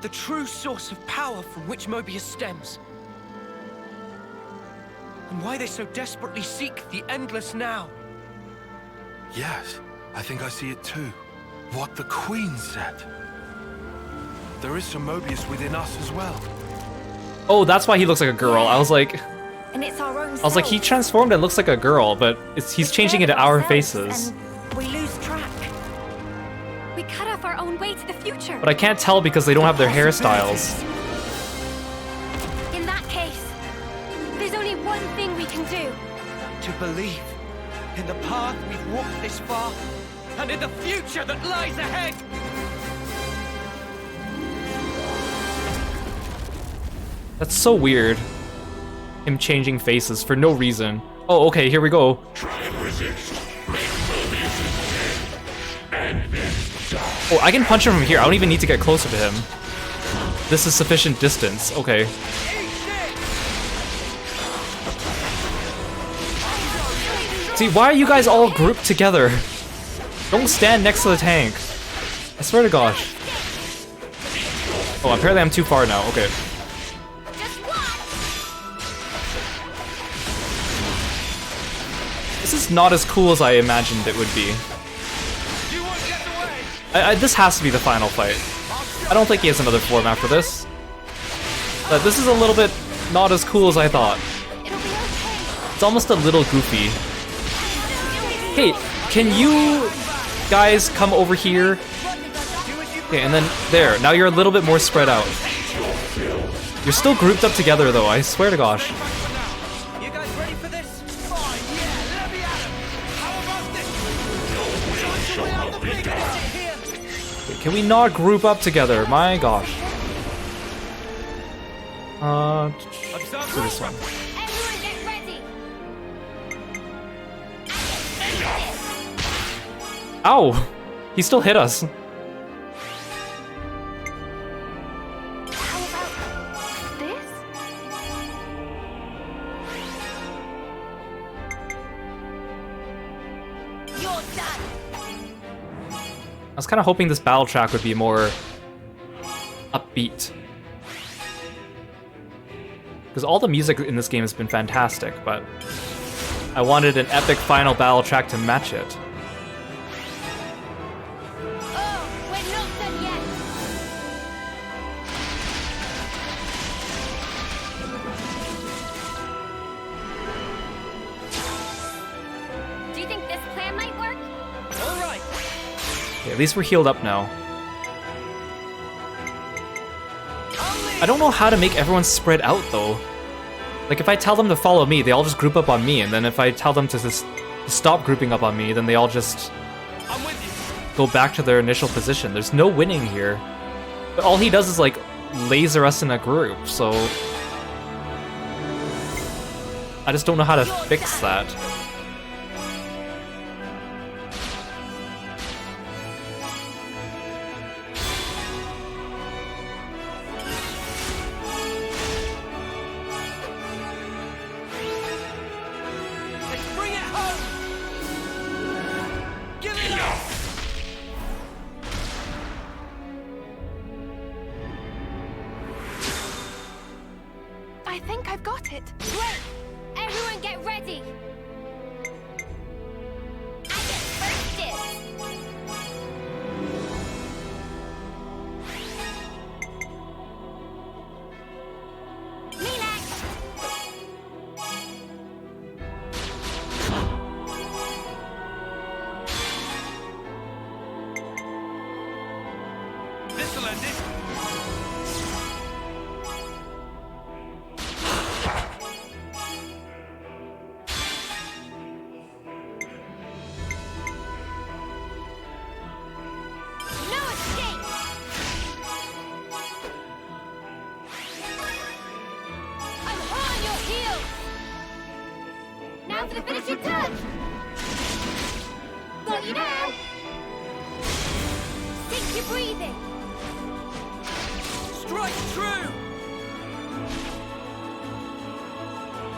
The true source of power from which Mobius stems. And why they so desperately seek the endless now. Yes, I think I see it too. What the Queen said. there is some Mobius within us as well. Oh, that's why he looks like a girl. I was like, And it's our own he transformed and looks like a girl, but he's changing into our faces. And we lose track. We cut off our own way to the future. But I can't tell because they don't have their hairstyles. In that case, there's only one thing we can do. To believe in the path we've walked this far, and in the future that lies ahead. That's so weird. Him changing faces for no reason. Oh, okay, here we go. Oh, I can punch him from here. I don't even need to get closer to him. This is sufficient distance. Okay. See, why are you guys all grouped together? Don't stand next to the tank. I swear to gosh. Oh, apparently I'm too far now. Okay. This is not as cool as I imagined it would be. This has to be the final fight. I don't think he has another form after this. But this is a little bit not as cool as I thought. It's almost a little goofy. Hey, can you guys come over here? Okay, and then there. Now you're a little bit more spread out. You're still grouped up together though, I swear to gosh. You guys ready for this? Fine, yeah, let me at 'em. How about this? Can we not group up together? My gosh. Let's do this one. Ow! He still hit us. I was kind of hoping this battle track would be more upbeat. Because all the music in this game has been fantastic, but I wanted an epic final battle track to match it. Do you think this plan might work? All right. Okay, at least we're healed up now. I don't know how to make everyone spread out though. Like if I tell them to follow me, they all just group up on me, and then if I tell them to stop grouping up on me, then they all just go back to their initial position. There's no winning here. But all he does is like laser us in a group, so I just don't know how to fix that. I think I've got it. Great! Everyone get ready! I get first dibs! Me next! This'll end it. Now for the finishing touch! Got you now! Think you're breathing! Strike true!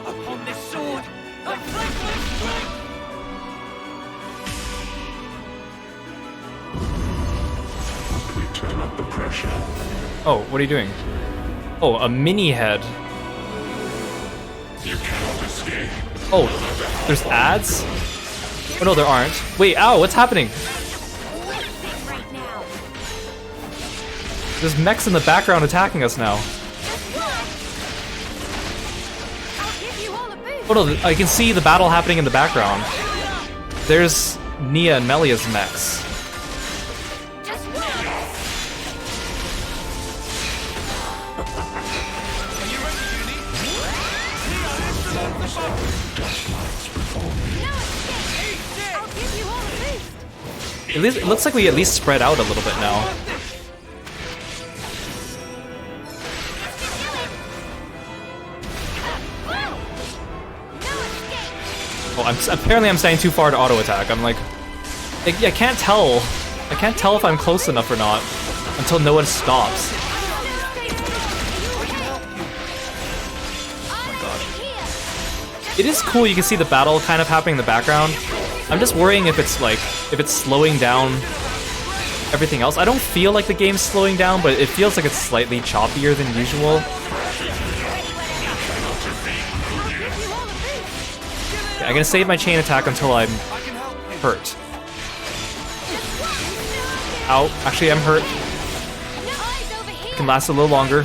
Upon this sword, I flank my strength! We turn up the pressure. Oh, what are you doing? Oh, a mini head. You cannot escape. Oh, there's ads? Oh no, there aren't. Wait, ow, what's happening? There's mechs in the background attacking us now. Oh no, I can see the battle happening in the background. There's Nia and Melia's mechs. At least, it looks like we at least spread out a little bit now. Oh, apparently I'm staying too far to auto attack. I'm like, I can't tell. I can't tell if I'm close enough or not until Noah stops. It is cool. You can see the battle kind of happening in the background. I'm just worrying if it's slowing down everything else. I don't feel like the game's slowing down, but it feels like it's slightly choppier than usual. Okay, I'm gonna save my chain attack until I'm hurt. Ow, actually I'm hurt. It can last a little longer.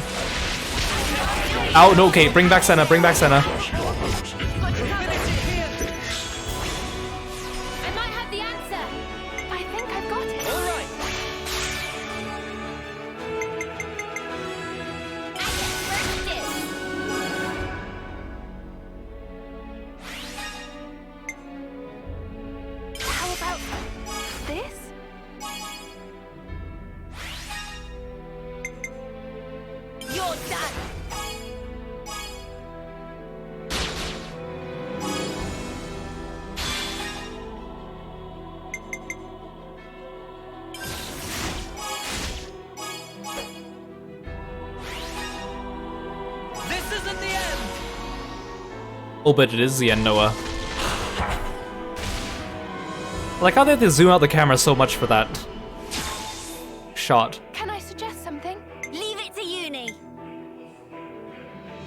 Ow, no, okay, bring back Senna, bring back Senna. Oh, but it is the end, Noah. I like how they have to zoom out the camera so much for that shot. Can I suggest something? Leave it to Uni.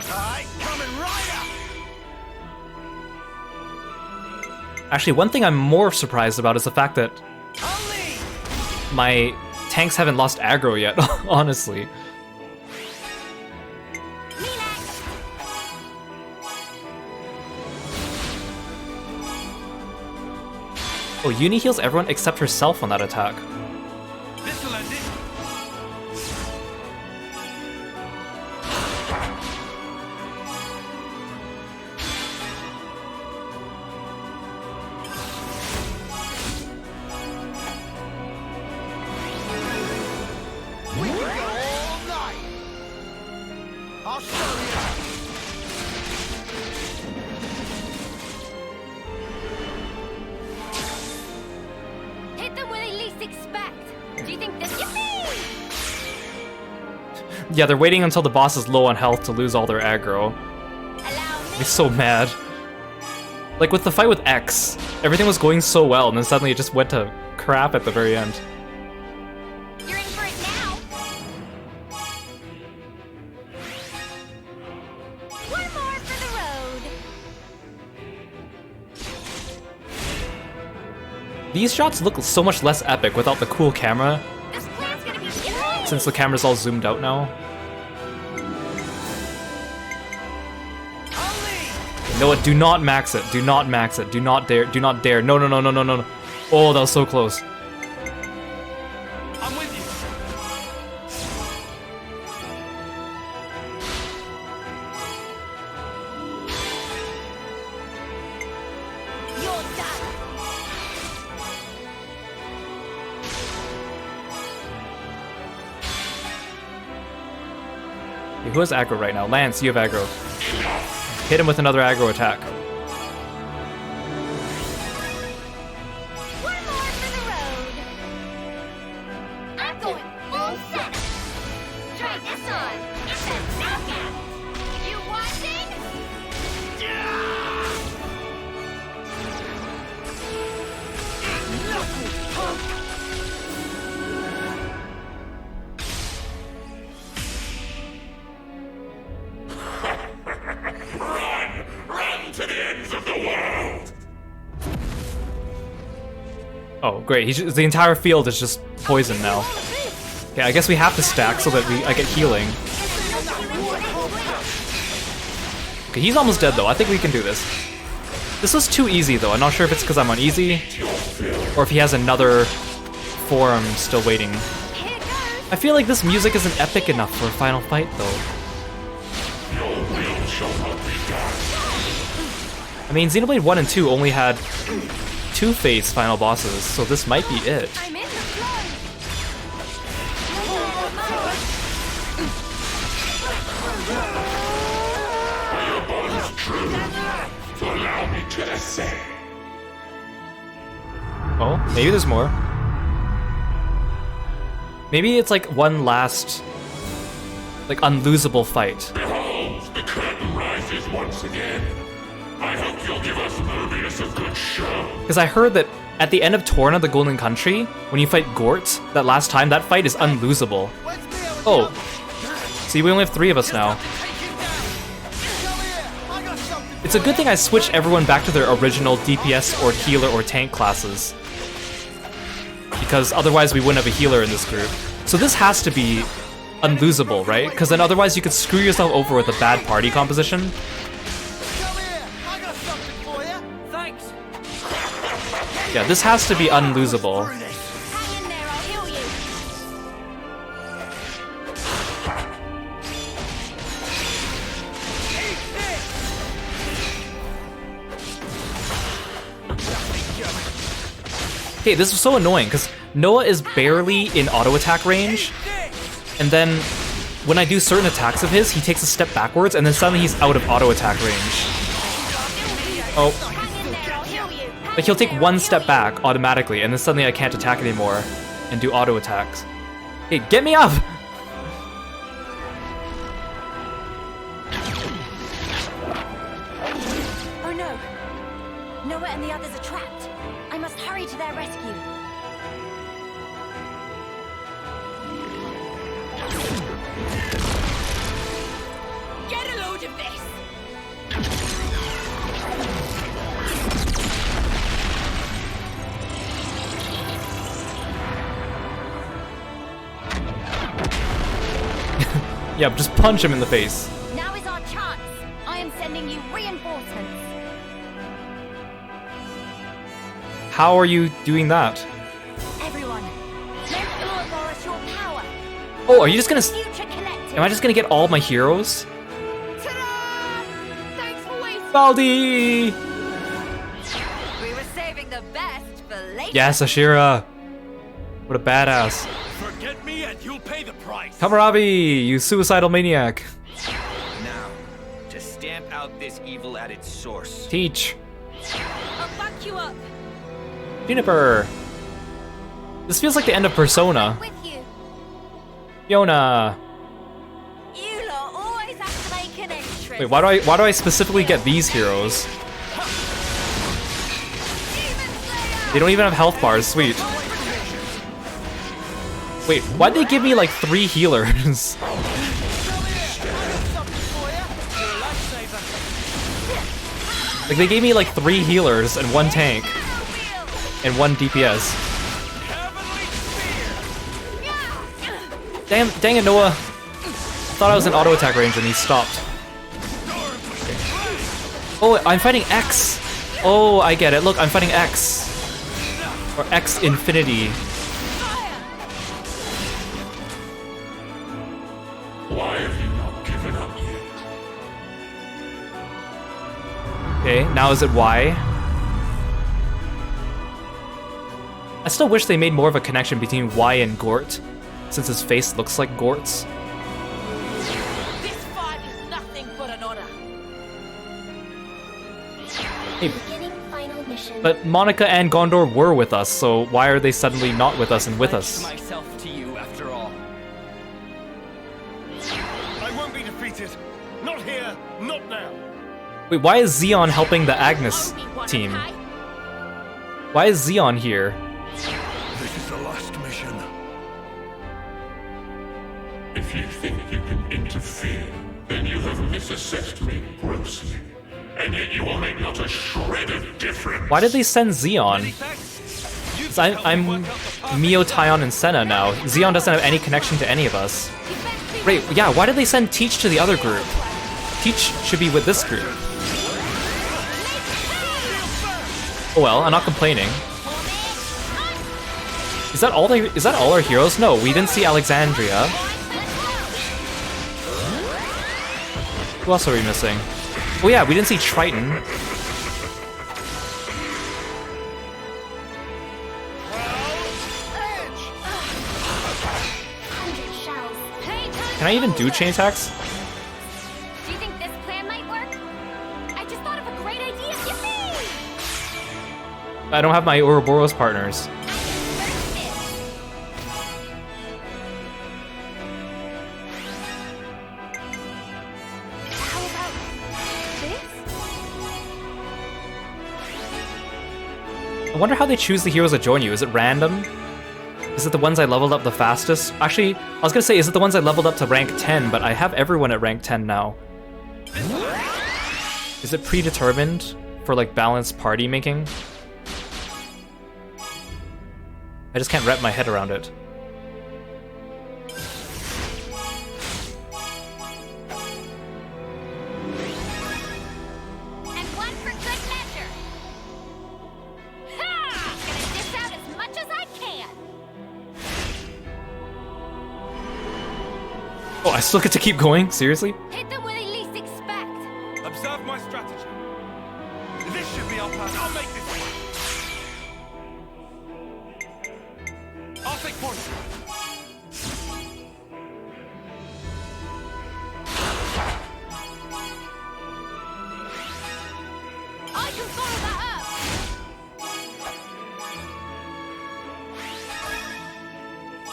Alright, coming right up. Actually, one thing I'm more surprised about is the fact that my tanks haven't lost aggro yet, honestly. Oh, Uni heals everyone except herself on that attack. We can go all night. I'll show you. Hit them where they least expect. Do you think this? Yeah, they're waiting until the boss is low on health to lose all their aggro. They're so mad. Like with the fight with X, everything was going so well, and then suddenly it just went to crap at the very end. You're in for it now. One more for the road. These shots look so much less epic without the cool camera, since the camera's all zoomed out now. Noah, do not max it. Do not max it. Do not dare. Do not dare. No, no, no, no, no, no. Oh, that was so close. I'm with you. You're done. Hey, who has aggro right now? Lance, you have aggro. Hit him with another aggro attack. One more for the road. I'm going full set. Try this on. It's a knockout. You watching? Run to the ends of the world! Oh, great. The entire field is just poison now. Okay, I guess we have to stack so that I get healing. Okay, he's almost dead though. I think we can do this. This was too easy though. I'm not sure if it's because I'm on easy or if he has another form still waiting. I feel like this music isn't epic enough for a final fight though. I mean, Xenoblade 1 and 2 only had 2 phase final bosses, so this might be it. Oh, maybe there's more. Maybe it's like one last, like, unlosable fight. Behold, the curtain rises once again. I hope you'll give us Mobius a good show. Because I heard that at the end of Torna, the Golden Country, when you fight Gort, that last time, that fight is unlosable. Oh. See, we only have 3 of us now. It's a good thing I switched everyone back to their original DPS or healer or tank classes. Because otherwise we wouldn't have a healer in this group. So this has to be unlosable, right? Because then otherwise you could screw yourself over with a bad party composition. Yeah, this has to be unlosable. Okay, this is so annoying because Noah is barely in auto attack range, and then when I do certain attacks of his, he takes a step backwards, and then suddenly he's out of auto attack range. Oh. Like he'll take 1 step back automatically, and then suddenly I can't attack anymore and do auto attacks. Hey, get me up! Oh no! Noah and the others are trapped. I must hurry to their rescue. Get a load of this! Yeah, just punch him in the face. Now is our chance. I am sending you reinforcements. How are you doing that? Everyone, lend Ouroboros your power. Oh, are you just gonna... Future connected. Am I just gonna get all my heroes? Thanks for waiting. Baldi! We were saving the best for later. Yes, Ashira! What a badass. Forget me and you'll pay the price. Kamarabi, you suicidal maniac. Now, to stamp out this evil at its source. Teach. I'll back you up. Juniper. This feels like the end of Persona. With you. Fiona. You lot always have to make an entrance. Wait, why do I specifically get these heroes? They don't even have health bars, sweet. Wait, why'd they give me like 3 healers? Like they gave me like 3 healers and 1 tank and 1 DPS. Dang it, Noah. I thought I was in auto attack range and he stopped. Oh, I'm fighting X. Oh, I get it. Look, I'm fighting X. Or X Infinity. Why have you not given up yet? Okay, now is it Y? I still wish they made more of a connection between Y and Gort, since his face looks like Gort's. This fight is nothing but an honor. Hey, Beginning final mission. but Monica and Gondor were with us, so why are they suddenly not with us and with us? Myself to you, after all. I won't be defeated. Not here, not now. Wait, why is Xeon helping the Agnes team? Why is Xeon here? This is the last mission. If you think you can interfere, then you have misassessed me grossly. And yet you will make not a shred of difference. Why did they send Xeon? You I'm Mio, Taion, and Senna now. Xeon doesn't have any connection to any of us. Right, yeah, why did they send Teach to the other group? Teach should be with this group. Oh well, I'm not complaining. Is that all our heroes? No, we didn't see Alexandria. Who else are we missing? Oh yeah, we didn't see Triton. Can I even do chain attacks? Do you think this plan might work? I just thought of a great idea. Yippee! I don't have my Ouroboros partners. How about this? I wonder how they choose the heroes that join you. Is it random? Is it the ones I leveled up the fastest? Actually, I was gonna say, is it the ones I leveled up to rank 10, but I have everyone at rank 10 now. Is it predetermined for like balanced party making? I just can't wrap my head around it. And one for good measure. Ha! Gonna dish out as much as I can. Oh, I still get to keep going? Seriously? Hit them where they least expect. Observe my strategy. This should be our plan. I'll make this work. I'll take point. I can follow that up.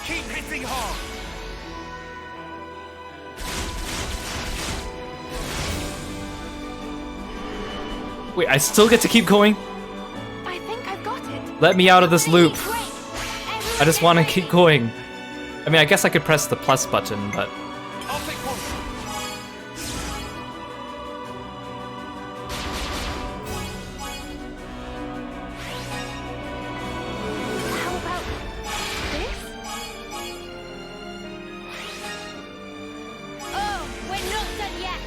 Keep hitting hard. Wait, I still get to keep going? I think I've got it. Let me out of this loop. I just want to keep going. I mean, I guess I could press the plus button, but... I'll take point. How about this? Oh, we're not done yet.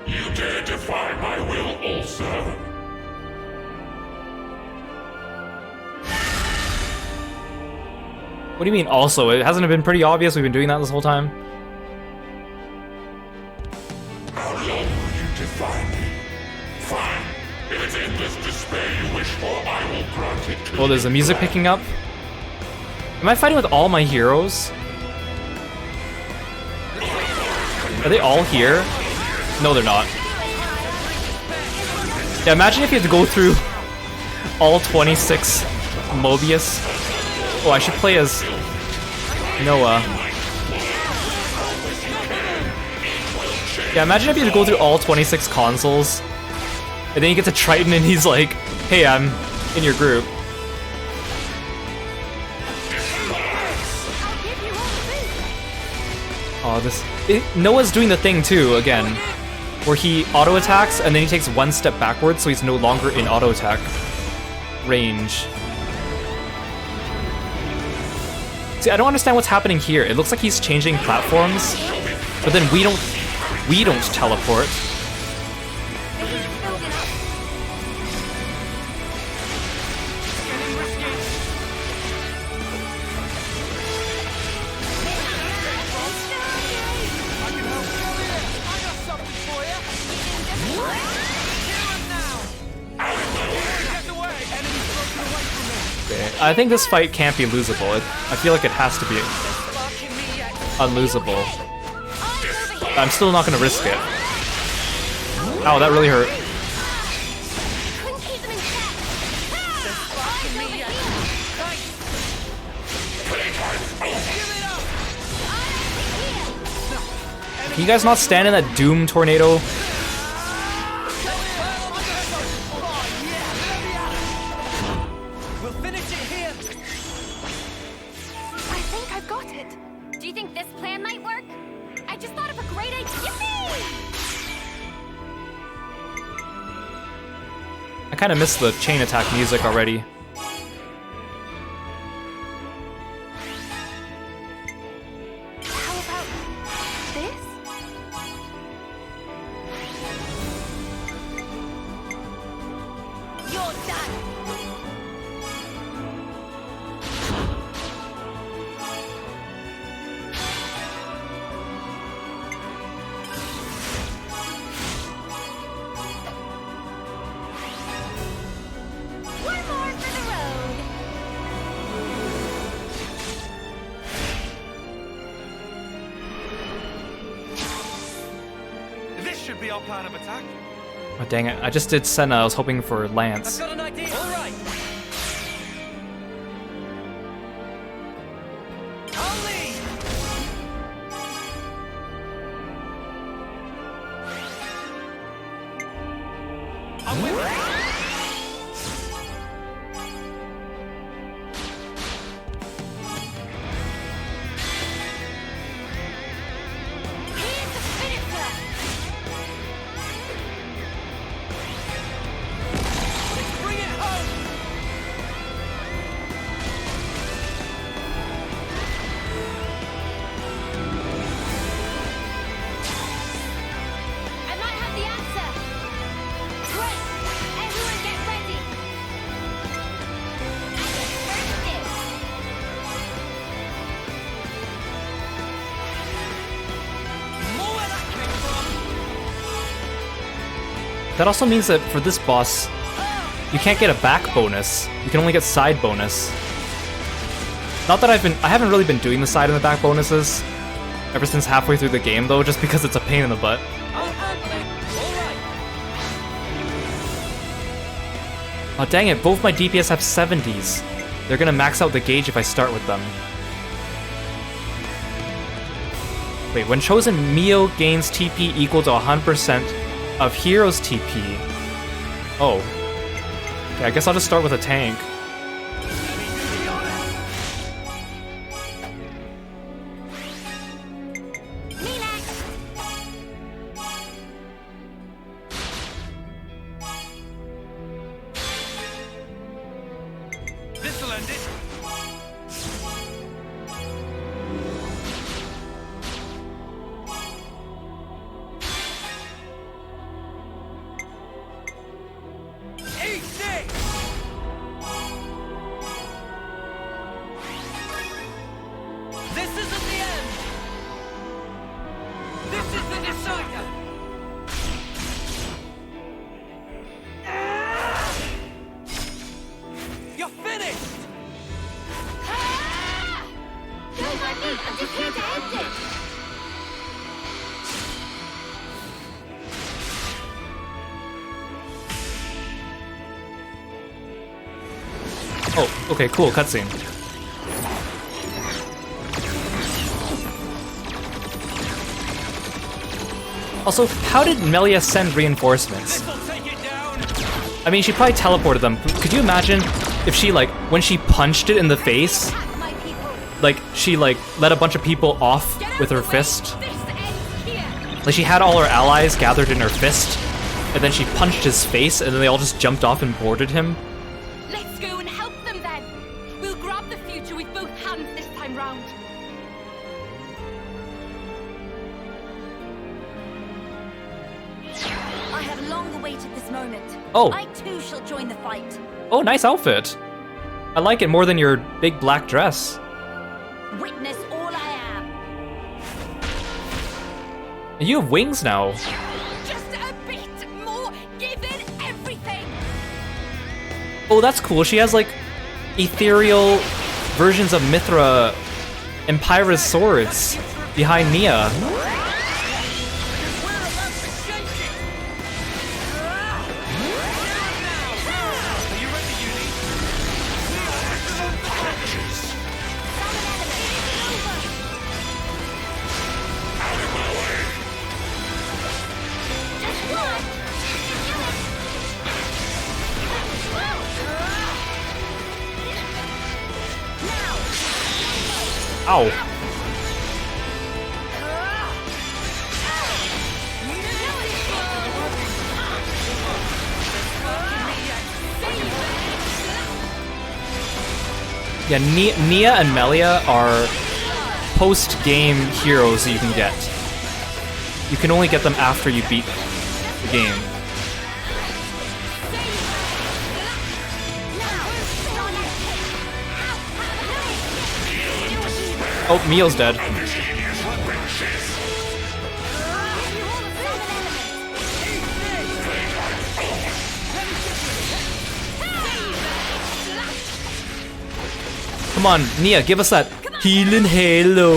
You dare defy my will also? What do you mean also? It hasn't it been pretty obvious we've been doing that this whole time? How long will you defy me? Fine. If it's endless despair you wish for, I will grant it to you. Oh, there's the music picking up? Am I fighting with all my heroes? Are they all here? No, they're not. Yeah, imagine if you had to go through all 26 Mobius. Oh, I should play as Noah. Yeah, imagine if you had to go through all 26 consoles, and then you get to Triton and he's like, hey, I'm in your group. Oh, Noah's doing the thing too, again, where he auto-attacks and then he takes one step backwards so he's no longer in auto-attack range. See, I don't understand what's happening here. It looks like he's changing platforms, but then we don't teleport. I think this fight can't be losable. I feel like it has to be unlosable. I'm still not gonna risk it. Ow, that really hurt. Can you guys not stand in that doom tornado? just thought of a great idea. Yippee! I kind of missed the chain attack music already. How about this? You're done. One more for the road. This should be our plan of attack. Oh dang it, I just did Senna, I was hoping for Lance. Got an idea. All right. I'll lead. I'm with you. Here's the finisher. Bring it home. I might have the answer. Great! Everyone get ready. And first this. More where that came from. That also means that for this boss, you can't get a back bonus. You can only get side bonus. Not that I haven't really been doing the side and the back bonuses ever since halfway through the game though, just because it's a pain in the butt. I'll handle it. All right. Oh dang it, both my DPS have 70s. They're gonna max out the gauge if I start with them. Wait, when chosen, Mio gains TP equal to 100% of Hero's TP. Oh. Okay, I guess I'll just start with a tank. Me next. This'll end it. Easy. This isn't the end. This is the decider. You're finished. Ah! Don't mind me. I'm just here to end it. Oh, okay, cool, cutscene. Also, how did Melia send reinforcements? I mean, she probably teleported them. Could you imagine if she, like, when she punched it in the face, like, she, like, let a bunch of people off with her fist? Like, she had all her allies gathered in her fist, and then she punched his face, and then they all just jumped off and boarded him? Let's go and help them then. We'll grab the future with both hands this time round. I have long awaited this moment. Oh. I too shall join the fight. Oh, nice outfit. I like it more than your big black dress. Witness all I am. And you have wings now. Just a bit more. Give it everything. Oh, that's cool. She has, like, ethereal versions of Mithra and Pyra's swords behind Nia. Ow. Yeah, Nia and Melia are post-game heroes that you can get. You can only get them after you beat the game. Oh, Mio's dead. Come on, Nia, give us that healing halo.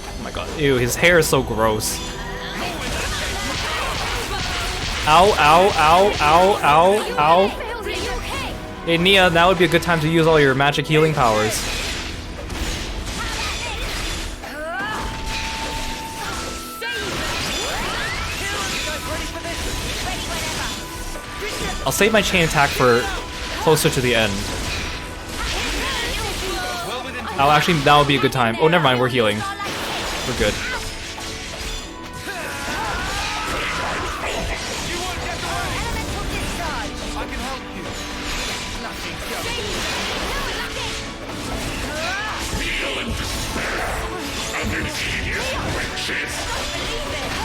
Oh my god, ew, his hair is so gross. Ow, ow, ow, ow, ow, ow. Hey Nia, now would be a good time to use all your magic healing powers. I'll save my chain attack for closer to the end. Oh, actually, that would be a good time. Oh, never mind, we're healing. We're good.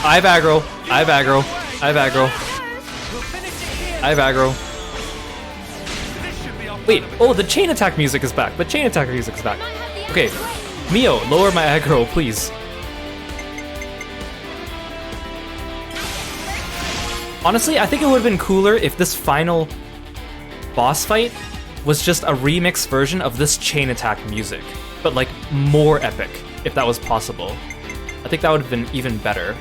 I have aggro. I have aggro. I have aggro. I have aggro. Wait, oh, the chain attack music is back. The chain attack music is back. Okay, Mio, lower my aggro, please. Honestly, I think it would have been cooler if this final boss fight was just a remix version of this chain attack music, but like more epic, if that was possible. I think that would have been even better.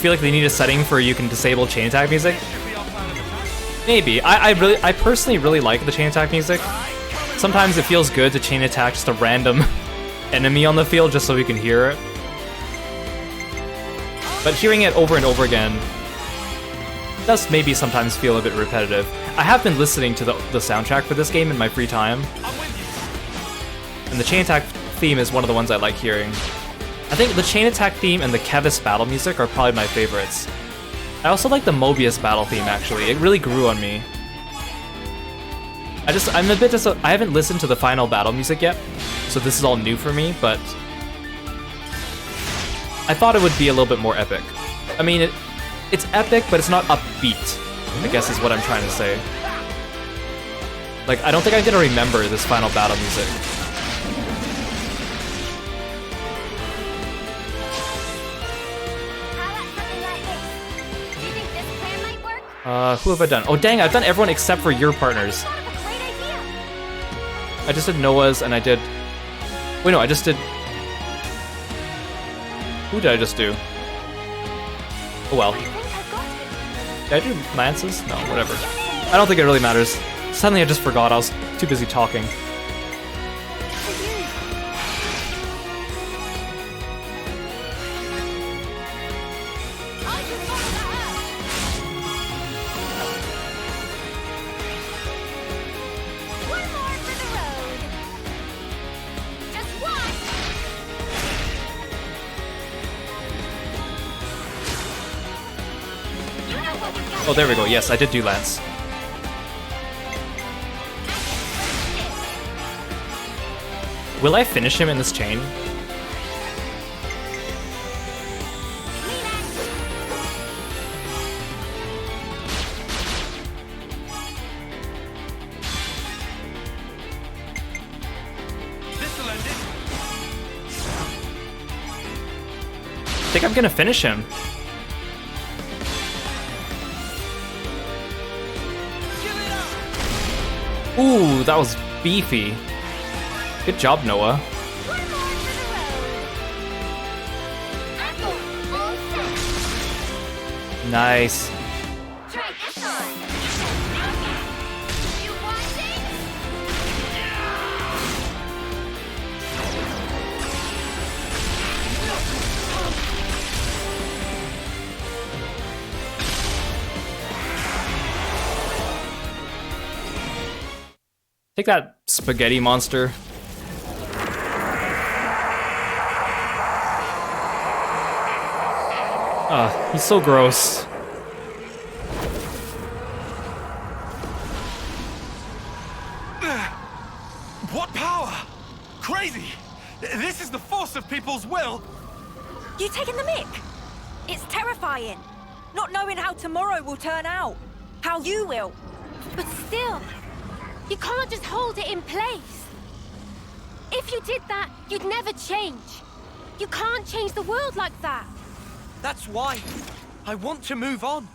Feel like they need a setting for you can disable chain attack music? Maybe. I personally really like the chain attack music. Sometimes it feels good to chain attack just a random enemy on the field just so we can hear it. But hearing it over and over again does maybe sometimes feel a bit repetitive. I have been listening to the soundtrack for this game in my free time. And the chain attack theme is one of the ones I like hearing. I think the chain attack theme and the Kevis battle music are probably my favorites. I also like the Mobius battle theme, actually. It really grew on me. I'm a bit I haven't listened to the final battle music yet, so this is all new for me, but I thought it would be a little bit more epic. I mean, it's epic, but it's not upbeat, I guess is what I'm trying to say. Like, I don't think I'm gonna remember this final battle music. Who have I done? Oh dang, I've done everyone except for your partners. I just did Noah's and I did... Wait, no, I just did... Who did I just do? Oh well. Did I do Lance's? No, whatever. I don't think it really matters. Suddenly I just forgot, I was too busy talking. Oh, there we go. Yes, I did do Lance. Will I finish him in this chain? I think I'm gonna finish him. Ooh, that was beefy. Good job, Noah. Nice. Take that, spaghetti monster. He's so gross. What power? Crazy! This is the force of people's will! You taking the mick? It's terrifying. Not knowing how tomorrow will turn out. How you will. But still, you can't just hold it in place. If you did that, you'd never change. You can't change the world like that. That's why I want to move on.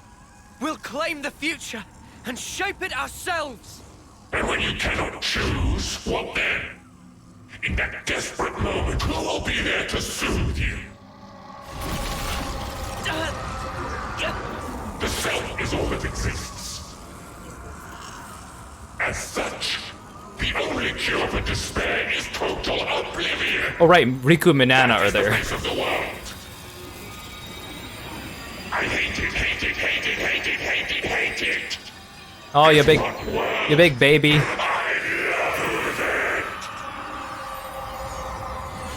We'll claim the future and shape it ourselves. And when you cannot choose, what then? In that desperate moment, who will be there to soothe you? The self is all that exists. As such, the only cure for despair is total oblivion. Oh right, Riku and Minana are there. Of the world. I hate it. Oh, you big baby.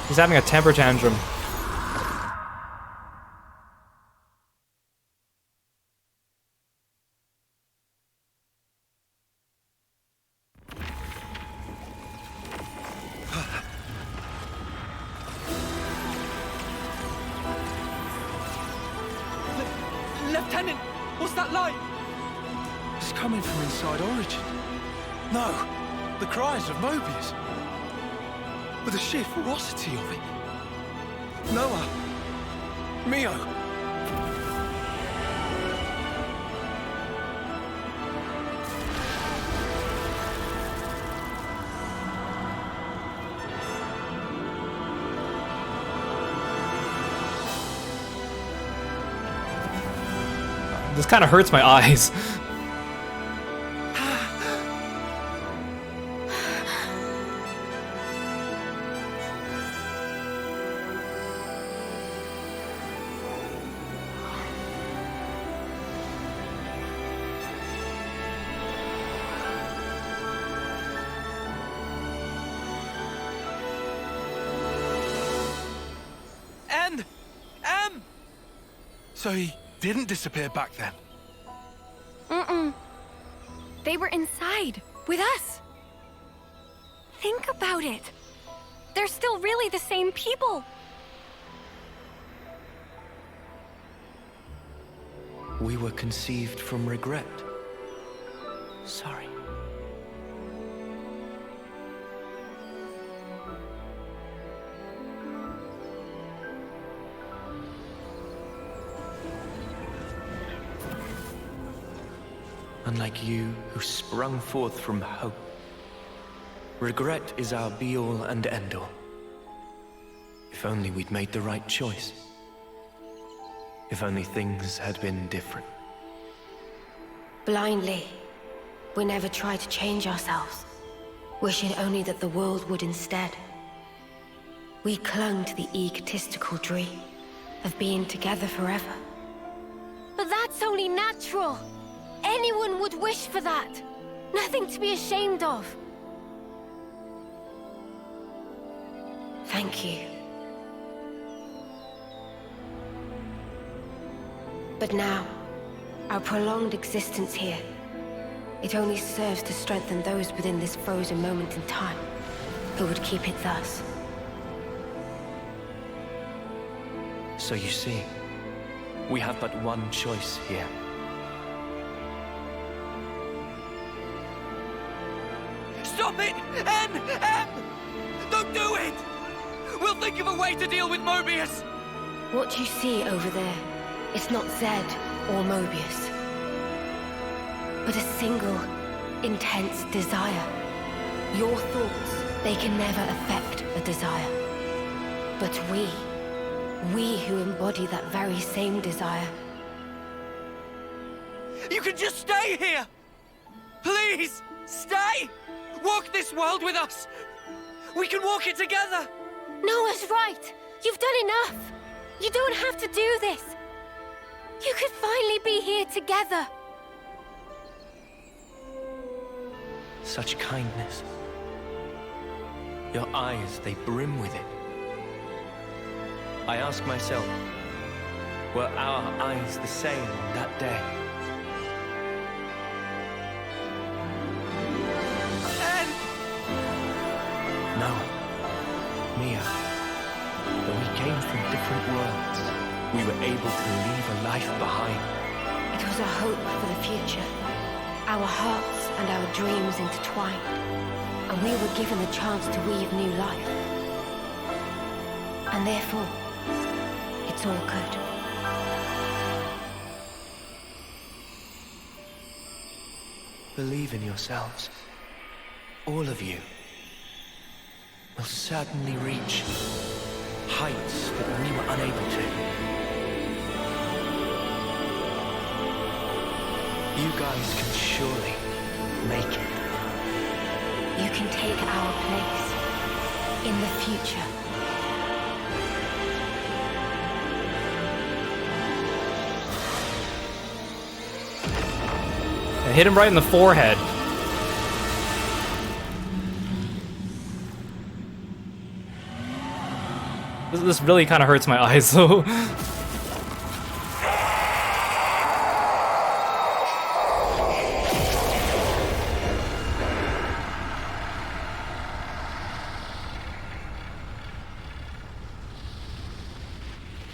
He's having a temper tantrum. Lieutenant, what's that light? It's coming from inside Origin. No, the cries of Mobius. With the sheer ferocity of it. Noah. Mio. This kind of hurts my eyes. So he didn't disappear back then? Mm-mm. They were inside, with us. Think about it. They're still really the same people. We were conceived from regret. Sorry. Unlike you, who sprung forth from hope, regret is our be-all and end-all. If only we'd made the right choice. If only things had been different. Blindly, we never tried to change ourselves, wishing only that the world would instead. We clung to the egotistical dream of being together forever. But that's only natural. Anyone would wish for that. Nothing to be ashamed of. Thank you. But now, our prolonged existence here, it only serves to strengthen those within this frozen moment in time, who would keep it thus. So you see, we have but one choice here. Stop it! M! Don't do it! We'll think of a way to deal with Mobius! What you see over there, it's not Zed or Mobius, but a single, intense desire. Your thoughts, they can never affect a desire. But we who embody that very same desire. You can just stay here! Please, stay! Walk this world with us! We can walk it together! Noah's right! You've done enough! You don't have to do this! You could finally be here together! Such kindness. Your eyes, they brim with it. I ask myself, were our eyes the same on that day? No. Mia, when we came from different worlds, we were able to leave a life behind. It was a hope for the future. Our hearts and our dreams intertwined, and we were given the chance to weave new life. And therefore, it's all good. Believe in yourselves. All of you will certainly reach heights that we were unable to. You guys can surely make it. You can take our place in the future. I hit him right in the forehead. This really kind of hurts my eyes, though.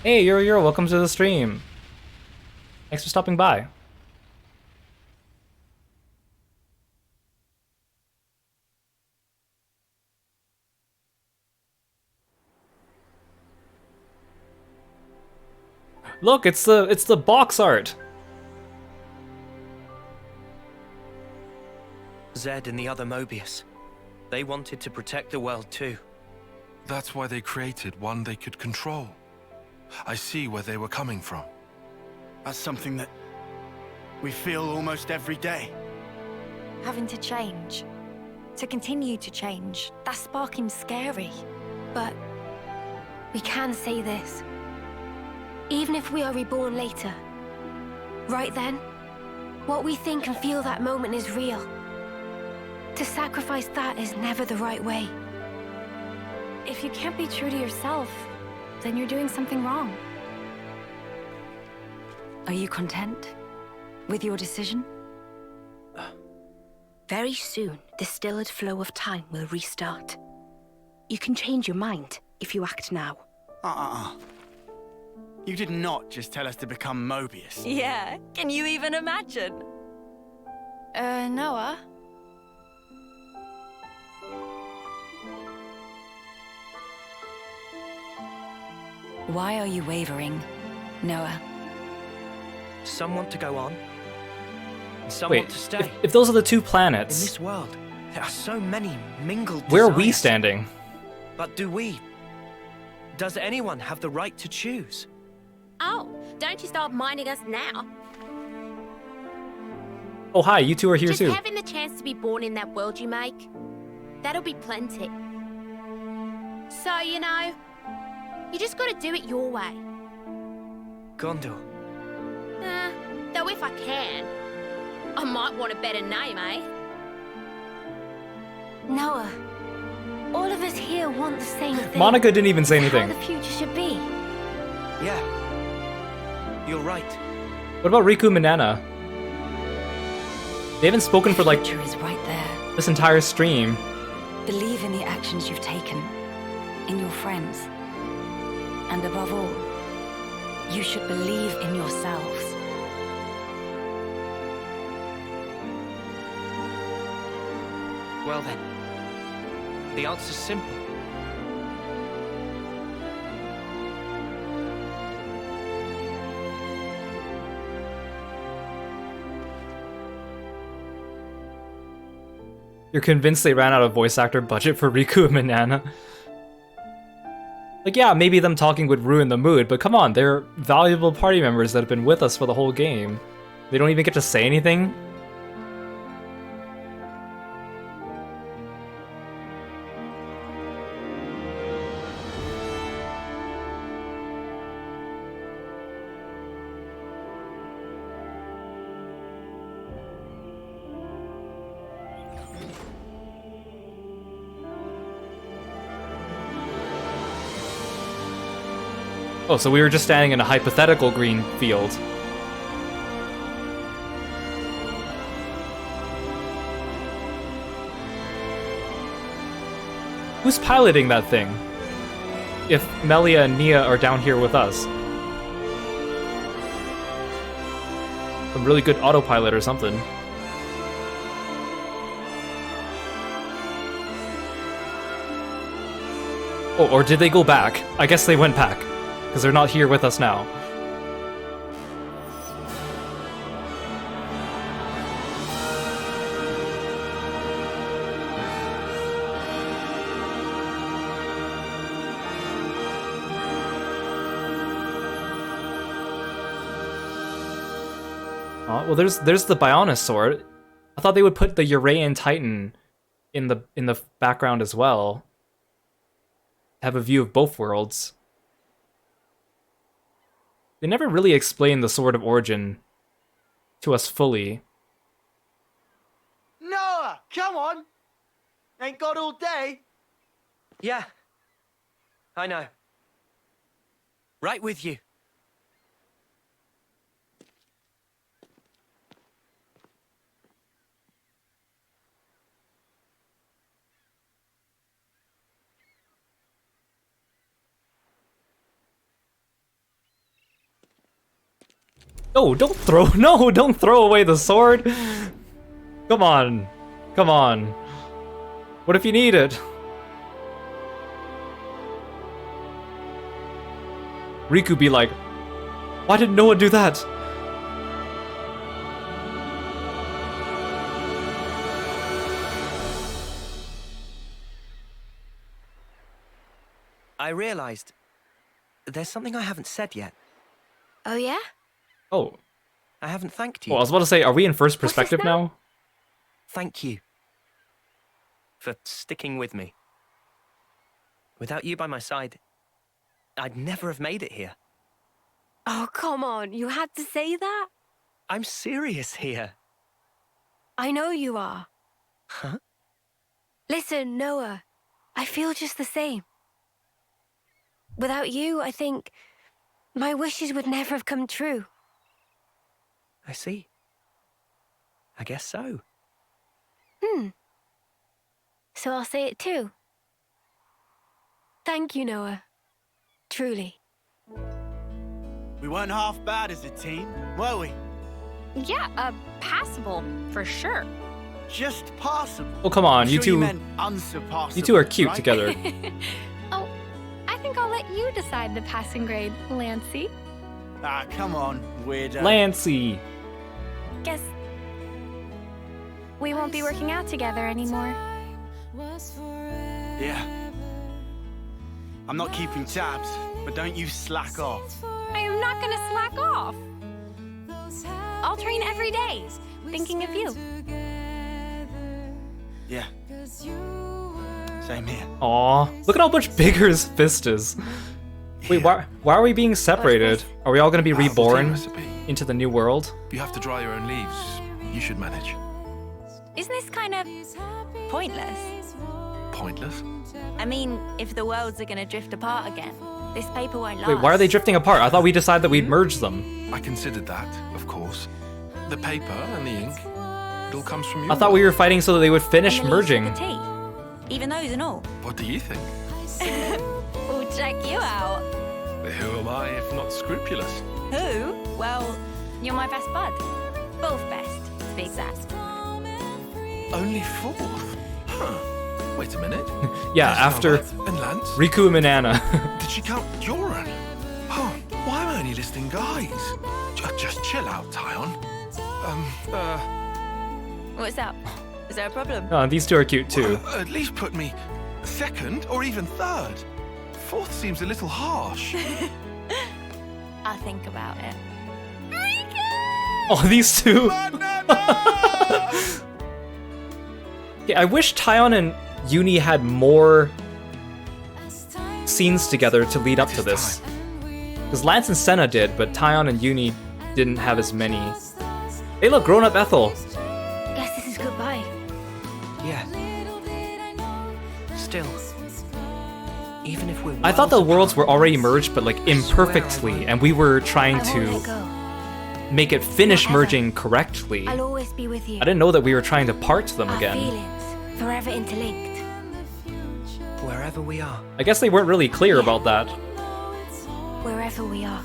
Hey, Euro, welcome to the stream. Thanks for stopping by. Look, it's the box art. Zed and the other Mobius. They wanted to protect the world too. That's why they created one they could control. I see where they were coming from. That's something that we feel almost every day. Having to change. To continue to change. That's sparking scary. But we can say this. Even if we are reborn later, right then, what we think and feel that moment is real. To sacrifice that is never the right way. If you can't be true to yourself, then you're doing something wrong. Are you content with your decision? Very soon, the stilled flow of time will restart. You can change your mind if you act now. You did not just tell us to become Mobius. Yeah, can you even imagine? Noah? Why are you wavering, Noah? Some want to go on, and some Wait, want to stay. if those are the two In planets, this world, there are so many mingled where are we desires. standing? But do we? Does anyone have the right to choose? Oh, don't you start minding us now. Oh hi, you two are here Just too. having the chance to be born in that world you make, that'll be plenty. So, you know, you just gotta do it your way. Gondor. Though if I can, I might want a better name, eh? Noah, all of us here want the same thing. Monica didn't even say How anything. the future should be. Yeah. You're right. What about Riku and Nana? They haven't spoken for like The future is right there. this entire stream. Believe in the actions you've taken, in your friends. And above all, you should believe in yourselves. Well then, the answer's simple. You're convinced they ran out of voice actor budget for Riku and Manana? Like, yeah, maybe them talking would ruin the mood, but come on, they're valuable party members that have been with us for the whole game. They don't even get to say anything? Oh, so we were just standing in a hypothetical green field. Who's piloting that thing? If Melia and Nia are down here with us. Some really good autopilot or something. Oh, or did they go back? I guess they went back. Because they're not here with us now. Oh, well, there's the Bionis sword. I thought they would put the Uraean Titan in the background as well. Have a view of both worlds. They never really explained the Sword of Origin to us fully. Noah, come on! Ain't got all day. Yeah, I know. Right with you. No, don't throw away the sword. Come on. Come on. What if you need it? Riku be like, why did no one do that? I realized there's something I haven't said yet. Oh, yeah? Oh. I haven't thanked you. Well, I was about to say, are we in first perspective now? Thank you for sticking with me. Without you by my side, I'd never have made it here. Oh, come on. You had to say that? I'm serious here. I know you are. Huh? Listen, Noah, I feel just the same. Without you, I think my wishes would never have come true. I see. I guess so. So I'll say it too. Thank you, Noah. Truly. We weren't half bad as a team, were we? Yeah, passable, for sure. Just passable. Oh, come on, I'm you sure two. meant unsurpassable, You two are cute right? together. Oh, I think I'll let you decide the passing grade, Lancey. Ah, come on, weirdo. Lancey. Guess we won't be working out together anymore. Yeah. I'm not keeping tabs, but don't you slack off. I am not gonna slack off. I'll train every day, thinking of you. Yeah. Same here. Aw, look at how much bigger his fist is. Wait, why are we being separated? Are we all gonna be reborn into the new world? You have to dry your own leaves. You should manage. Isn't this kind of pointless? Pointless? I mean, if the worlds are gonna drift apart again, this paper won't last. Wait, why are they drifting apart? I thought we decided that we'd merge them. I considered that, of course. The paper and the ink, it all comes from you. I thought we were fighting so that they would finish merging. The tea, even those and all. What do you think? We'll check you out. Who am I if not scrupulous? Who? Well, you're my best bud. Both best, to be exact. Only fourth? Huh. Wait a minute. Yeah, There's after Noah and Lance. Riku and Manana. Did she count Joran? Oh, why am I only listing guys? Just chill out, Tyon. What's up? Is there a problem? Oh, these two are cute too. Well, at least put me second or even third. Fourth seems a little harsh. I'll think about it. Oh, these two. Yeah, I wish Taion and Uni had more scenes together to lead up to this. Because Lance and Senna did, but Taion and Uni didn't have as many. Hey look, grown-up Ethel. Guess this is goodbye. Yeah. Still, even if we're I thought the worlds were already merged, but like imperfectly, and we were trying to make it finish merging correctly. I'll always be with you. I didn't know that we were trying to part them Our again. feelings, forever interlinked. wherever we are. I guess they weren't really clear about that. Wherever we are.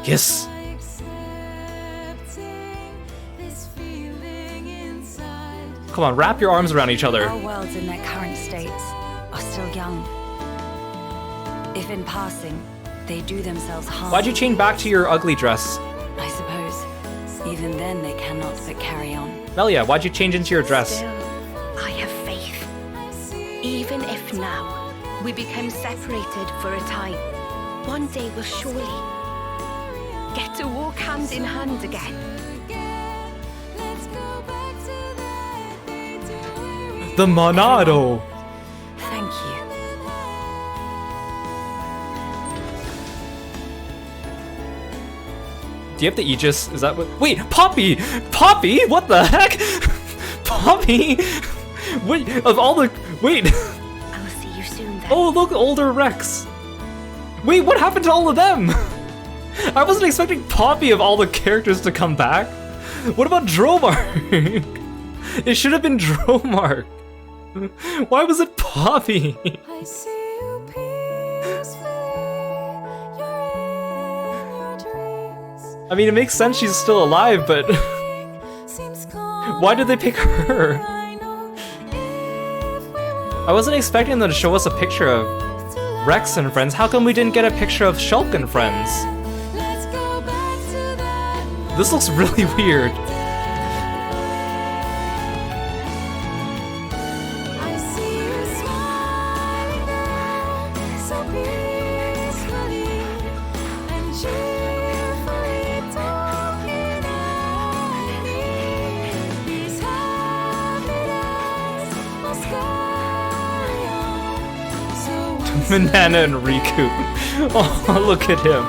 Yes! Come on, wrap your arms around each other. Our worlds in their current states are still young. If in passing, they do themselves harm. Why'd you change back to your ugly dress? I suppose, even then they cannot but carry on. Melia, why'd you change into your dress? Still, I have faith. Even if now we become separated for a time, one day we'll surely get to walk hand in hand again. The Monado! Thank you. Do you have the Aegis? Is that what? Wait, Poppy! Poppy? What the heck? Poppy? Wait, of all the. Wait! I'll see you soon then. Oh, look, older Rex! Wait, what happened to all of them? I wasn't expecting Poppy of all the characters to come back. What about Dromark? It should have been Dromark. Why was it Poppy? I see you peacefully, you're in your dreams. I mean, it makes sense she's still alive, but why did they pick her? I wasn't expecting them to show us a picture of Rex and friends. How come we didn't get a picture of Shulk and friends? This looks really weird. Banana and Riku. Oh, look at him.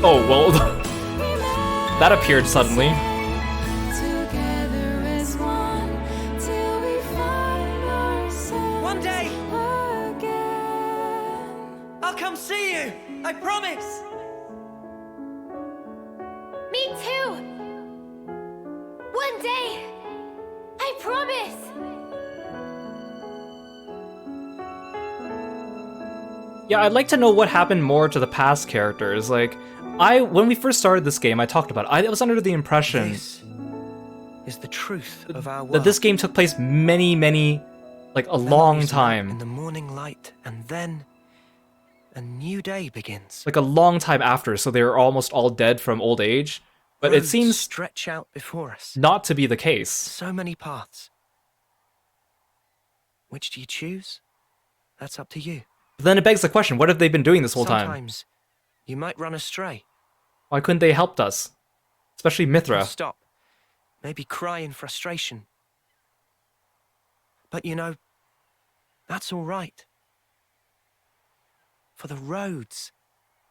Oh, well, that appeared suddenly. One day, I'll come see you. I promise. Me too. One day. I promise. Yeah, I'd like to know what happened more to the past characters. Like, when we first started this game, I talked about it. I was under the impression This is the truth of our world. that this game took place many, like a long time. In the morning light, and then a new day begins. Like a long time after, so they were almost all dead from old age. But it Roads seems stretch out before us. not to be the case. So many paths. Which do you choose? That's up to you. But then it begs the question, what have they been doing this whole time? Sometimes you might run astray. Why couldn't they helped us? Especially Mithra. Stop. Maybe cry in frustration. But you know, that's all right. For the roads,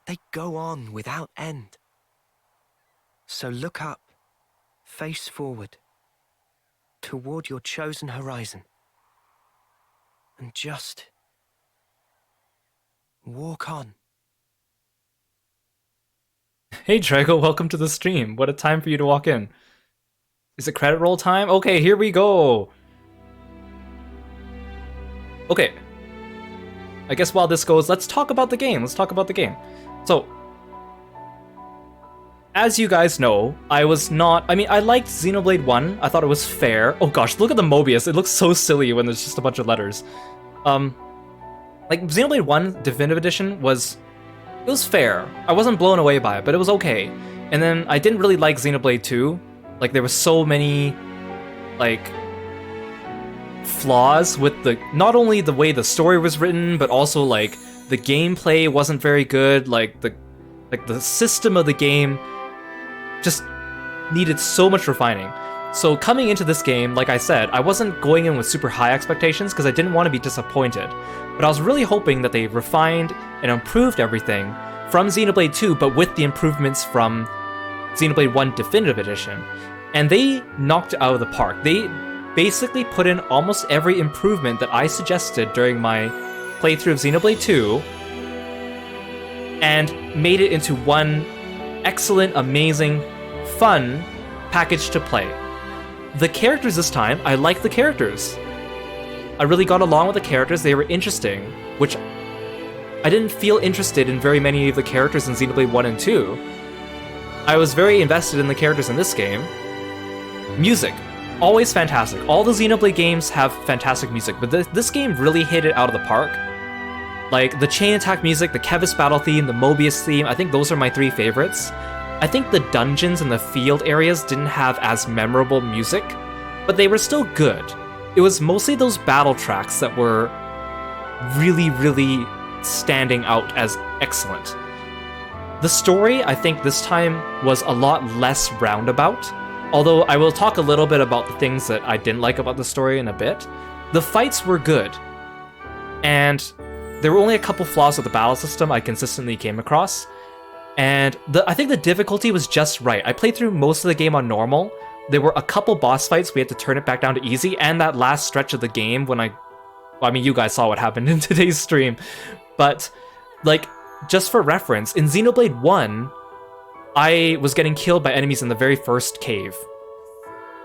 they go on without end. So look up, face forward, toward your chosen horizon. And just walk on. Hey Drago, welcome to the stream. What a time for you to walk in. Is it credit roll time? Okay, here we go. Okay. I guess while this goes, let's talk about the game. So, as you guys know, I was not... I mean, I liked Xenoblade 1. I thought it was fair. Oh gosh, look at the Mobius. It looks so silly when there's just a bunch of letters. Like, Xenoblade 1 Definitive Edition was... It was fair. I wasn't blown away by it, but it was okay. And then I didn't really like Xenoblade 2. Like, there were so many, like, flaws with the... Not only the way the story was written, but also, like, the gameplay wasn't very good. Like, the system of the game just needed so much refining. So coming into this game, like I said, I wasn't going in with super high expectations because I didn't want to be disappointed. But I was really hoping that they refined and improved everything from Xenoblade 2, but with the improvements from Xenoblade 1 Definitive Edition. And they knocked it out of the park. They basically put in almost every improvement that I suggested during my playthrough of Xenoblade 2 and made it into one excellent, amazing, fun package to play. The characters this time, I like the characters. I really got along with the characters, they were interesting, which I didn't feel interested in very many of the characters in Xenoblade 1 and 2. I was very invested in the characters in this game. Music, always fantastic. All the Xenoblade games have fantastic music, but this game really hit it out of the park. Like, the chain attack music, the Kevis battle theme, the Mobius theme, I think those are my three favorites. I think the dungeons and the field areas didn't have as memorable music, but they were still good. It was mostly those battle tracks that were really, really standing out as excellent. The story, I think this time, was a lot less roundabout, although I will talk a little bit about the things that I didn't like about the story in a bit. The fights were good, and there were only a couple flaws with the battle system I consistently came across, and I think the difficulty was just right. I played through most of the game on normal. There were a couple boss fights we had to turn it back down to easy, and that last stretch of the game when I mean, you guys saw what happened in today's stream, but, like, just for reference, in Xenoblade 1, I was getting killed by enemies in the very first cave.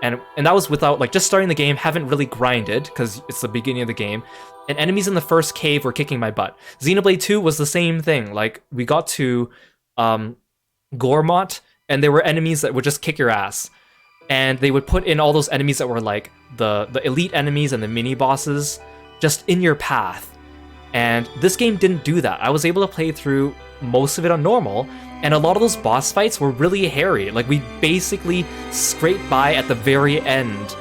And that was without, like, just starting the game, haven't really grinded, because it's the beginning of the game, and enemies in the first cave were kicking my butt. Xenoblade 2 was the same thing. Like, we got to Gormott, and there were enemies that would just kick your ass. And they would put in all those enemies that were, like, the elite enemies and the mini-bosses just in your path. And this game didn't do that. I was able to play through most of it on normal, and a lot of those boss fights were really hairy. Like, we basically scrape by at the very end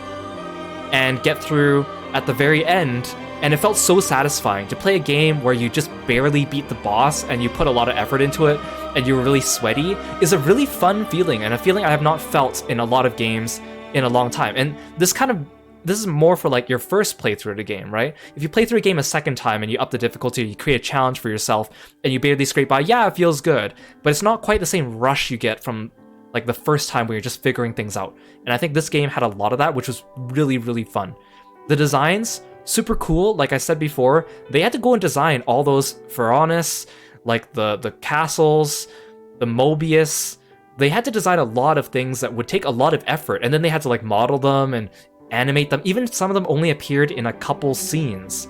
and get through at the very end, and it felt so satisfying to play a game where you just barely beat the boss and you put a lot of effort into it and you were really sweaty is a really fun feeling, and a feeling I have not felt in a lot of games in a long time. And this is more for, like, your first playthrough of the game, right? If you play through a game a second time and you up the difficulty, you create a challenge for yourself, and you barely scrape by, yeah, it feels good, but it's not quite the same rush you get from, like, the first time where you're just figuring things out. And I think this game had a lot of that, which was really, really fun. The designs, super cool. Like I said before, they had to go and design all those Pharaonis, like the castles, the Mobius. They had to design a lot of things that would take a lot of effort, and then they had to, like, model them and animate them. Even some of them only appeared in a couple scenes.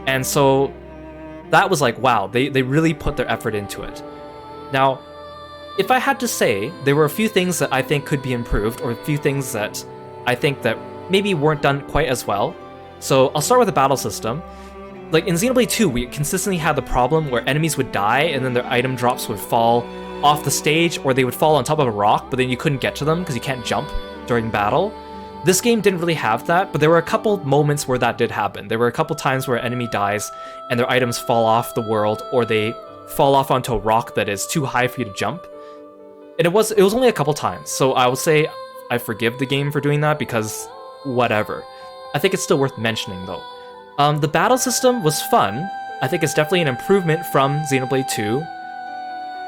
And so that was like, wow, they really put their effort into it. Now, if I had to say, there were a few things that I think could be improved, or a few things that I think that maybe weren't done quite as well. So I'll start with the battle system. Like, in Xenoblade 2, we consistently had the problem where enemies would die and then their item drops would fall off the stage, or they would fall on top of a rock, but then you couldn't get to them because you can't jump during battle. This game didn't really have that, but there were a couple moments where that did happen. There were a couple times where an enemy dies and their items fall off the world, or they fall off onto a rock that is too high for you to jump. And it was only a couple times, so I would say I forgive the game for doing that, because whatever. I think it's still worth mentioning, though. The battle system was fun. I think it's definitely an improvement from Xenoblade 2.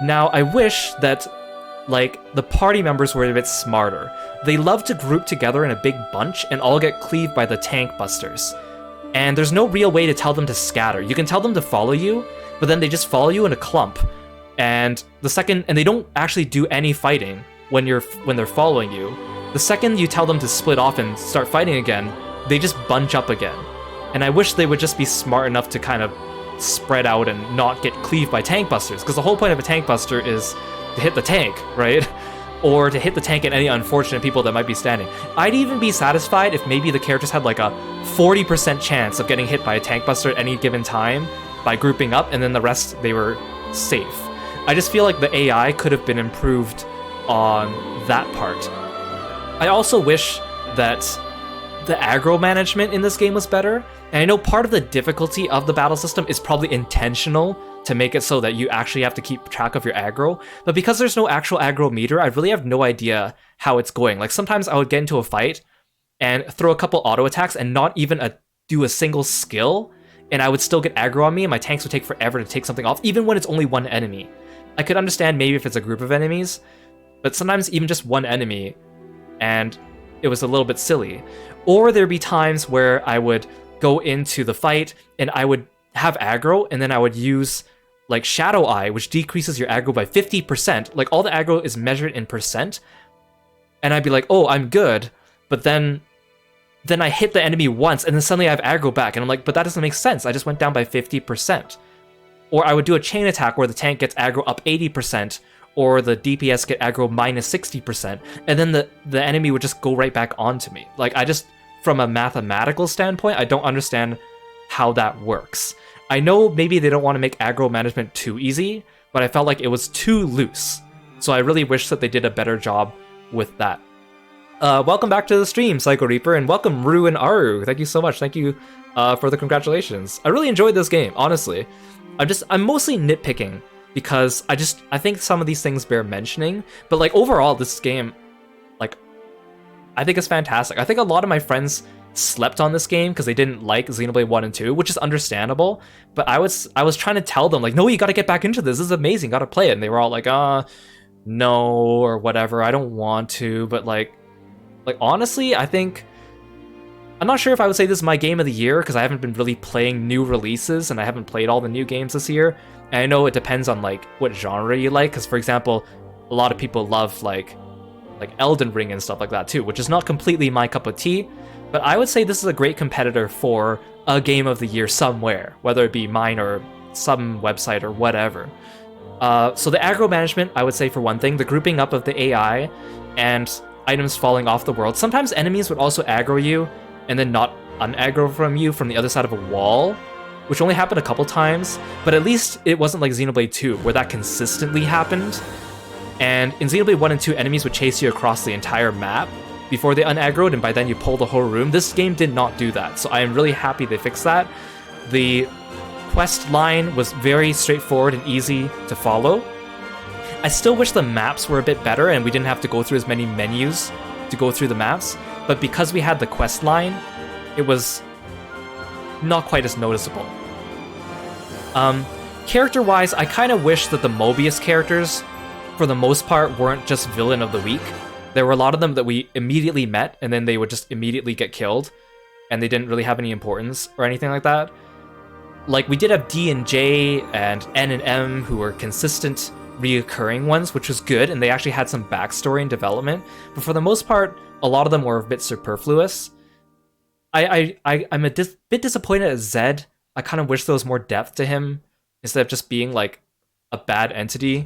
Now, I wish that, like, the party members were a bit smarter. They love to group together in a big bunch and all get cleaved by the tank busters. And there's no real way to tell them to scatter. You can tell them to follow you, but then they just follow you in a clump. And they don't actually do any fighting when they're following you. The second you tell them to split off and start fighting again, they just bunch up again. And I wish they would just be smart enough to kind of spread out and not get cleaved by tank busters, because the whole point of a tank buster is to hit the tank, right? or to hit the tank and any unfortunate people that might be standing. I'd even be satisfied if maybe the characters had like a 40% chance of getting hit by a tank buster at any given time by grouping up, and then the rest, they were safe. I just feel like the AI could have been improved on that part. I also wish that the aggro management in this game was better, and I know part of the difficulty of the battle system is probably intentional to make it so that you actually have to keep track of your aggro, but because there's no actual aggro meter, I really have no idea how it's going. Like sometimes I would get into a fight and throw a couple auto attacks and not even do a single skill, and I would still get aggro on me, and my tanks would take forever to take something off, even when it's only one enemy. I could understand maybe if it's a group of enemies, but sometimes even just one enemy, and it was a little bit silly. Or there'd be times where I would go into the fight, and I would have aggro, and then I would use like Shadow Eye, which decreases your aggro by 50%. Like all the aggro is measured in percent, and I'd be like, oh, I'm good, but then I hit the enemy once, and then suddenly I have aggro back, and I'm like, but that doesn't make sense. I just went down by 50%. Or I would do a chain attack where the tank gets aggro up 80%, or the DPS get aggro minus 60%, and then the enemy would just go right back onto me. Like, I just, from a mathematical standpoint, I don't understand how that works. I know maybe they don't want to make aggro management too easy, but I felt like it was too loose. So I really wish that they did a better job with that. Welcome back to the stream, Psycho Reaper, and welcome Ru and Aru. Thank you so much. Thank you for the congratulations. I really enjoyed this game, honestly. I'm mostly nitpicking because I think some of these things bear mentioning, but like overall this game, like, I think it's fantastic. I think a lot of my friends slept on this game because they didn't like Xenoblade 1 and 2, which is understandable, but I was trying to tell them like, no, you gotta get back into this. This is amazing, gotta play it. And they were all like, no, or whatever, I don't want to, but like honestly, I'm not sure if I would say this is my game of the year because I haven't been really playing new releases and I haven't played all the new games this year. And I know it depends on like what genre you like, because for example, a lot of people love like Elden Ring and stuff like that too, which is not completely my cup of tea, but I would say this is a great competitor for a game of the year somewhere, whether it be mine or some website or whatever. So the aggro management, I would say for one thing, the grouping up of the AI and items falling off the world. Sometimes enemies would also aggro you and then not unaggro from you from the other side of a wall, which only happened a couple times, but at least it wasn't like Xenoblade 2, where that consistently happened. And in Xenoblade 1 and 2, enemies would chase you across the entire map before they unaggroed, and by then you pull the whole room. This game did not do that, so I am really happy they fixed that. The quest line was very straightforward and easy to follow. I still wish the maps were a bit better and we didn't have to go through as many menus to go through the maps, but because we had the quest line, it was not quite as noticeable. Character-wise, I kind of wish that the Mobius characters, for the most part, weren't just villain of the week. There were a lot of them that we immediately met, and then they would just immediately get killed, and they didn't really have any importance or anything like that. Like, we did have D and J and N and M, who were consistent, reoccurring ones, which was good, and they actually had some backstory and development, but for the most part, a lot of them were a bit superfluous. I'm a bit disappointed at Zed. I kind of wish there was more depth to him, instead of just being, like, a bad entity.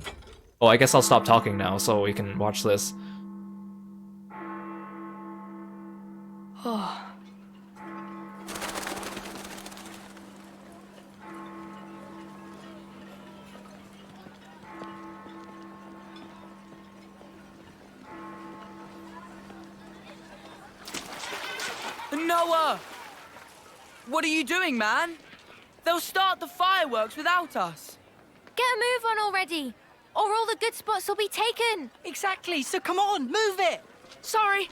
Oh, I guess I'll stop talking now, so we can watch this. Oh. Noah! What are you doing, man? They'll start the fireworks without us. Get a move on already, or all the good spots will be taken. Exactly, so come on, move it! Sorry,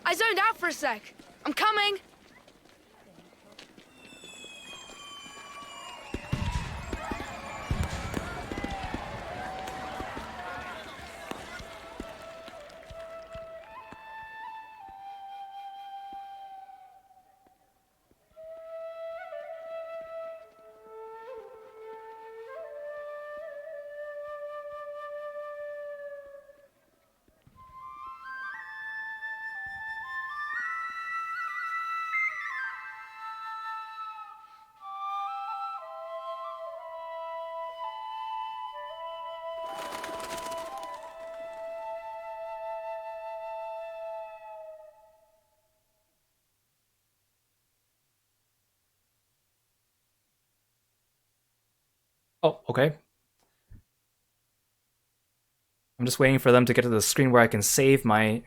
I zoned out for a sec. I'm coming. Oh, okay. I'm just waiting for them to get to the screen where I can save my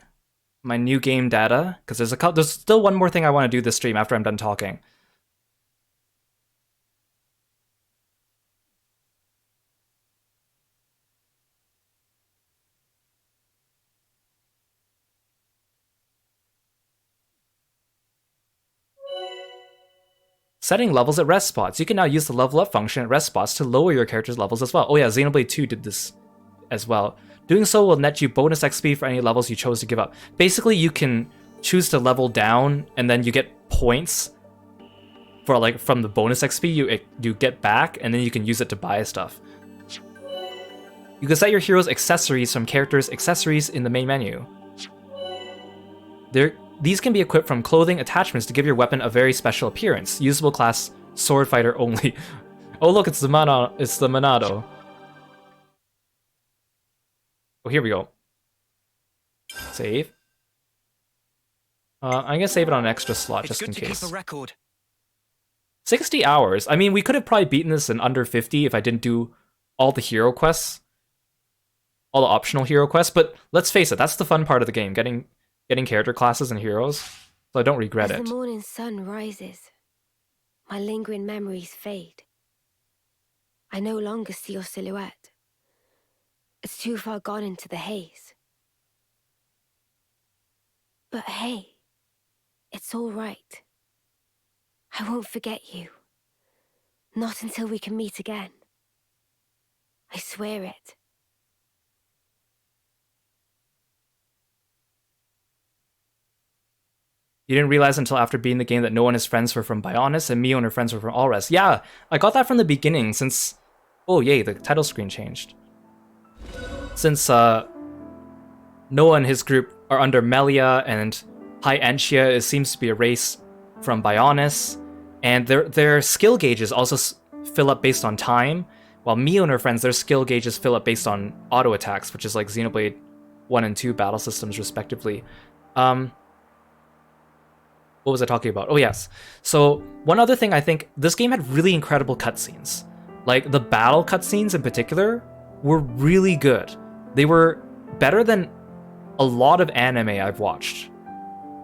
new game data, because there's still one more thing I want to do this stream after I'm done talking. Setting levels at rest spots. You can now use the level up function at rest spots to lower your character's levels as well. Oh yeah, Xenoblade 2 did this as well. Doing so will net you bonus XP for any levels you chose to give up. Basically, you can choose to level down, and then you get points for like from the bonus XP you get back, and then you can use it to buy stuff. You can set your hero's accessories from characters' accessories in the main menu. These can be equipped from clothing attachments to give your weapon a very special appearance. Usable class sword fighter only. Oh look, it's the Monado. Oh, here we go. Save. I'm gonna save it on an extra slot just in case. Keep a record. 60 hours. I mean, we could have probably beaten this in under 50 if I didn't do all the hero quests. All the optional hero quests, but let's face it, that's the fun part of the game, getting character classes and heroes, so I don't regret it. As the morning sun rises, my lingering memories fade. I no longer see your silhouette. It's too far gone into the haze. But hey, it's all right. I won't forget you. Not until we can meet again. I swear it. You didn't realize until after beating the game that no one his friends were from Bionis, and Mio and her friends were from Allrest. Yeah, I got that from the beginning since... Oh yay, the title screen changed. Since Noah and his group are under Melia, and High Entia seems to be a race from Bionis, and their skill gauges also fill up based on time, while Mio and her friends, their skill gauges fill up based on auto attacks, which is like Xenoblade 1 and 2 battle systems respectively. What was I talking about? Oh yes. So one other thing, I think this game had really incredible cutscenes. Like the battle cutscenes in particular were really good. They were better than a lot of anime I've watched.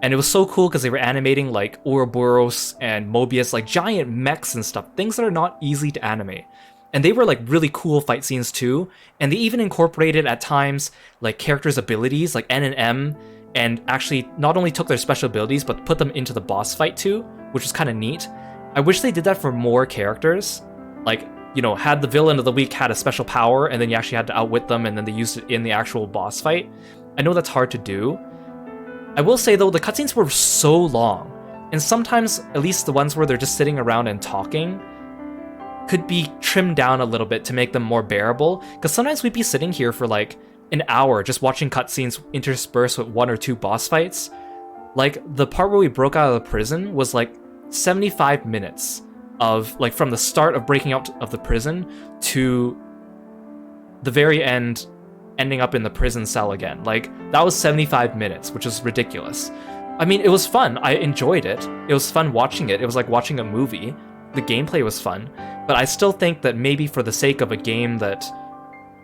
And it was so cool because they were animating like Ouroboros and Mobius, like giant mechs and stuff, things that are not easy to animate. And they were like really cool fight scenes too. And they even incorporated at times like characters' abilities like N and M, and actually not only took their special abilities, but put them into the boss fight too, which was kind of neat. I wish they did that for more characters. Like, you know, had the villain of the week had a special power, and then you actually had to outwit them, and then they used it in the actual boss fight. I know that's hard to do. I will say though, the cutscenes were so long, and sometimes, at least the ones where they're just sitting around and talking, could be trimmed down a little bit to make them more bearable, because sometimes we'd be sitting here for like an hour just watching cutscenes interspersed with 1 or 2 boss fights. Like, the part where we broke out of the prison was like 75 minutes of, like, from the start of breaking out of the prison to the very end, ending up in the prison cell again. Like, that was 75 minutes, which is ridiculous. I mean, it was fun. I enjoyed it. It was fun watching it. It was like watching a movie. The gameplay was fun. But I still think that maybe for the sake of a game that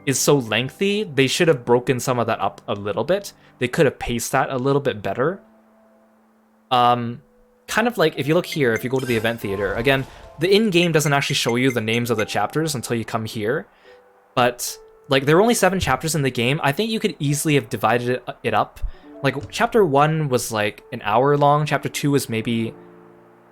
is so lengthy, they should have broken some of that up a little bit. They could have paced that a little bit better. Kind of like, if you look here, if you go to the event theater, again, the in-game doesn't actually show you the names of the chapters until you come here. But, like, there are only 7 chapters in the game. I think you could easily have divided it up. Like, chapter 1 was like an hour long, chapter 2 was maybe...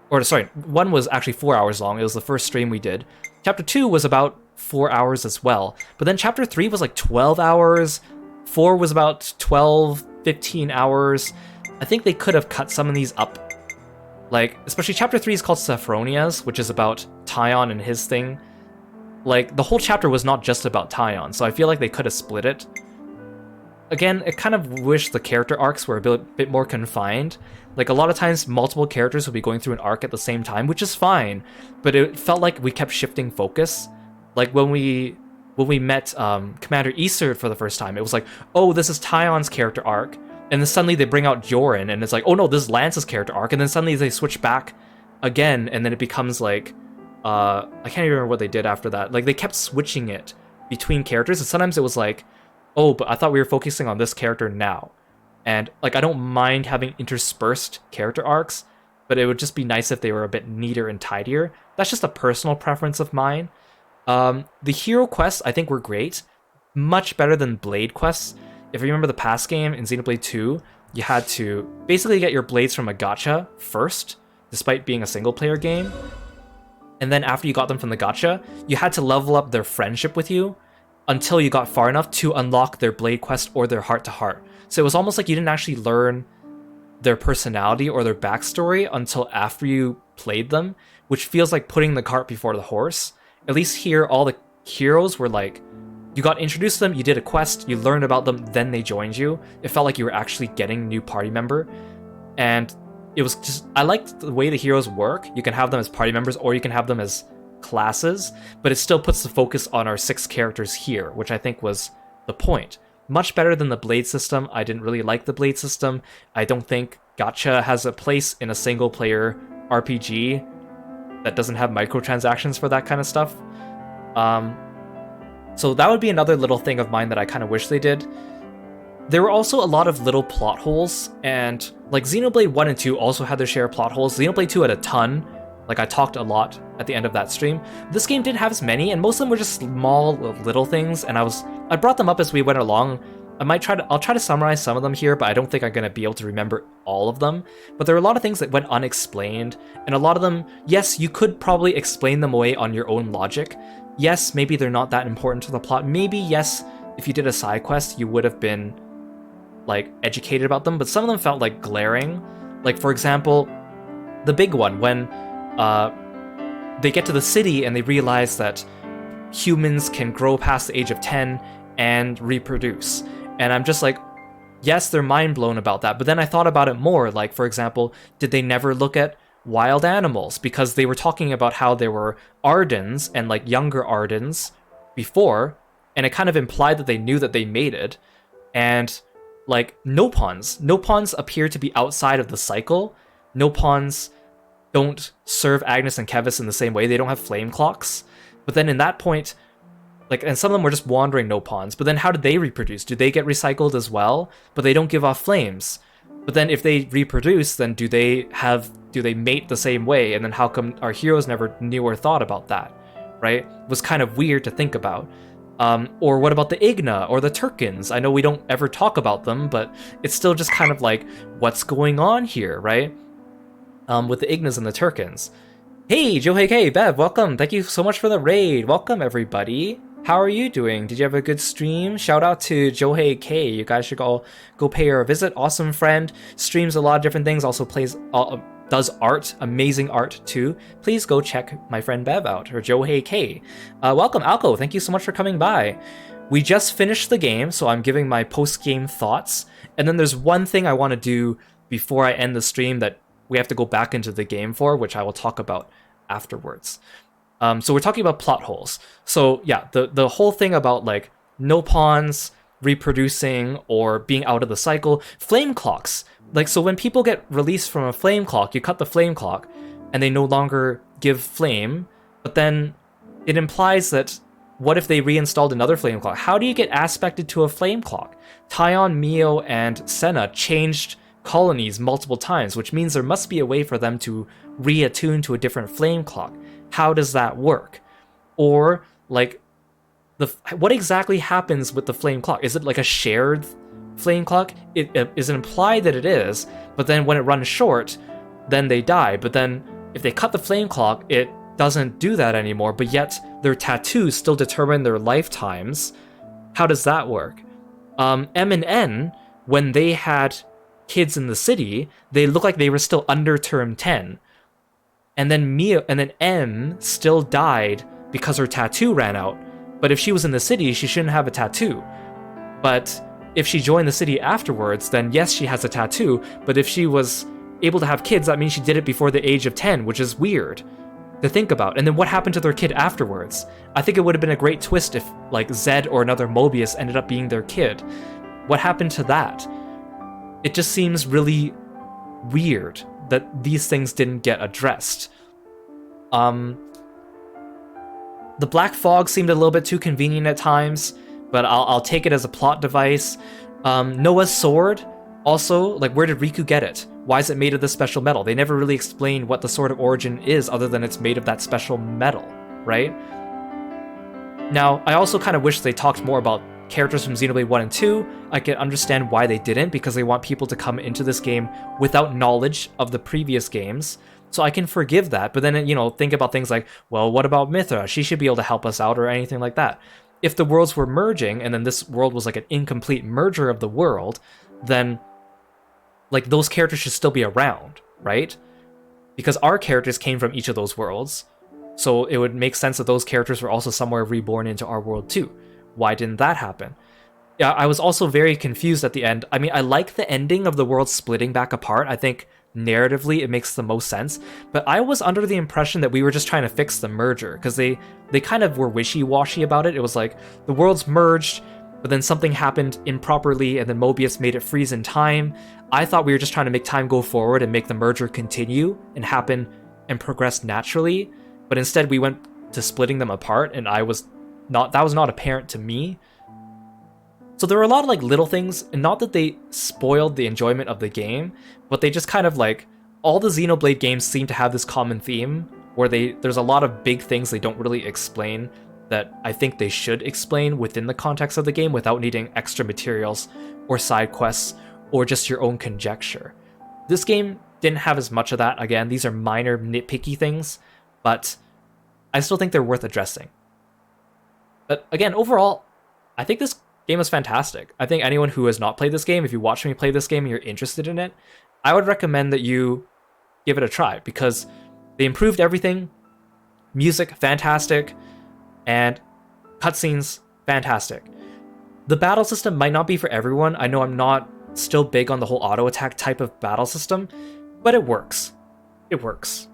Or, sorry, 1 was actually 4 hours long. It was the first stream we did. Chapter 2 was about 4 hours as well. But then chapter 3 was like 12 hours. 4 was about 12, 15 hours. I think they could have cut some of these up. Like, especially chapter 3 is called Saphronia's, which is about Taion and his thing. Like, the whole chapter was not just about Taion, so I feel like they could have split it. Again, I kind of wish the character arcs were a bit more confined. Like, a lot of times, multiple characters would be going through an arc at the same time, which is fine. But it felt like we kept shifting focus. Like, when we met Commander Iserd for the first time, it was like, oh, this is Taion's character arc. And then suddenly they bring out Joran, and it's like, oh no, this is Lance's character arc. And then suddenly they switch back again, and then it becomes like I can't even remember what they did after that. Like, they kept switching it between characters, and sometimes it was like, oh, but I thought we were focusing on this character now. And, like, I don't mind having interspersed character arcs, but it would just be nice if they were a bit neater and tidier. That's just a personal preference of mine. The hero quests, I think, were great. Much better than blade quests. If you remember the past game, in Xenoblade 2, you had to basically get your blades from a gacha first, despite being a single-player game. And then after you got them from the gacha, you had to level up their friendship with you until you got far enough to unlock their blade quest or their heart-to-heart. So it was almost like you didn't actually learn their personality or their backstory until after you played them, which feels like putting the cart before the horse. At least here, all the heroes were like, you got introduced to them, you did a quest, you learned about them, then they joined you. It felt like you were actually getting a new party member. And it was just, I liked the way the heroes work. You can have them as party members or you can have them as classes, but it still puts the focus on our 6 characters here, which I think was the point. Much better than the blade system. I didn't really like the blade system. I don't think gacha has a place in a single player RPG that doesn't have microtransactions for that kind of stuff. So that would be another little thing of mine that I kind of wish they did. There were also a lot of little plot holes, and like Xenoblade 1 and 2 also had their share of plot holes. Xenoblade 2 had a ton. Like, I talked a lot at the end of that stream. This game didn't have as many, and most of them were just small little things, and I brought them up as we went along. I'll try to summarize some of them here, but I don't think I'm gonna be able to remember all of them. But there are a lot of things that went unexplained, and a lot of them, yes, you could probably explain them away on your own logic. Yes, maybe they're not that important to the plot. Maybe, yes, if you did a side quest, you would have been, like, educated about them, but some of them felt like glaring. Like, for example, the big one, when they get to the city and they realize that humans can grow past the age of 10 and reproduce. And I'm just like, yes, they're mind blown about that. But then I thought about it more. Like, for example, did they never look at wild animals? Because they were talking about how there were Ardens and like younger Ardens before, and it kind of implied that they knew that they mated. And like Nopons appear to be outside of the cycle. Nopons don't serve Agnes and Kevis in the same way. They don't have flame clocks. But then in that point, like, and some of them were just wandering Nopons. But then how did they reproduce? Do they get recycled as well? But they don't give off flames. But then if they reproduce, then do they mate the same way? And then how come our heroes never knew or thought about that, right? It was kind of weird to think about. Or what about the Igna or the Turkins? I know we don't ever talk about them, but it's still just kind of like, what's going on here, right? With the Ignas and the Turkins. Hey, Johei K, Bev, welcome. Thank you so much for the raid. Welcome, everybody. How are you doing? Did you have a good stream? Shout out to Johei K. You guys should all go pay her a visit. Awesome friend. Streams a lot of different things. Also does art. Amazing art, too. Please go check my friend Bev out, or Johei K. Welcome, Alco. Thank you so much for coming by. We just finished the game, so I'm giving my post-game thoughts. And then there's one thing I want to do before I end the stream that we have to go back into the game for, which I will talk about afterwards. So we're talking about plot holes. So yeah, the whole thing about like Nopons reproducing or being out of the cycle, flame clocks. Like, so when people get released from a flame clock, you cut the flame clock and they no longer give flame, but then it implies that what if they reinstalled another flame clock? How do you get aspected to a flame clock? Taion, Mio, and Senna changed colonies multiple times, which means there must be a way for them to reattune to a different flame clock. How does that work? Or like, what exactly happens with the flame clock? Is it like a shared flame clock? It is implied that it is, but then when it runs short, then they die. But then if they cut the flame clock, it doesn't do that anymore, but yet their tattoos still determine their lifetimes. How does that work? M and N, when they had kids in the city, they look like they were still under term 10. And then M still died because her tattoo ran out. But if she was in the city, she shouldn't have a tattoo. But if she joined the city afterwards, then yes, she has a tattoo. But if she was able to have kids, that means she did it before the age of 10, which is weird to think about. And then what happened to their kid afterwards? I think it would have been a great twist if like Zed or another Mobius ended up being their kid. What happened to that? It just seems really weird that these things didn't get addressed. The black fog seemed a little bit too convenient at times, but I'll take it as a plot device. Noah's sword, also, like, where did Riku get it? Why is it made of this special metal? They never really explained what the Sword of Origin is other than it's made of that special metal, right? Now, I also kind of wish they talked more about characters from Xenoblade 1 and 2. I can understand why they didn't, because they want people to come into this game without knowledge of the previous games. So I can forgive that, but then, you know, think about things like, well, what about Mithra? She should be able to help us out or anything like that. If the worlds were merging, and then this world was like an incomplete merger of the world, then, like, those characters should still be around, right? Because our characters came from each of those worlds, so it would make sense that those characters were also somewhere reborn into our world too. Why didn't that happen? Yeah, I was also very confused at the end. I mean, I like the ending of the world splitting back apart. I think narratively it makes the most sense, but I was under the impression that we were just trying to fix the merger, because they kind of were wishy-washy about it. It was like, the worlds merged, but then something happened improperly, and then Mobius made it freeze in time. I thought we were just trying to make time go forward and make the merger continue and happen and progress naturally, but instead we went to splitting them apart, and that was not apparent to me. So there were a lot of like little things, and not that they spoiled the enjoyment of the game, but they just kind of like, all the Xenoblade games seem to have this common theme where there's a lot of big things they don't really explain that I think they should explain within the context of the game without needing extra materials or side quests or just your own conjecture. This game didn't have as much of that. Again, these are minor nitpicky things, but I still think they're worth addressing. But again, overall, I think this game is fantastic. I think anyone who has not played this game, if you watch me play this game and you're interested in it, I would recommend that you give it a try, because they improved everything. Music, fantastic, and cutscenes, fantastic. The battle system might not be for everyone. I know I'm not still big on the whole auto attack type of battle system, but it works. It works.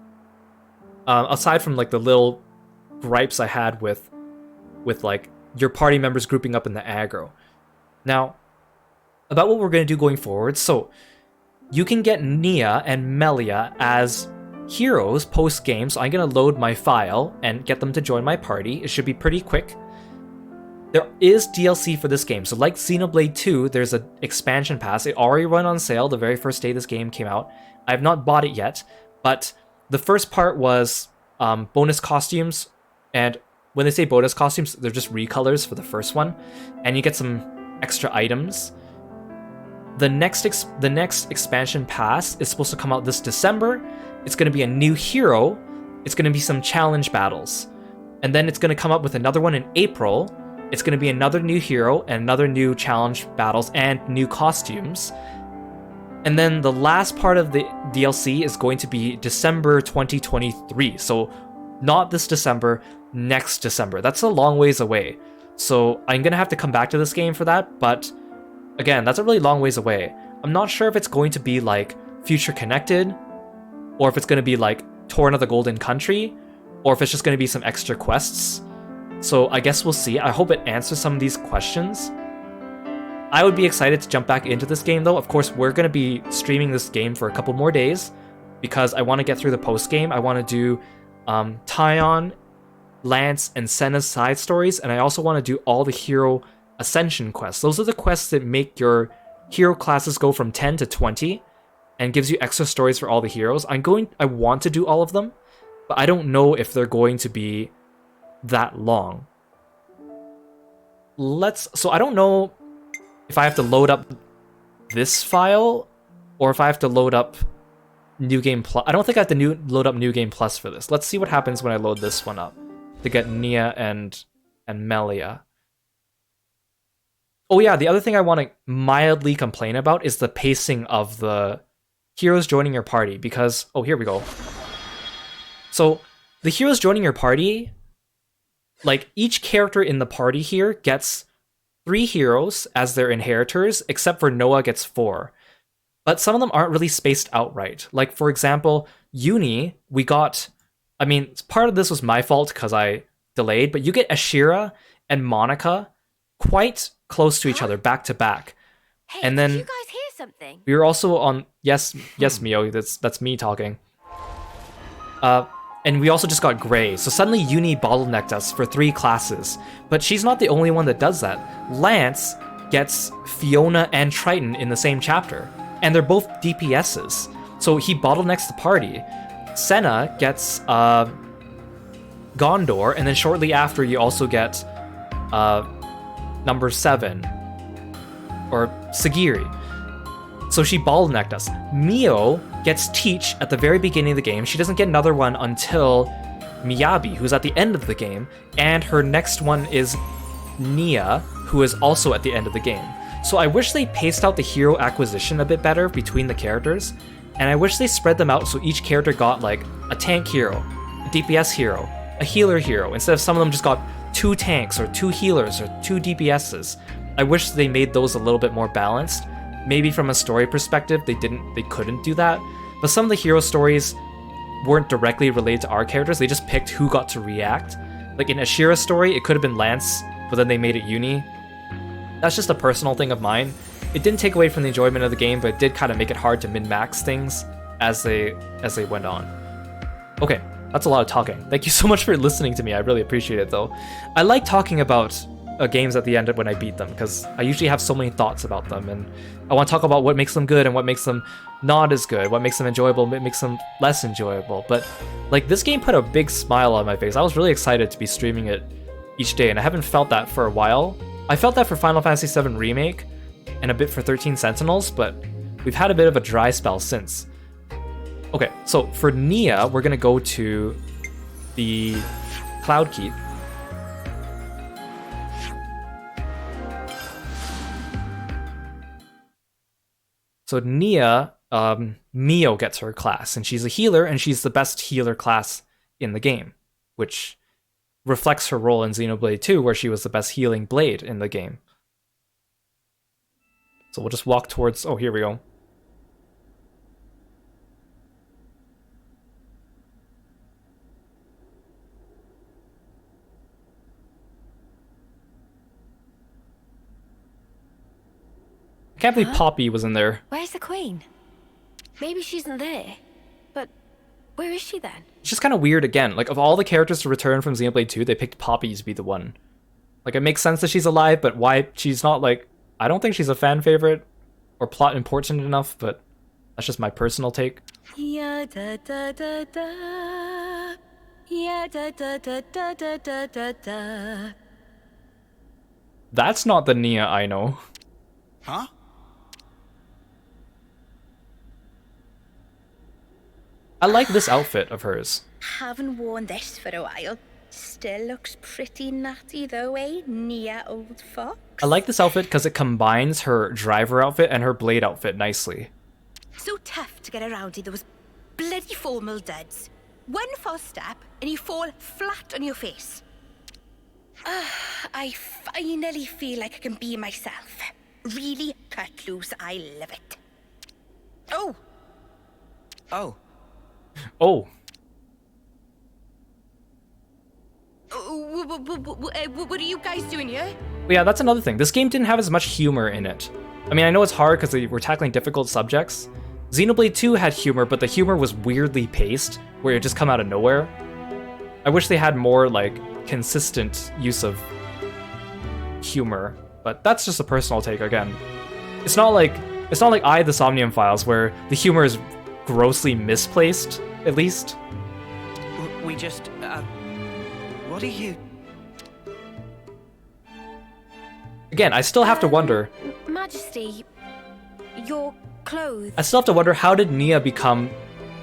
Aside from like the little gripes I had with like your party members grouping up in the aggro. Now, about what we're going to do going forward. So, you can get Nia and Melia as heroes post-game. So I'm going to load my file and get them to join my party. It should be pretty quick. There is DLC for this game. So like Xenoblade 2, there's an expansion pass. It already went on sale the very first day this game came out. I have not bought it yet, but the first part was bonus costumes, and when they say bonus costumes, they're just recolors for the first one, and you get some extra items. The next expansion pass is supposed to come out this December. It's going to be a new hero. It's going to be some challenge battles, and then it's going to come up with another one in April. It's going to be another new hero and another new challenge battles and new costumes. And then the last part of the DLC is going to be December 2023. So not this December, next December. That's a long ways away. So I'm going to have to come back to this game for that. But again, that's a really long ways away. I'm not sure if it's going to be like Future Connected, or if it's going to be like Torn of the Golden Country, or if it's just going to be some extra quests. So I guess we'll see. I hope it answers some of these questions. I would be excited to jump back into this game though. Of course, we're going to be streaming this game for a couple more days because I want to get through the post-game. I want to do Tyon, Lance, and Senna's side stories, and I also want to do all the hero ascension quests. Those are the quests that make your hero classes go from 10 to 20 and gives you extra stories for all the heroes. I want to do all of them, but I don't know if they're going to be that long. So I don't know if I have to load up this file or if I have to load up New Game Plus. I don't think I have to load up New Game Plus for this. Let's see what happens when I load this one up to get Nia and Melia. Oh yeah, the other thing I want to mildly complain about is the pacing of the heroes joining your party, because oh, here we go. So the heroes joining your party, like each character in the party here gets 3 heroes as their inheritors, except for Noah gets 4. But some of them aren't really spaced out right. Like, for example, Uni, we got... I mean, part of this was my fault because I delayed, but you get Ashira and Monica quite close to each other, back to back. Hey, and then did you guys hear something? we were also on... Yes, Mio, that's me talking. And we also just got Gray, so suddenly Uni bottlenecked us for 3 classes. But she's not the only one that does that. Lance gets Fiona and Triton in the same chapter, and they're both DPSs, so he bottlenecks the party. Senna gets Gondor, and then shortly after you also get number 7, or Sagiri. So she bottlenecked us. Mio gets Teach at the very beginning of the game. She doesn't get another one until Miyabi, who's at the end of the game, and her next one is Nia, who is also at the end of the game. So I wish they paced out the hero acquisition a bit better between the characters, and I wish they spread them out so each character got like a tank hero, a DPS hero, a healer hero, instead of some of them just got 2 tanks or 2 healers or 2 DPSs. I wish they made those a little bit more balanced. Maybe from a story perspective, they couldn't do that, but some of the hero stories weren't directly related to our characters. They just picked who got to react. Like in Ashira's story, it could have been Lance, but then they made it Uni. That's just a personal thing of mine. It didn't take away from the enjoyment of the game, but it did kind of make it hard to min-max things as they went on. Okay, that's a lot of talking. Thank you so much for listening to me. I really appreciate it, though. I like talking about games at the end when I beat them, because I usually have so many thoughts about them, and I want to talk about what makes them good and what makes them not as good, what makes them enjoyable, what makes them less enjoyable. But like, this game put a big smile on my face. I was really excited to be streaming it each day, and I haven't felt that for a while. I felt that for Final Fantasy VII Remake and a bit for 13 Sentinels, but we've had a bit of a dry spell since. Okay, so for Nia, we're gonna go to the Cloud Keep. So Nia, Mio gets her class, and she's a healer, and she's the best healer class in the game, which reflects her role in Xenoblade 2, where she was the best healing blade in the game. So we'll just walk towards... Oh, here we go. I can't believe Poppy was in there. Where's the Queen? Maybe she isn't there. But where is she then? It's just kind of weird again. Like, of all the characters to return from Xenoblade 2, they picked Poppy to be the one. Like, it makes sense that she's alive, but why she's not, like... I don't think she's a fan favorite or plot important enough, but that's just my personal take. Yeah, da da da da. Yeah, da da da da da da da da. That's not the Nia I know. Huh? I like this outfit of hers. Haven't worn this for a while. Still looks pretty natty though, eh, Nia, old fox? I like this outfit because it combines her driver outfit and her blade outfit nicely. So tough to get around in those bloody formal duds. One false step and you fall flat on your face. I finally feel like I can be myself. Really cut loose, I love it. Oh! Oh. Oh. What are you guys doing here? But yeah, that's another thing. This game didn't have as much humor in it. I mean, I know it's hard because they were tackling difficult subjects. Xenoblade 2 had humor, but the humor was weirdly paced, where it just come out of nowhere. I wish they had more, like, consistent use of humor, but that's just a personal take again. It's not like I, the Somnium Files, where the humor is grossly misplaced, at least. We just, what are you... Again, I still have to wonder... Majesty, your clothes... I still have to wonder, how did Nia become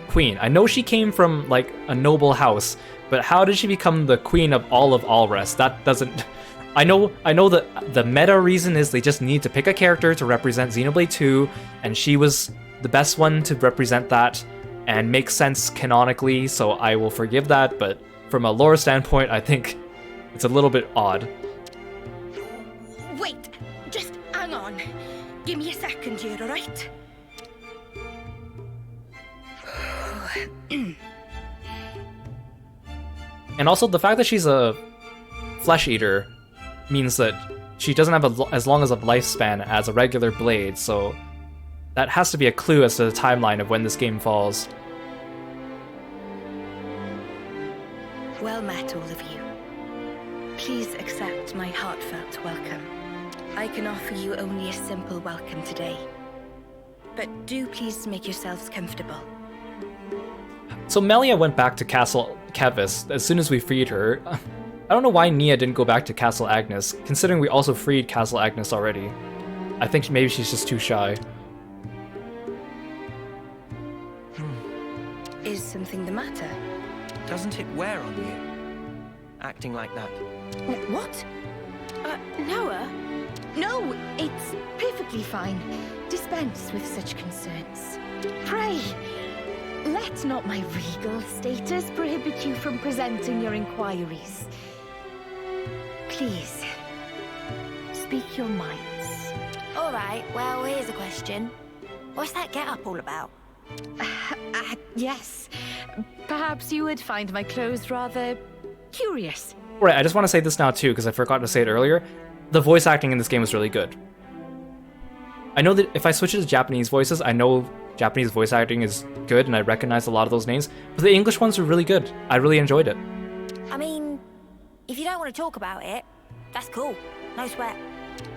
queen? I know she came from, like, a noble house, but how did she become the queen of Alrest? That doesn't... I know that the meta reason is they just need to pick a character to represent Xenoblade 2, and she was the best one to represent that, and makes sense canonically, so I will forgive that, but from a lore standpoint, I think it's a little bit odd. Wait, just hang on. Give me a second here, alright? And also, the fact that she's a flesh eater means that she doesn't have as long as a lifespan as a regular blade, so that has to be a clue as to the timeline of when this game falls. Well met, all of you. Please accept my heartfelt welcome. I can offer you only a simple welcome today. But do please make yourselves comfortable. So Melia went back to Castle Kevis as soon as we freed her. I don't know why Nia didn't go back to Castle Agnes, considering we also freed Castle Agnes already. I think maybe she's just too shy. Is something the matter? Doesn't it wear on you? Acting like that. What? Noah? No, it's perfectly fine. Dispense with such concerns. Pray, let not my regal status prohibit you from presenting your inquiries. Please, speak your minds. All right, well, here's a question. What's that get-up all about? Yes. Perhaps you would find my clothes rather curious. Right, I just want to say this now too, because I forgot to say it earlier. The voice acting in this game is really good. I know that if I switch it to Japanese voices, I know Japanese voice acting is good and I recognize a lot of those names, but the English ones are really good. I really enjoyed it. I mean, if you don't want to talk about it, that's cool. No sweat.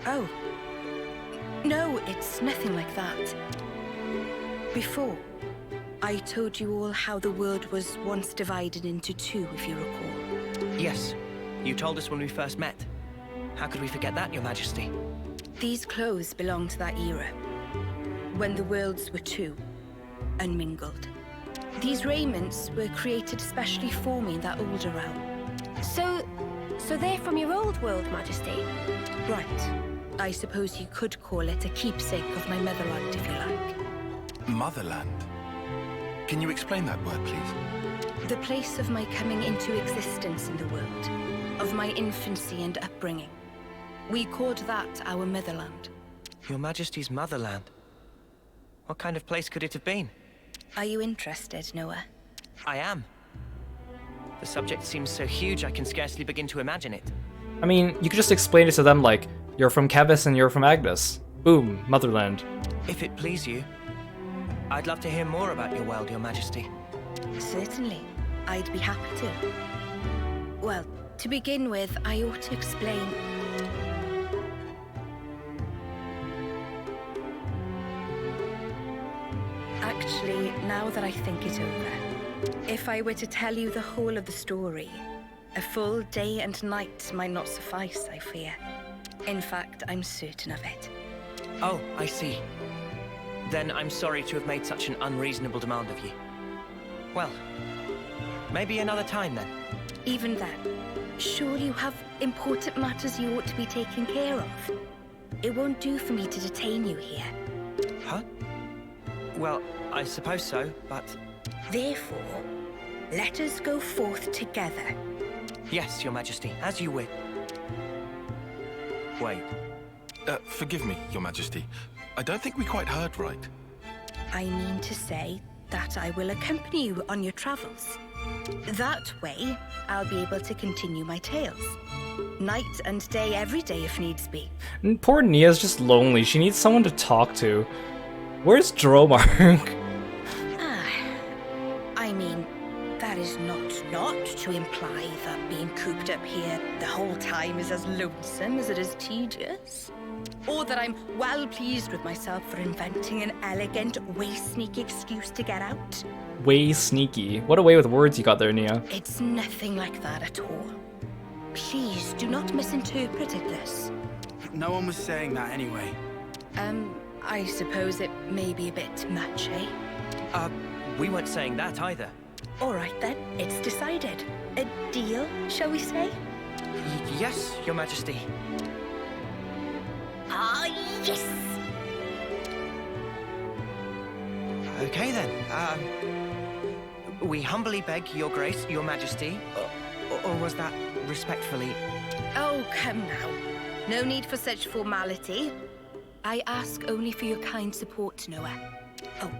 Oh. No, it's nothing like that. Before, I told you all how the world was once divided into two, if you recall. Yes, you told us when we first met. How could we forget that, Your Majesty? These clothes belong to that era, when the worlds were two, unmingled. These raiments were created specially for me in that older realm. So they're from your old world, Majesty? Right. I suppose you could call it a keepsake of my motherland, if you like. Motherland? Can you explain that word, please? The place of my coming into existence in the world, of my infancy and upbringing. We called that our motherland. Your Majesty's motherland? What kind of place could it have been? Are you interested, Noah? I am. The subject seems so huge I can scarcely begin to imagine it. I mean, you could just explain it to them like, you're from Kevis and you're from Agnes. Boom, motherland. If it please you, I'd love to hear more about your world, Your Majesty. Certainly. I'd be happy to. Well, to begin with, I ought to explain... Actually, now that I think it over, if I were to tell you the whole of the story, a full day and night might not suffice, I fear. In fact, I'm certain of it. Oh, I see. Then I'm sorry to have made such an unreasonable demand of you. Well, maybe another time then. Even then, surely you have important matters you ought to be taking care of. It won't do for me to detain you here. Huh? Well, I suppose so, but... Therefore, let us go forth together. Yes, Your Majesty, as you wish. Wait. Forgive me, Your Majesty. I don't think we quite heard right. I mean to say that I will accompany you on your travels. That way, I'll be able to continue my tales. Night and day, every day if needs be. And poor Nia's just lonely. She needs someone to talk to. Where's Dromark? I mean, that is not to imply that being cooped up here the whole time is as lonesome as it is tedious. Or that I'm well pleased with myself for inventing an elegant, way-sneaky excuse to get out. Way sneaky. What a way with words you got there, Nia. It's nothing like that at all. Please, do not misinterpret it this. No one was saying that anyway. I suppose it may be a bit much, eh? We weren't saying that either. All right then, it's decided. A deal, shall we say? Yes, Your Majesty. Ah, yes! Okay then, we humbly beg Your Grace, Your Majesty, or was that respectfully? Oh, come now. No need for such formality. I ask only for your kind support, Noah. Oh,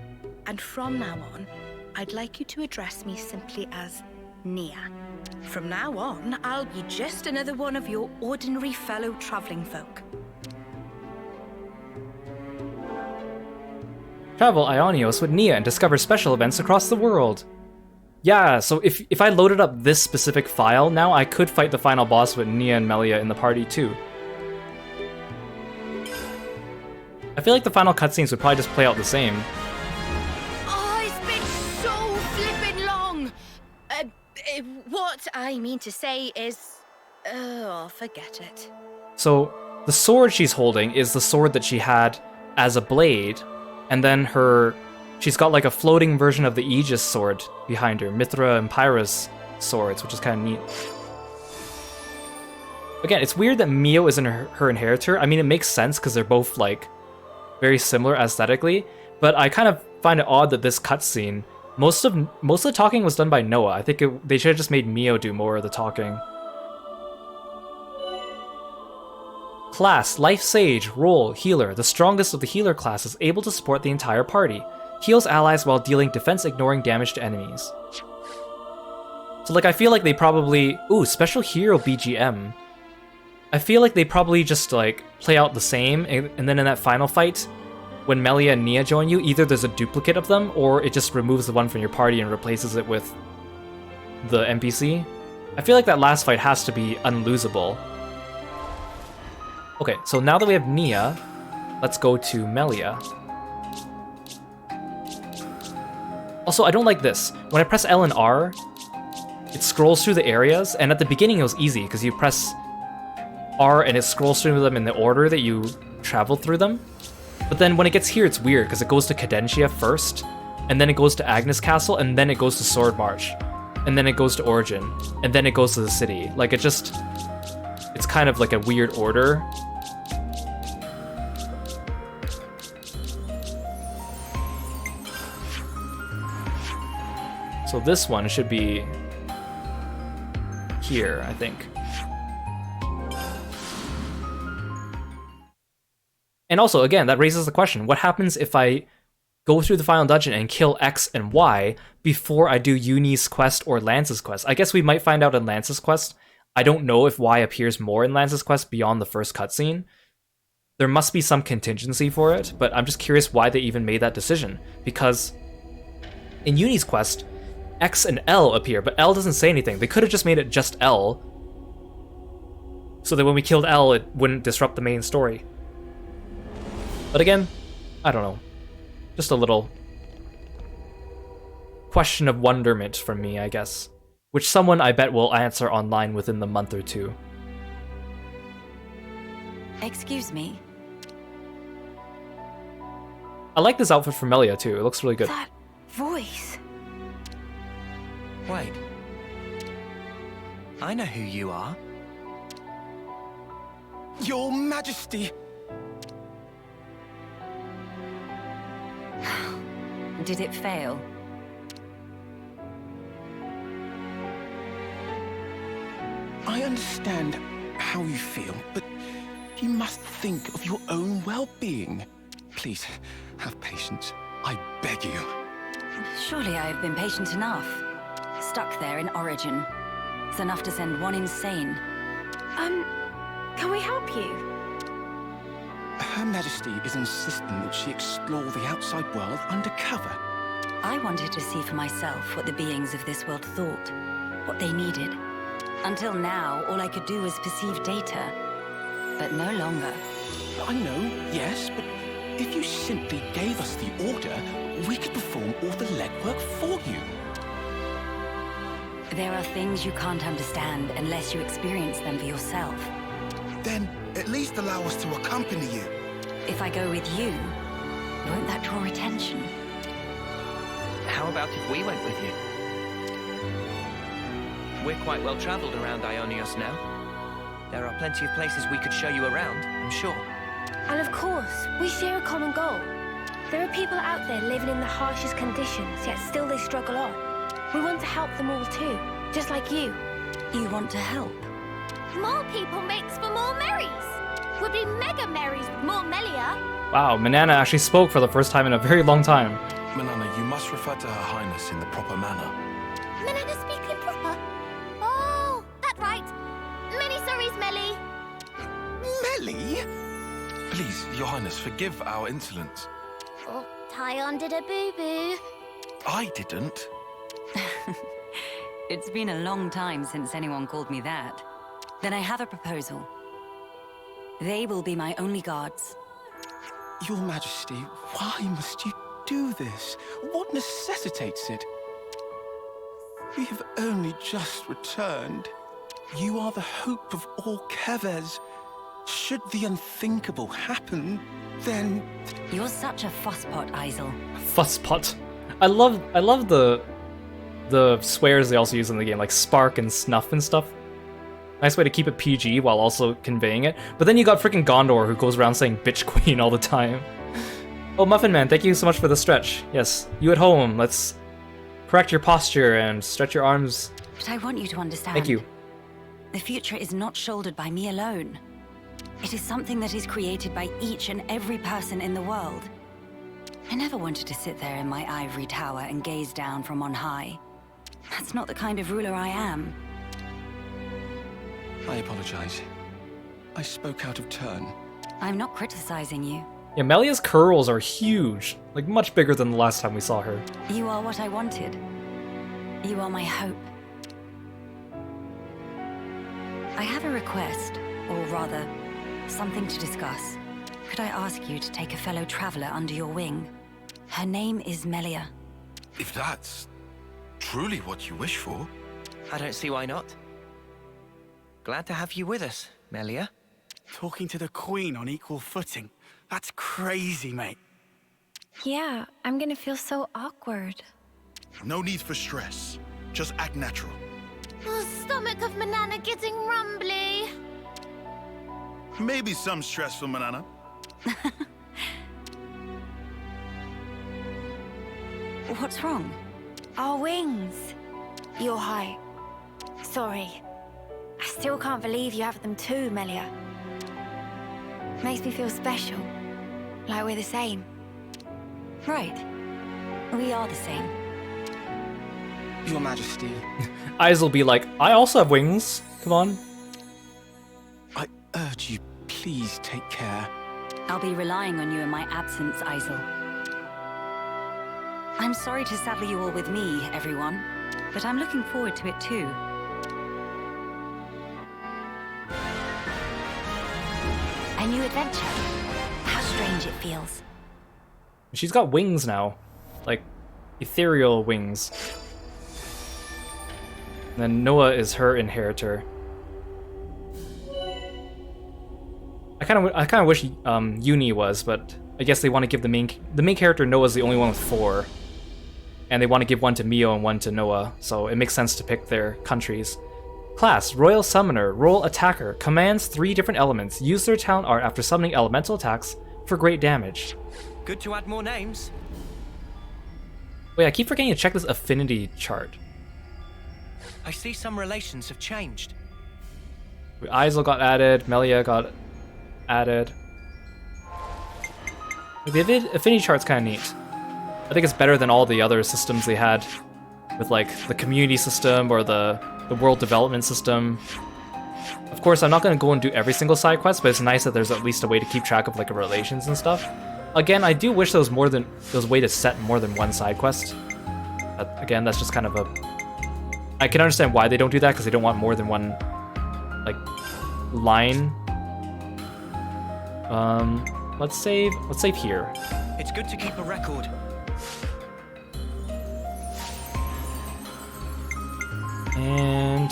and from now on, I'd like you to address me simply as Nia. From now on, I'll be just another one of your ordinary fellow traveling folk. Travel Ionios with Nia and discover special events across the world. Yeah, so if I loaded up this specific file, now I could fight the final boss with Nia and Melia in the party too. I feel like the final cutscenes would probably just play out the same. Oh, it's been so flippin' long! What I mean to say is... Oh, forget it. So, the sword she's holding is the sword that she had as a blade, and then she's got like a floating version of the Aegis sword behind her, Mithra and Pyra's swords, which is kind of neat. Again, it's weird that Mio isn't her inheritor. I mean, it makes sense because they're both like very similar aesthetically, but I kind of find it odd that this cutscene, most of the talking was done by Noah. I think they should have just made Mio do more of the talking. Class, Life Sage, Role, Healer. The strongest of the healer classes, able to support the entire party. Heals allies while dealing defense ignoring damage to enemies. So like I feel like they probably... Ooh, Special Hero BGM. I feel like they probably just like play out the same, and then in that final fight, when Melia and Nia join you, either there's a duplicate of them, or it just removes the one from your party and replaces it with the NPC. I feel like that last fight has to be unlosable. Okay, so now that we have Nia, let's go to Melia. Also, I don't like this. When I press L and R, it scrolls through the areas, and at the beginning it was easy, because you press R and it scrolls through them in the order that you travel through them. But then when it gets here, it's weird, because it goes to Cadentia first, and then it goes to Agnes Castle, and then it goes to Sword March, and then it goes to Origin, and then it goes to the city. Like, it's kind of like a weird order. So this one should be here, I think. And also, again, that raises the question, what happens if I go through the final dungeon and kill X and Y before I do Eunie's quest or Lance's quest? I guess we might find out in Lance's quest. I don't know if Y appears more in Lance's quest beyond the first cutscene. There must be some contingency for it, but I'm just curious why they even made that decision. Because in Eunie's quest, X and L appear, but L doesn't say anything. They could have just made it just L, so that when we killed L, it wouldn't disrupt the main story. But again, I don't know. Just a little question of wonderment from me, I guess. Which someone I bet will answer online within the month or two. Excuse me? I like this outfit for Melia too, it looks really good. That voice... Wait. I know who you are. Your Majesty! Did it fail? I understand how you feel, but you must think of your own well-being. Please, have patience. I beg you. Surely I have been patient enough. Stuck there in Origin. It's enough to send one insane. Can we help you? Her Majesty is insisting that she explore the outside world undercover. I wanted to see for myself what the beings of this world thought, what they needed. Until now, all I could do was perceive data, but no longer. I know, yes, but if you simply gave us the order, we could perform all the legwork for you. There are things you can't understand unless you experience them for yourself. Then at least allow us to accompany you. If I go with you, won't that draw attention? How about if we went with you? We're quite well traveled around Ionios now. There are plenty of places we could show you around, I'm sure. And of course, we share a common goal. There are people out there living in the harshest conditions, yet still they struggle on. We want to help them all too, just like you. You want to help? More people makes for more merries. We'll be mega merries with more Melia. Wow, Manana actually spoke for the first time in a very long time. Manana, you must refer to Her Highness in the proper manner. Manana speaking proper. Oh, that's right. Many sorries, Melly. Melly? Please, Your Highness, forgive our insolence. Oh, Tyon did a boo-boo. I didn't. It's been a long time since anyone called me that. Then I have a proposal. They will be my only guards. Your Majesty, why must you do this? What necessitates it? We have only just returned. You are the hope of all Kevez. Should the unthinkable happen, then... You're such a fusspot, Isel. Fusspot. I love the swears they also use in the game, like spark and snuff and stuff. Nice way to keep it PG while also conveying it. But then you got freaking Gondor who goes around saying bitch queen all the time. Oh, Muffin Man, thank you so much for the stretch. Yes, you at home, let's correct your posture and stretch your arms. But I want you to understand. Thank you. The future is not shouldered by me alone. It is something that is created by each and every person in the world. I never wanted to sit there in my ivory tower and gaze down from on high. That's not the kind of ruler I am. I apologize. I spoke out of turn. I'm not criticizing you. Yeah, Melia's curls are huge. Like, much bigger than the last time we saw her. You are what I wanted. You are my hope. I have a request, or rather, something to discuss. Could I ask you to take a fellow traveler under your wing? Her name is Melia. If that's truly what you wish for... I don't see why not. Glad to have you with us, Melia. Talking to the Queen on equal footing. That's crazy, mate. Yeah, I'm gonna feel so awkward. No need for stress. Just act natural. Oh, stomach of Manana getting rumbly. Maybe some stress for Manana. What's wrong? Our wings. You're high. Sorry. I still can't believe you have them too, Melia. Makes me feel special. Like we're the same. Right. We are the same. Your Majesty. Eyes will be like, I also have wings. Come on. I urge you, please take care. I'll be relying on you in my absence, Isel. I'm sorry to saddle you all with me, everyone, but I'm looking forward to it too. A new adventure. How strange it feels. She's got wings now. Like, ethereal wings. And then Noah is her inheritor. I kind of wish Uni was, but I guess they want to give the main character Noah's the only one with 4, and they want to give one to Mio and one to Noah, so it makes sense to pick their countries. Class: Royal Summoner, role Attacker, commands 3 different elements. Use their talent art after summoning elemental attacks for great damage. Good to add more names. Wait, I keep forgetting to check this affinity chart. I see some relations have changed. Isel got added, Melia got added. The affinity chart's kind of neat. I think it's better than all the other systems they had, with like the community system or the world development system. Of course, I'm not going to go and do every single side quest, but it's nice that there's at least a way to keep track of like relations and stuff. Again, I do wish there was a way to set more than one side quest. But again, that's just kind of a... I can understand why they don't do that, because they don't want more than one, like, line. Let's save here. It's good to keep a record. And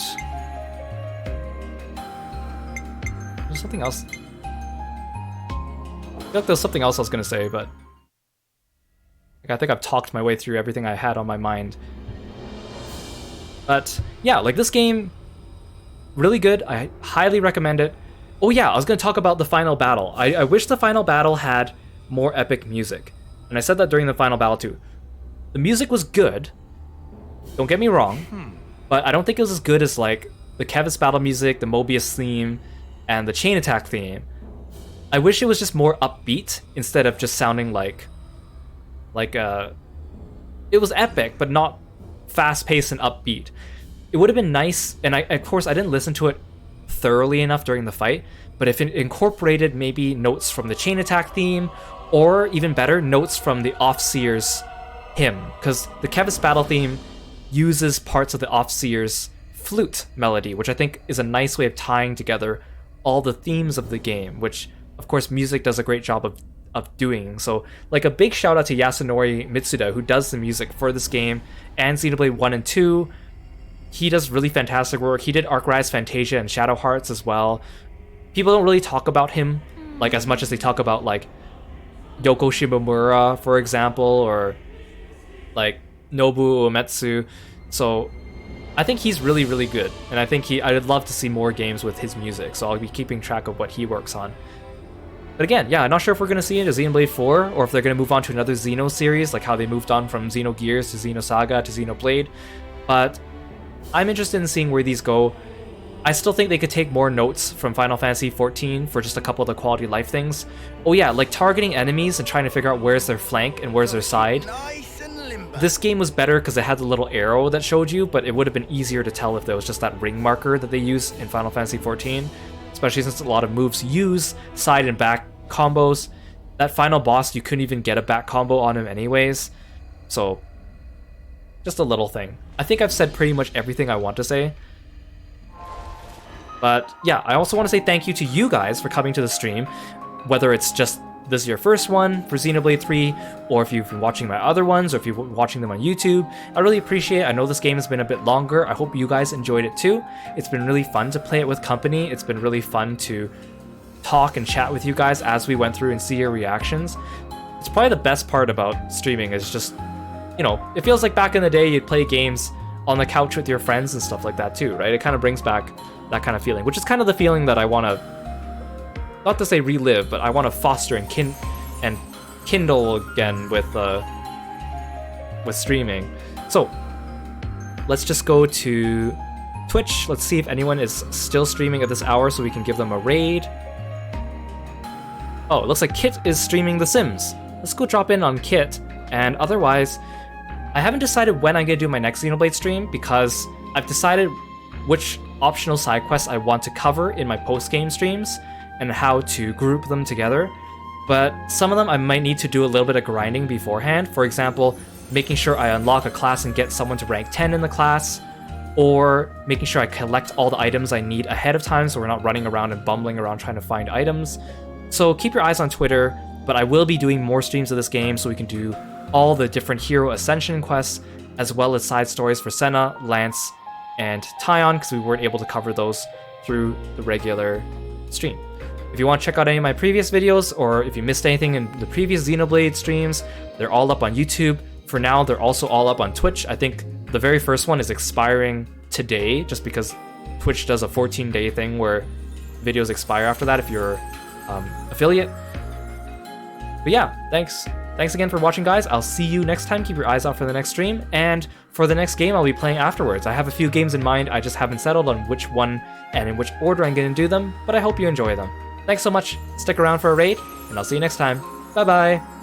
there's something else. I feel like there's something else I was gonna say, but like, I think I've talked my way through everything I had on my mind. But yeah, like this game, really good. I highly recommend it. Oh yeah, I was gonna talk about the final battle. I wish the final battle had more epic music, and I said that during the final battle too. The music was good. Don't get me wrong. But I don't think it was as good as like the Kev's battle music, the Mobius theme, and the Chain Attack theme. I wish it was just more upbeat instead of just sounding like it was epic but not fast-paced and upbeat. It would have been nice, and of course I didn't listen to it thoroughly enough during the fight, but if it incorporated maybe notes from the Chain Attack theme, or even better, notes from the Offseer's hymn, because the Kev's battle theme uses parts of the Offseer's flute melody, which I think is a nice way of tying together all the themes of the game, which of course music does a great job of doing. So like a big shout out to Yasunori Mitsuda, who does the music for this game and Xenoblade 1 and 2. He does really fantastic work. He did Arc Rise Fantasia and Shadow Hearts as well. People don't really talk about him like as much as they talk about like Yoko Shimomura, for example, or like Nobuo Uematsu. So I think he's really, really good, and I think I'd love to see more games with his music, so I'll be keeping track of what he works on. But again, yeah, I'm not sure if we're going to see it as Xenoblade 4, or if they're going to move on to another Xeno series, like how they moved on from Xenogears to Xenosaga to Xenoblade, but I'm interested in seeing where these go. I still think they could take more notes from Final Fantasy XIV for just a couple of the quality of life things. Oh yeah, like targeting enemies and trying to figure out where's their flank and where's their side. This game was better because it had the little arrow that showed you, but it would have been easier to tell if there was just that ring marker that they use in Final Fantasy XIV, especially since a lot of moves use side and back combos. That final boss, you couldn't even get a back combo on him anyways, so just a little thing. I think I've said pretty much everything I want to say. But yeah, I also want to say thank you to you guys for coming to the stream, whether it's just this is your first one for Xenoblade 3, or if you've been watching my other ones, or if you're watching them on YouTube. I really appreciate it. I know this game has been a bit longer. I hope you guys enjoyed it too. It's been really fun to play it with company. It's been really fun to talk and chat with you guys as we went through and see your reactions. It's probably the best part about streaming is just, you know, it feels like back in the day you'd play games on the couch with your friends and stuff like that too, right? It kind of brings back that kind of feeling, which is kind of the feeling that I want to, not to say relive, but I want to foster and kindle again with streaming. So let's just go to Twitch. Let's see if anyone is still streaming at this hour so we can give them a raid. Oh, it looks like Kit is streaming The Sims. Let's go drop in on Kit. And otherwise, I haven't decided when I'm going to do my next Xenoblade stream, because I've decided which optional side quests I want to cover in my post-game streams and how to group them together. But some of them I might need to do a little bit of grinding beforehand. For example, making sure I unlock a class and get someone to rank 10 in the class, or making sure I collect all the items I need ahead of time so we're not running around and bumbling around trying to find items. So keep your eyes on Twitter, but I will be doing more streams of this game so we can do all the different hero ascension quests, as well as side stories for Senna, Lance, and Tyon, because we weren't able to cover those through the regular stream. If you want to check out any of my previous videos, or if you missed anything in the previous Xenoblade streams, they're all up on YouTube. For now, they're also all up on Twitch. I think the very first one is expiring today, just because Twitch does a 14-day thing where videos expire after that if you're affiliate. But yeah, thanks again for watching, guys. I'll see you next time. Keep your eyes out for the next stream, and for the next game I'll be playing afterwards. I have a few games in mind, I just haven't settled on which one and in which order I'm going to do them, but I hope you enjoy them. Thanks so much, stick around for a raid, and I'll see you next time. Bye bye!